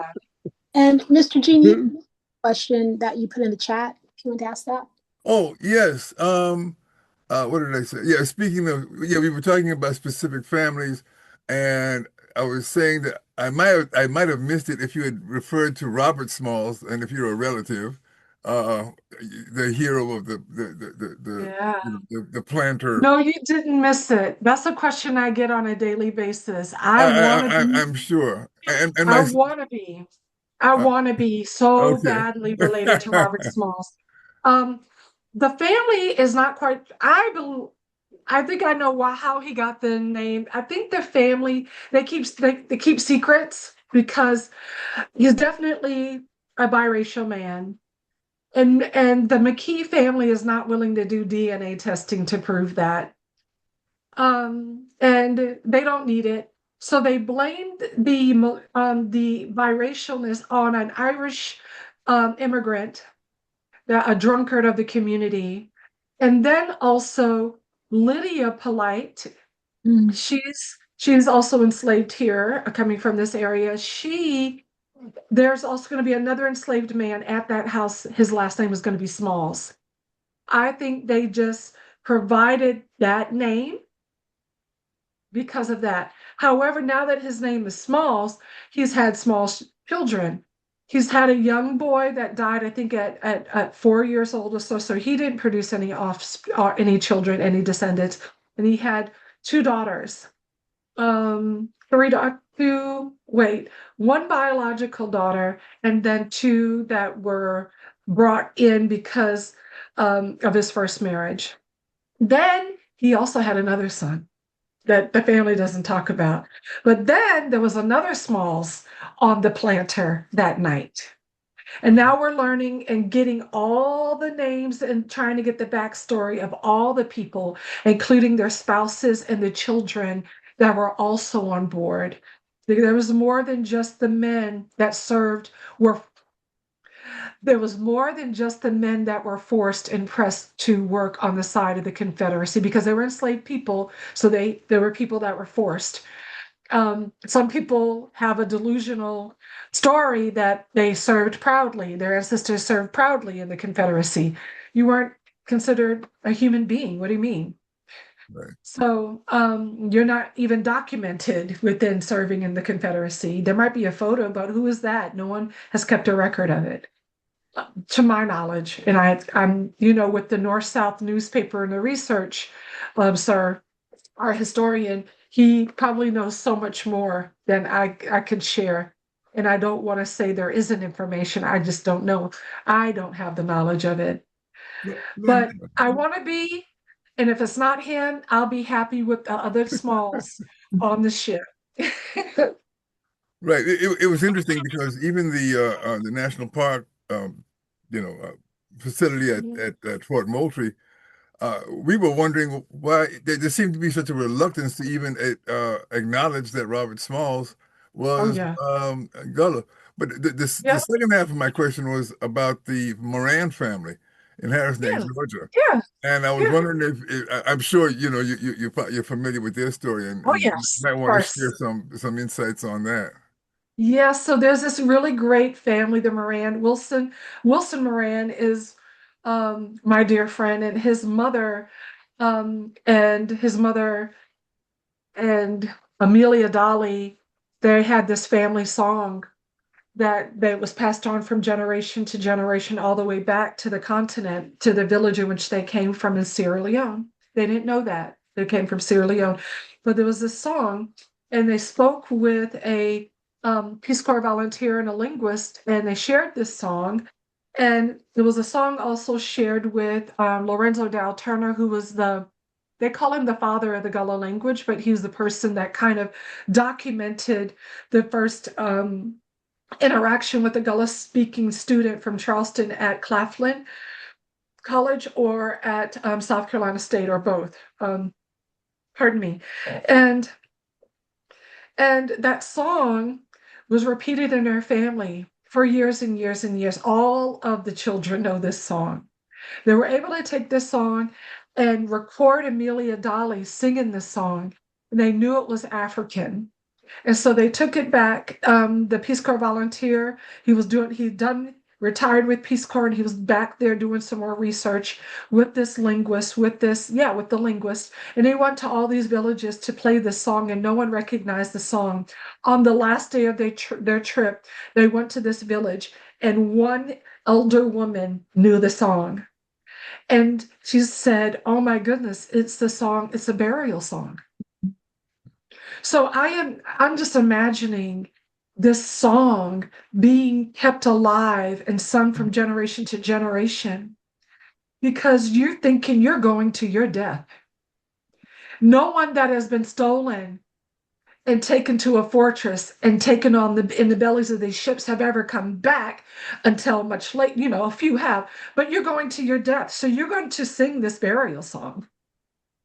And Mr. Jean, you question that you put in the chat, if you want to ask that. Oh yes. What did I say? Yeah, speaking of, yeah, we were talking about specific families, and I was saying that I might have missed it if you had referred to Robert Smalls, and if you're a relative, uh, the hero of Yeah. the planter. No, you didn't miss it. That's a question I get on a daily basis. I want to be, I'm sure, and I my want to be, I uh, want to be so okay. badly related to Robert Smalls. Um, the family is not quite, I think I know how he got the name. I think the family, they keep secrets because he's definitely a biracial man. And the McKee family is not willing to do DNA testing to prove that. And they don't need it. So they blamed the biracialness on an Irish immigrant, a drunkard of the community. And then also Lydia Polite, Mm. she's also enslaved here, coming from this area. There's also going to be another enslaved man at that house. His last name is going to be Smalls. I think they just provided that name because of that. However, now that his name is Smalls, he's had small children. He's had a young boy that died, I think, at 4 years old or so. So he didn't produce any or any children, any descendants. And he had two daughters. One biological daughter, and then two that were brought in because of his first marriage. Then he also had another son that the family doesn't talk about. But then there was another Smalls on the planter that night. And now we're learning and getting all the names and trying to get the backstory of all the people, including their spouses and the children that were also on board. There was more than just the men that served were there was more than just the men that were forced and pressed to work on the side of the Confederacy because they were enslaved people. So there were people that were forced. Some people have a delusional story that they served proudly, their ancestors served proudly in the Confederacy. You weren't considered a human being. What do you mean? Right. So you're not even documented within serving in the Confederacy. There might be a photo, but who is that? No one has kept a record of it, to my knowledge. And I'm, with the North-South newspaper and the research, sir, our historian, he probably knows so much more than I could share. And I don't want to say there isn't information. I just don't know. I don't have the knowledge of it. But I want to be, and if it's not him, I'll be happy with the other Smalls on the ship. Right. It was interesting because even the national park, you know, uh, facility at Fort Moultrie, we were wondering why there seemed to be such a reluctance to even acknowledge that Robert Smalls Oh, was yeah. Gullah. But the Yeah. second half of my question was about the Moran family in Harris Neck, Yeah. Georgia. Yeah. And I was Yeah. wondering I'm sure you're familiar with their story Oh, and you yes. might Of want to share course. some insights on that. Yeah, so there's this really great family, the Moran. Wilson Moran is my dear friend, and his mother and Amelia Dolly, they had this family song that was passed on from generation to generation all the way back to the continent, to the village in which they came from in Sierra Leone. They didn't know that. They came from Sierra Leone. But there was this song, and they spoke with a Peace Corps volunteer and a linguist, and they shared this song. And there was a song also shared with Lorenzo Dow Turner, who was they call him the father of the Gullah language, but he was the person that kind of documented the first interaction with a Gullah speaking student from Charleston at Claflin College or at South Carolina State or both. Pardon me. And that song was repeated in their family for years and years and years. All of the children know this song. They were able to take this song and record Amelia Dolly singing this song. And they knew it was African. And so they took it back. The Peace Corps volunteer, retired with Peace Corps, and he was back there doing some more research with this linguist, with the linguist. And they went to all these villages to play this song, and no one recognized the song. On the last day of their trip, they went to this village, and one elder woman knew the song. And she said, "Oh my goodness, it's the song, it's a burial song." So I'm just imagining this song being kept alive and sung from generation to generation because you're thinking you're going to your death. No one that has been stolen and taken to a fortress and taken in the bellies of these ships have ever come back until much late. A few have, but you're going to your death. So you're going to sing this burial song.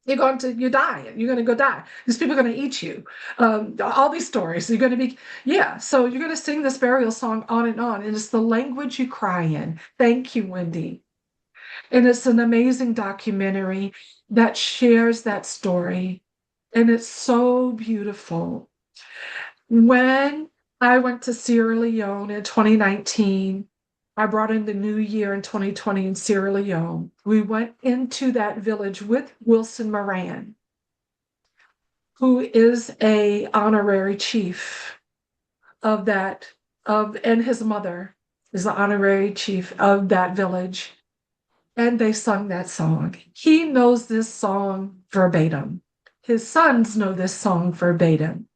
You're dying. You're going to go die. These people are going to eat you. All these stories. You're going to be, yeah. So you're going to sing this burial song on. And it's the language you cry in. Thank you, Wendy. And it's an amazing documentary that shares that story. And it's so beautiful. When I went to Sierra Leone in 2019, I brought in the new year in 2020 in Sierra Leone. We went into that village with Wilson Moran, who is a honorary chief of and his mother is the honorary chief of that village. And they sung that song. He knows this song verbatim. His sons know this song verbatim.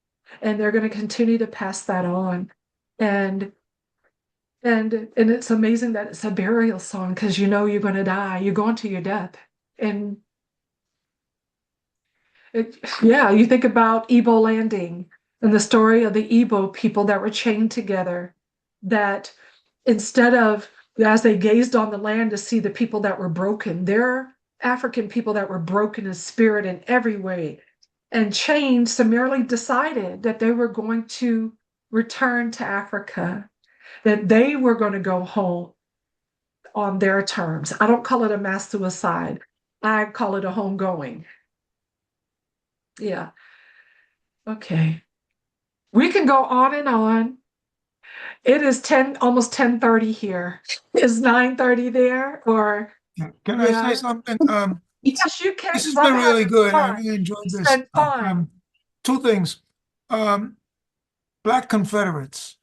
And they're going to continue to pass that on. And it's amazing that it's a burial song because you're going to die. You're going to your death. And Yeah, you think about Igbo landing and the story of the Igbo people that were chained together, that instead of, as they gazed on the land to see the people that were broken, they're African people that were broken in spirit in every way and chained, summarily decided that they were going to return to Africa, that they were going to go home on their terms. I don't call it a mass suicide. I call it a homegoing. Yeah. Okay. We can go on and on. It is 10, almost 10:30 here. Is 9:30 there or Can I say yeah? something? Yes, you can. This has I'm been really having good. I fun. really enjoyed It's this. been fun. Two things. Black Confederates.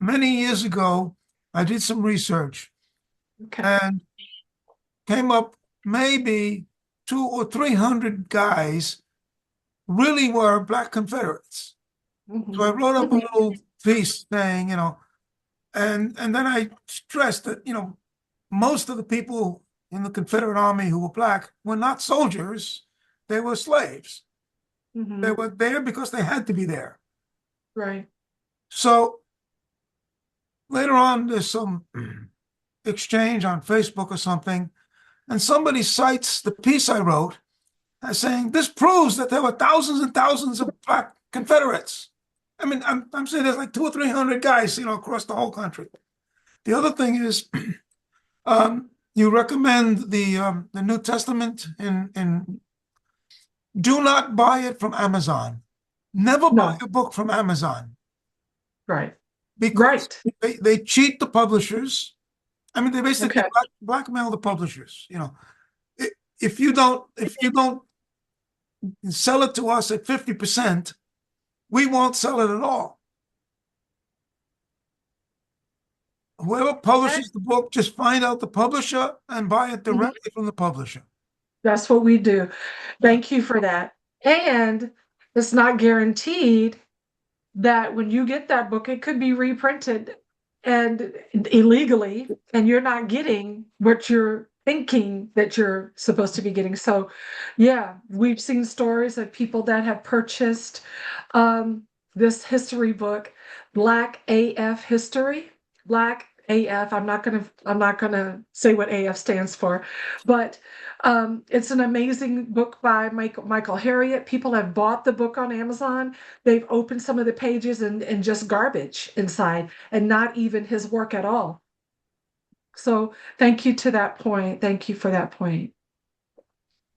Many years ago, I did some research Okay. and came up maybe 200 or 300 guys really were Black Confederates. So I wrote up a little piece saying, and then I stressed that, most of the people in the Confederate Army who were Black were not soldiers, they were slaves. They were there because they had to be there. Right. So later on, there's some exchange on Facebook or something, and somebody cites the piece I wrote as saying, this proves that there were thousands and thousands of Black Confederates. I mean, I'm saying there's like 200 or 300 guys, across the whole country. The other thing is, you recommend the New Testament in do not buy it from Amazon. Never buy No. a book from Amazon Right. because Right. they cheat the publishers. I mean, they basically Okay. blackmail the publishers. If you don't sell it to us at 50%, we won't sell it at all. Whoever publishes the book, just find out the publisher and buy it directly from the publisher. That's what we do. Thank you for that. And it's not guaranteed that when you get that book, it could be reprinted and illegally, and you're not getting what you're thinking that you're supposed to be getting. So, yeah, we've seen stories of people that have purchased this history book, Black AF History, Black AF. I'm not gonna say what AF stands for, but it's an amazing book by Michael Harriot. People have bought the book on Amazon. They've opened some of the pages and just garbage inside and not even his work at all. So thank you to that point. Thank you for that point.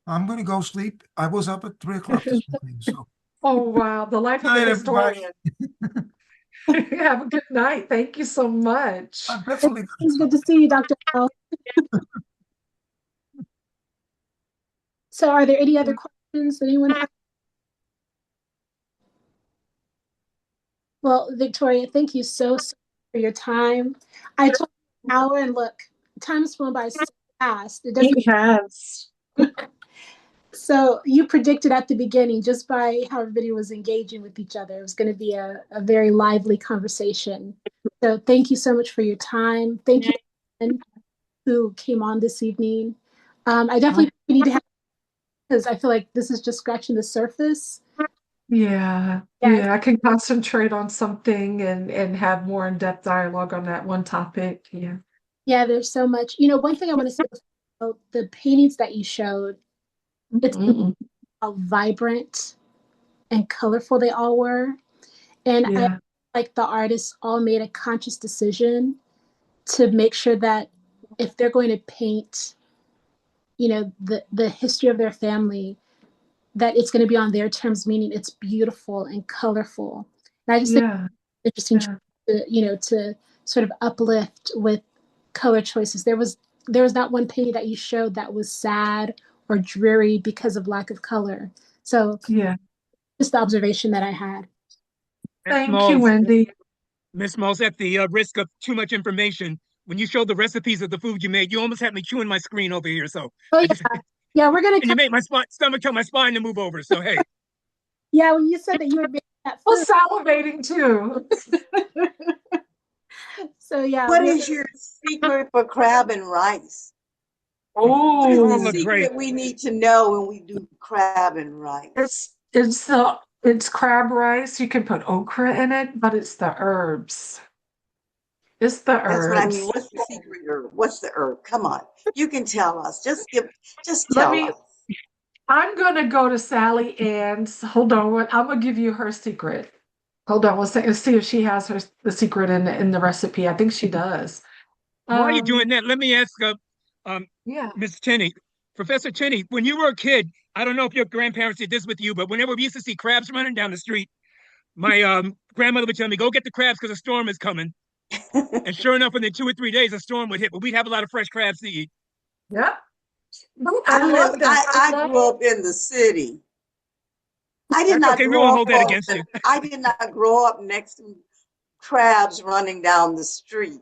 I'm going to go sleep. I was up at 3 o'clock this morning. So, Oh, wow. The life of a good night, everybody. historian. Have a good night. Thank you so much. I'm definitely It's good to see you, Dr. Bell. So are there any other questions anyone has? Well, Victoria, thank you so much for your time. I told you an hour, and look, time's flown by so fast. It doesn't. It has. So you predicted at the beginning, just by how everybody was engaging with each other, it was going to be a very lively conversation. So thank you so much for your time. Thank you everyone who came on this evening. I definitely think we need to have, because I feel like this is just scratching the surface. Yeah, Yeah, I can concentrate on something and have more in-depth dialogue on that one topic. Yeah. yeah, there's so much. One thing I want to say about the paintings that you showed, it's Mm-mm. how vibrant and colorful they all were. And I Yeah, like the artists all made a conscious decision to make sure that if they're going to paint, the history of their family, that it's going to be on their terms, meaning it's beautiful and colorful. And I just think yeah, it's interesting yeah, to sort of uplift with color choices. There was not one painting that you showed that was sad or dreary because of lack of color. So yeah. just the observation that I had. Miss Thank you, Smalls, Wendy. Miss Smalls, at the risk of too much information, when you showed the recipes of the food you made, you almost had me chewing my screen over here. So Oh I yeah, just yeah, we're gonna and you made my stomach tell my spine to move over. So hey, yeah, when you said that you were making that I food. was salivating too. So yeah, What is your secret for crab and rice? What They is all the look Oh, great. secret we need to know when we do crab and rice? it's crab rice. You can put okra in it, but it's the herbs. It's the That's what I mean. herbs. What's the secret herb? What's the herb? Come on. You can tell us. Just Let tell me. us. I'm gonna go to Sally Ann's. Hold on. I'm gonna give you her secret. Hold on one second. Let's see if she has the secret in the recipe. I think she does. While you're doing Um. that, let me ask um, Yeah. Miss Cheney, Professor Cheney, when you were a kid, I don't know if your grandparents did this with you, but whenever we used to see crabs running down the street, my grandmother would tell me, "Go get the crabs because a storm is coming." And sure enough, within 2 or 3 days, a storm would hit, but we'd have a lot of fresh crabs to eat. Yep. I love that. I I love. grew up in the city. I did That's not okay. We won't grow hold that up against you. I did not grow up next to crabs running down the street.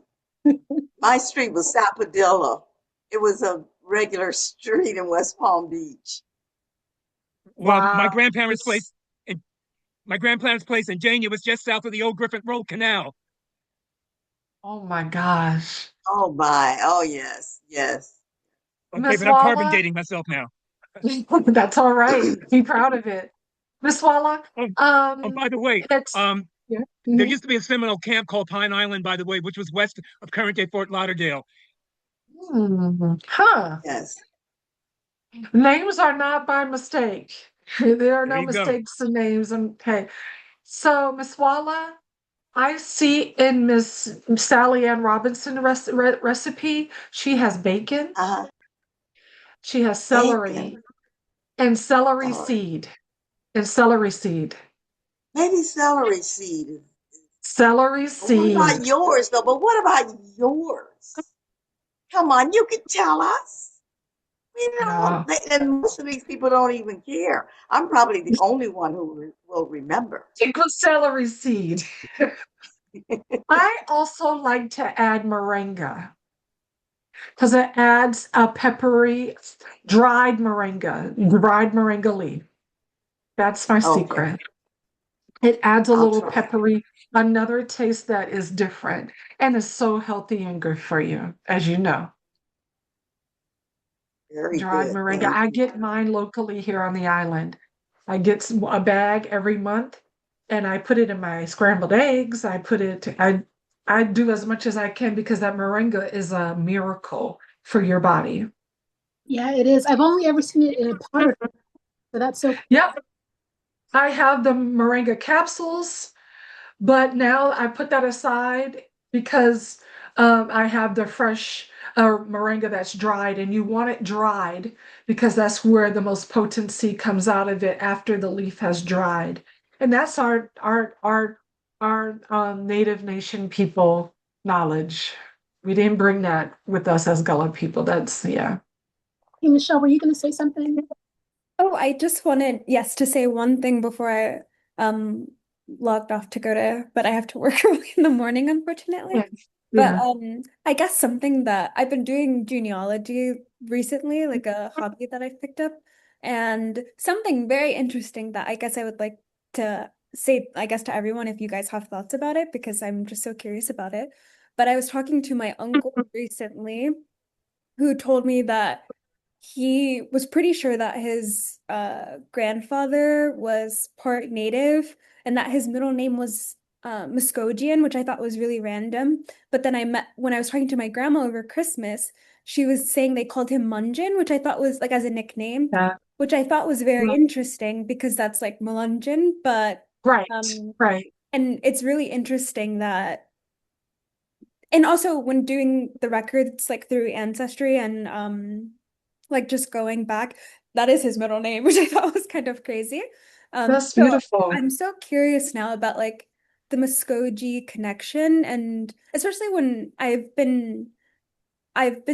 My street was Sapodilla. It was a regular street in West Palm Beach. Well, Wow. This. in my grandparents' place in Jania was just south of the old Griffith Road Canal. Oh my gosh. Oh my. Oh yes. Yes. Okay, Miss but I'm carbon Walla. dating myself now. That's all right. Be proud of it. Miss Walla. Oh, by the way, It's yeah. there Mhm. used to be a Seminole camp called Pine Island, by the way, which was west of current day Fort Lauderdale. Huh. Yes. Names are not by mistake. There are There no you go. mistakes in names. Okay. So, Miss Walla, I see in Miss Sally Ann Robinson recipe, she has bacon, Uh-huh. she has celery, Bacon. and celery Celery. seed, and celery seed. Maybe celery seed. Celery But what about seed. yours though? But what about yours? Come on, you can tell us. We Yeah. don't, and most of these people don't even care. I'm probably the only one who will remember. Pickled celery seed. I also like to add moringa because it adds a peppery, dried moringa leaf. That's my Okay, secret. It adds a I'll little try. peppery, another taste that is different and is so healthy and good for you, as you know. Very Dried good. moringa. Very I good. get mine locally here on the island. I get a bag every month and I put it in my scrambled eggs. I do as much as I can because that moringa is a miracle for your body. Yeah, it is. I've only ever seen it in a powder, so that's so Yep. I have the moringa capsules. But now I put that aside because I have the fresh moringa that's dried, and you want it dried because that's where the most potency comes out of it after the leaf has dried. And that's our Native Nation people knowledge. We didn't bring that with us as Gullah people. That's yeah. Hey, Michelle, were you going to say something? Oh, I just wanted, yes, to say one thing before I um logged off to go to, but I have to work early in the morning, unfortunately. Yeah. But Yeah. I guess something that I've been doing genealogy recently, like a hobby that I've picked up, and something very interesting that I guess I would like to say, I guess, to everyone if you guys have thoughts about it, because I'm just so curious about it. But I was talking to my uncle recently, who told me that he was pretty sure that his grandfather was part native and that his middle name was Muskogean, which I thought was really random. But then when I was talking to my grandma over Christmas, she was saying they called him Munjin, which I thought was like as a nickname, Yeah. which I thought was very interesting because that's like Melunjin. But Right. um, Right. and it's really interesting that, and also when doing the records like through Ancestry and like just going back, that is his middle name, which I thought was kind of crazy. That's So beautiful. I'm so curious now about like the Muskogee connection, and especially when I've been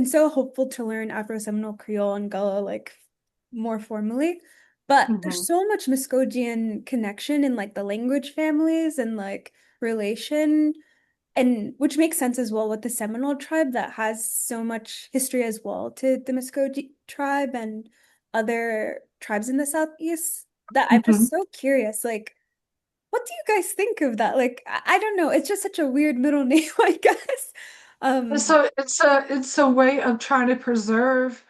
so hopeful to learn Afro-Seminole Creole and Gullah like more formally. But there's Mhm. so much Muskogean connection in like the language families and like relation, and which makes sense as well with the Seminole tribe that has so much history as well to the Muskogee tribe and other tribes in the Southeast, that I'm Mhm. just so curious. Like, what do you guys think of that? Like, I don't know. It's just such a weird middle name, I guess. And Um, so it's a way of trying to preserve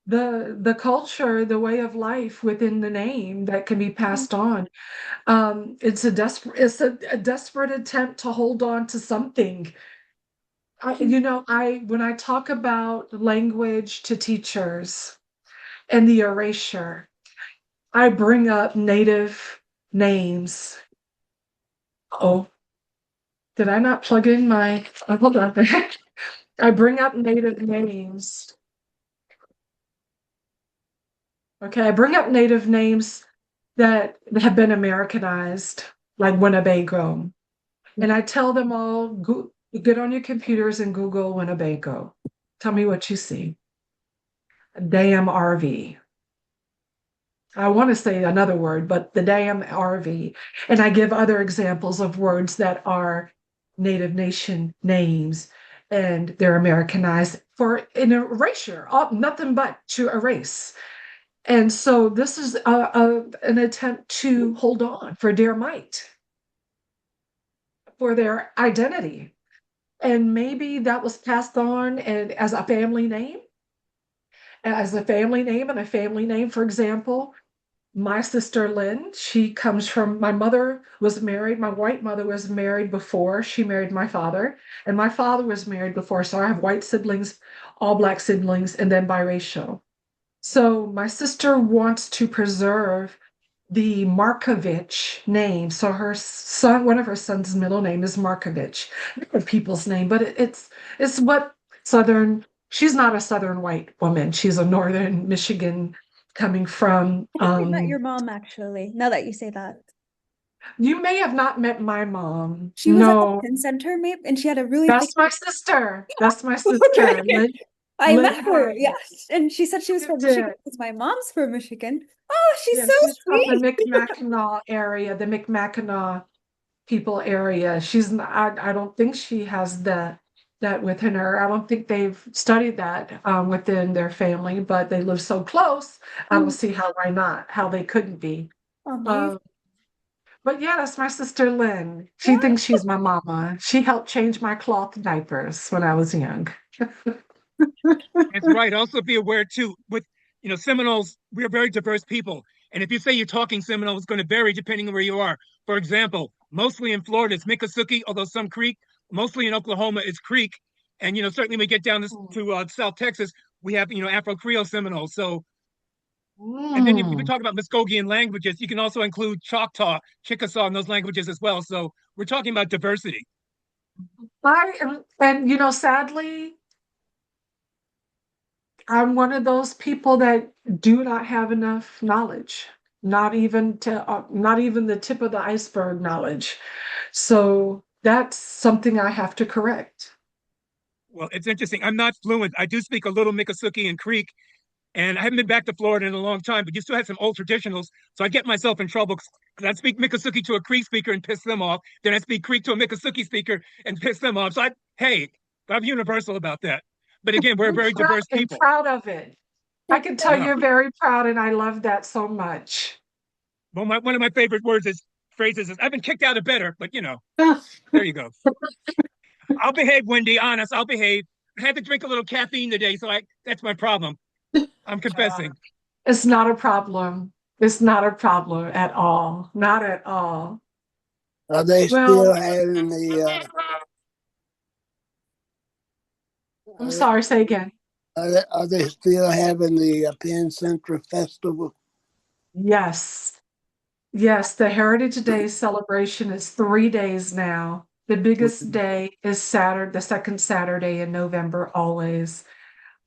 the culture, the way of life within the name that can be passed on. It's a desperate attempt to hold on to something. When I talk about language to teachers and the erasure, I bring up native names. Oh, did I not plug in my, hold on. I bring up native names. Okay, I bring up native names that have been Americanized, like Winnebago. And I tell them all, get on your computers and Google Winnebago. Tell me what you see. Damn RV. I want to say another word, but the damn RV. And I give other examples of words that are Native Nation names and they're Americanized for an erasure, nothing but to erase. And so this is an attempt to hold on for dear might, for their identity. And maybe that was passed on and as a family name, and a family name, for example. My sister Lynn, she comes from, my mother was married, my white mother was married before she married my father, and my father was married before. So I have white siblings, all Black siblings, and then biracial. So my sister wants to preserve the Markovich name. So her son, one of her son's middle name is Markovich, not a people's name, but it's what Southern, she's not a Southern white woman. She's a Northern Michigan coming from. I think I met your mom actually, now that you say that. You may have not met my mom. She was at the No, Penn Center, maybe, and she had a really thick. that's my sister. That's my sister. Okay. I met her, Hardy. yes. And she said she was You from did. Michigan because my mom's from Michigan. Oh, she's Yeah, so she's from the sweet. Mi'kmackinac area, the Mi'kmackinac people area. She's not, I don't think she has that within her. I don't think they've studied that within their family, but they live so close. I don't see how they couldn't be. Amazing. Um, but yeah, that's my sister Lynn. She thinks she's my mama. She helped change my cloth diapers when I was young. That's right. Also be aware too, with Seminoles, we're very diverse people. And if you say you're talking Seminole, it's going to vary depending on where you are. For example, mostly in Florida, it's Miccosukee, although some Creek. Mostly in Oklahoma, it's Creek. And certainly we get down to South Texas, we have Afro Creole Seminoles. So, and then if you Mm. talk about Muskogean languages, you can also include Choctaw, Chickasaw, in those languages as well. So we're talking about diversity. Sadly, I'm one of those people that do not have enough knowledge, not even the tip of the iceberg knowledge. So that's something I have to correct. Well, it's interesting. I'm not fluent. I do speak a little Miccosukee and Creek, and I haven't been back to Florida in a long time, but you still have some old traditionals. So I get myself in trouble because I speak Miccosukee to a Creek speaker and piss them off. Then I speak Creek to a Miccosukee speaker and piss them off. So I'm universal about that. But again, we're a very diverse I'm people. proud of it. I can tell Yeah. you're very proud, and I love that so much. Well, one of my favorite phrases is I've been kicked out of better, but there you go. I'll behave, Wendy. Honest, I'll behave. I had to drink a little caffeine today, so that's my problem. I'm confessing. It's not a problem. It's not a problem at all. Not at all. Are they Well, still having the? I'm Are sorry, say again. are they still having the Penn Center Festival? Yes. Yes, the Heritage Day celebration is 3 days now. The biggest day is Saturday, the second Saturday in November, always.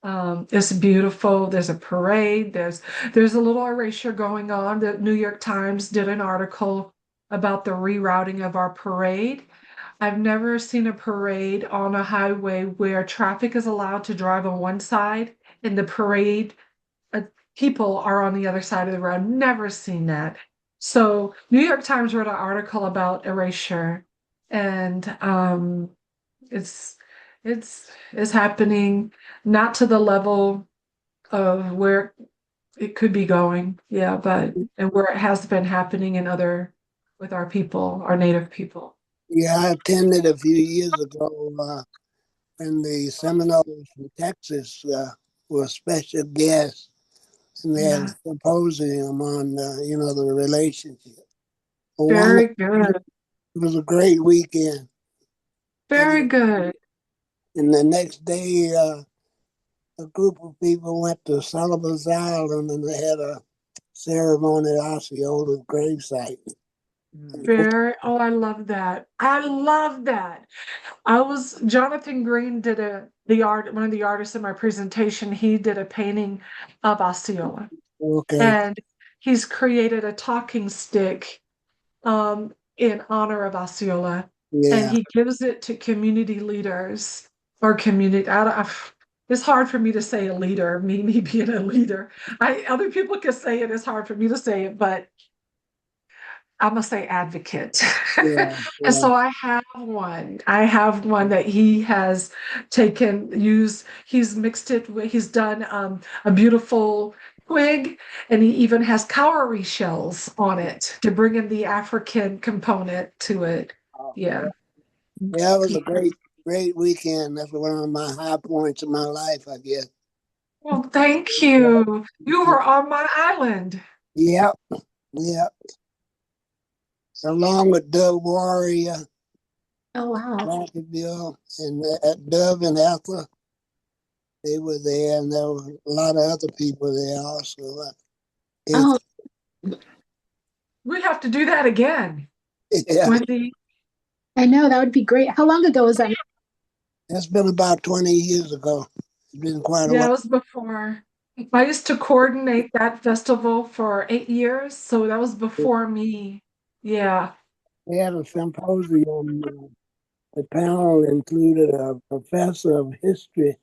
It's beautiful. There's a parade. There's a little erasure going on. The New York Times did an article about the rerouting of our parade. I've never seen a parade on a highway where traffic is allowed to drive on one side and the parade uh, people are on the other side of the road. Never seen that. So New York Times wrote an article about erasure, and it's it's happening not to the level of where it could be going. Yeah, but and where it has been happening in other with our people, our native people. Yeah, I attended a few years ago in the Seminoles in Texas. were special guests, and they had a Yeah. symposium on, the relationship. Very good. It was a great weekend. Very good. And the next day, a group of people went to Sullivan's Island and they had a ceremony at Osceola's gravesite. Oh, I love that. I love that. Jonathan Green did one of the artists in my presentation, he did a painting of Osceola. Okay. And he's created a talking stick in honor of Osceola. Yeah. And he gives it to community leaders or it's hard for me to say a leader, me being a leader. Other people can say it, it's hard for me to say it, but I'm gonna say advocate. Yeah. And so I have one. I have one that he has he's mixed it with, he's done a beautiful twig, and he even has cowrie shells on it to bring in the African component to it. Yeah. Yeah, it was a great weekend. That's one of my high points in my life, I guess. Well, thank you. You were on my island. Yep. Yep. Along with Doug Warrior. Oh, wow. Bill and Dove and Ethel, they were there, and there were a lot of other people there also. Oh, We have to do that again, Yeah, Wendy. I know. That would be great. How long ago was that? that's been about 20 years ago. It's been quite a Yeah, it while. was before. I used to coordinate that festival for 8 years, so that was before me. Yeah. They had a symposium. The panel included a professor of history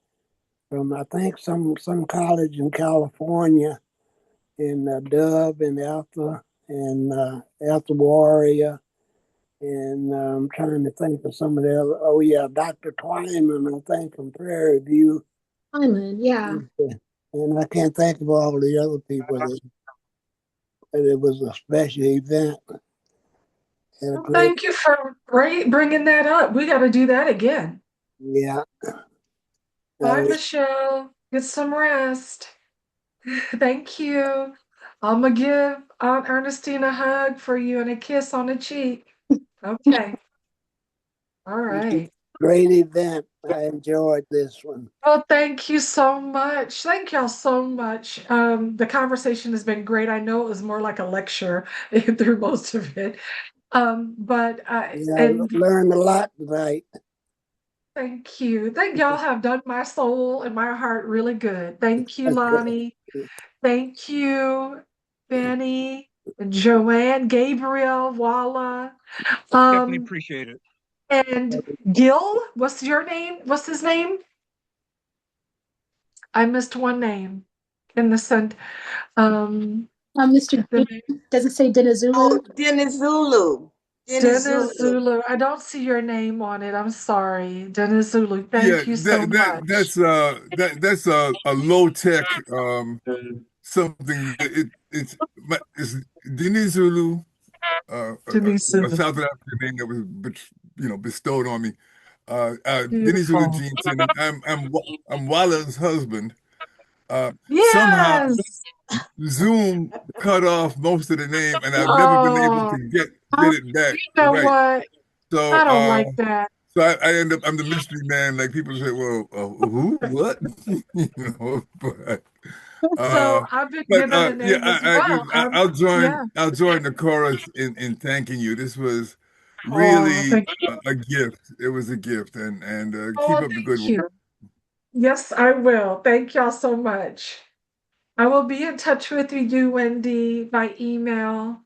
from, I think, some college in California, and Dove and Ethel Warrior. And I'm trying to think of some of the other. Oh, yeah, Dr. Twyman, I think, from Prairie View. Island, yeah. And I can't think of all the other people. But it was a special event. Well, thank you for bringing that up. We got to do that again. Yeah. Bye, Michelle. Get some rest. Thank you. I'm going to give Aunt Ernestine a hug for you and a kiss on the cheek. Okay. All right. Great event. I enjoyed this one. Well, thank you so much. Thank y'all so much. The conversation has been great. I know it was more like a lecture through most of it. But I learned a lot tonight. thank you. Thank y'all have done my soul and my heart really good. Thank you, Lonnie. Thank you, Benny, Joanne, Gabriel, Walla. Definitely appreciate it. And Gil, what's your name? What's his name? I missed one name in the sent. Mr. Green, does it say Dinizulu? Oh, Dinizulu. Dennis Zulu. I don't see your name on it. I'm sorry. Dennis Zulu. Thank you so much. That's a low tech something. It's Denise Zulu, a South African name that was bestowed on me. Denise Zulu Beautiful. Jeanson, and I'm Walla's husband. Somehow Yes. Zoom cut off most of the name, and I've never been able Oh, to get it back you know right. what? So I don't like that. so I end up, I'm the mystery man. Like people say, well, who, what, but So I've been given a yeah, name as well. I'll join. Yeah. I'll join the chorus in thanking you. This was Oh, really thank you. a gift. It was a gift, and keep Oh, up the good thank work. you. Yes, I will. Thank y'all so much. I will be in touch with you, Wendy, by email.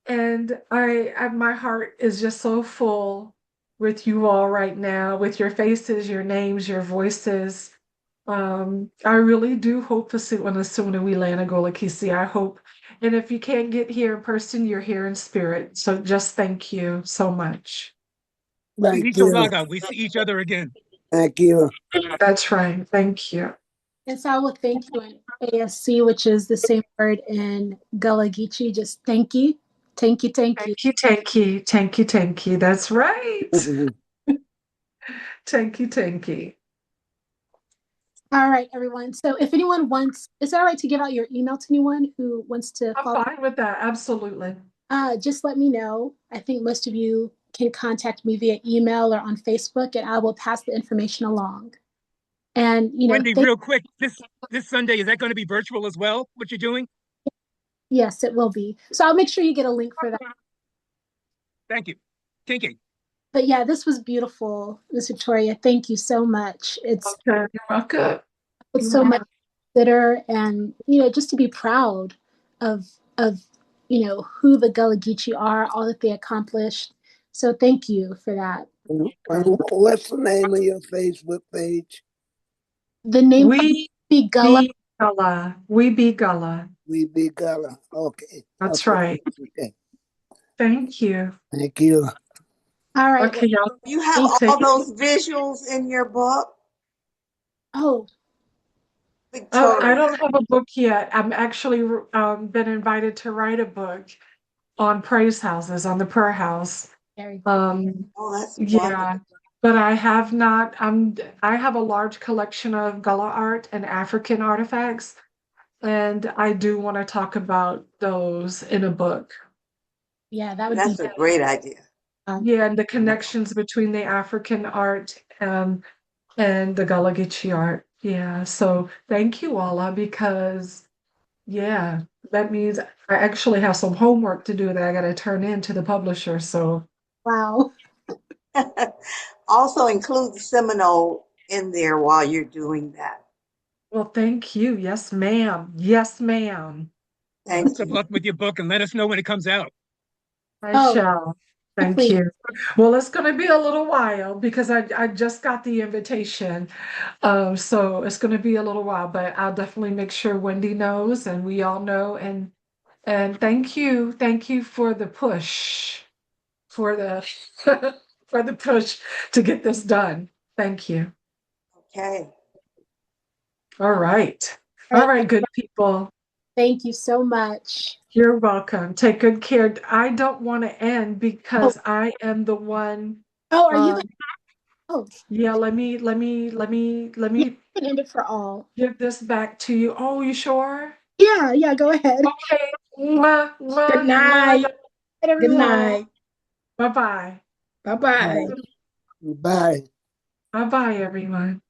And my heart is just so full with you all right now, with your faces, your names, your voices. I really do hope to see when soon we land in Gullah. I hope. And if you can't get here in person, you're here in spirit. So just thank you so much. Thank you. We see each other again. Thank you. That's right. Thank you. Yes, I will thank you in ASC, which is the same word in Gullah Geechee. Just thank you. Thank you, thank you. Thank you, thank you, thank you, thank you. That's right. Thank you, thank you. All right, everyone. So if anyone wants, is it all right to give out your email to anyone who wants to I'm follow? fine with that. Absolutely. Just let me know. I think most of you can contact me via email or on Facebook, and I will pass the information along. And Wendy, real quick, this Sunday, is that going to be virtual as well? What you're doing? yes, it will be. So I'll make sure you get a link for that. Thank you. Kinky. But yeah, this was beautiful, Miss Victoria. Thank you so much. Okay, you're welcome. It's so much to consider, and just to be proud of who the Gullah Geechee are, all that they accomplished. So thank you for that. What's the name of your Facebook page? The name We be Gullah. be Gullah. We be Gullah. We Be Gullah. Okay. That's Okay. right. Okay. Thank you. Thank you. All right. Okay, y'all. You have all those visuals in your book, Oh, I Victoria. don't have a book yet. I'm actually been invited to write a book on praise houses, on the prayer house. very good. Oh, that's wonderful. Yeah, but I have not. I have a large collection of Gullah art and African artifacts, and I do want to talk about those in a book. Yeah, that would be. That's a great idea. Yeah, and the connections between the African art and the Gullah Geechee art. Yeah, so thank you, Alla, because yeah, that means I actually have some homework to do that I got to turn in to the publisher. So, Wow. Also include the Seminole in there while you're doing that. well, thank you. Yes, ma'am. Yes, ma'am. Thank Best of you. luck with your book and let us know when it comes out. I Oh, shall. Thank please. you. Well, it's going to be a little while because I just got the invitation. So it's going to be a little while, but I'll definitely make sure Wendy knows and we all know. And thank you for the push, for the for the push to get this done. Thank you. Okay. All right. All All right. right, good people. Thank you so much. You're welcome. Take good care. I don't want to end Oh, because I am the one. are you? Um, Oh, yeah, let yeah, me you can end it for all. give this back to you. Oh, you sure? Yeah, go ahead. Okay. Mwah, Good mwah, mwah. night. Good, Good everyone. night. Bye bye. Bye bye. Bye. Bye bye, everyone.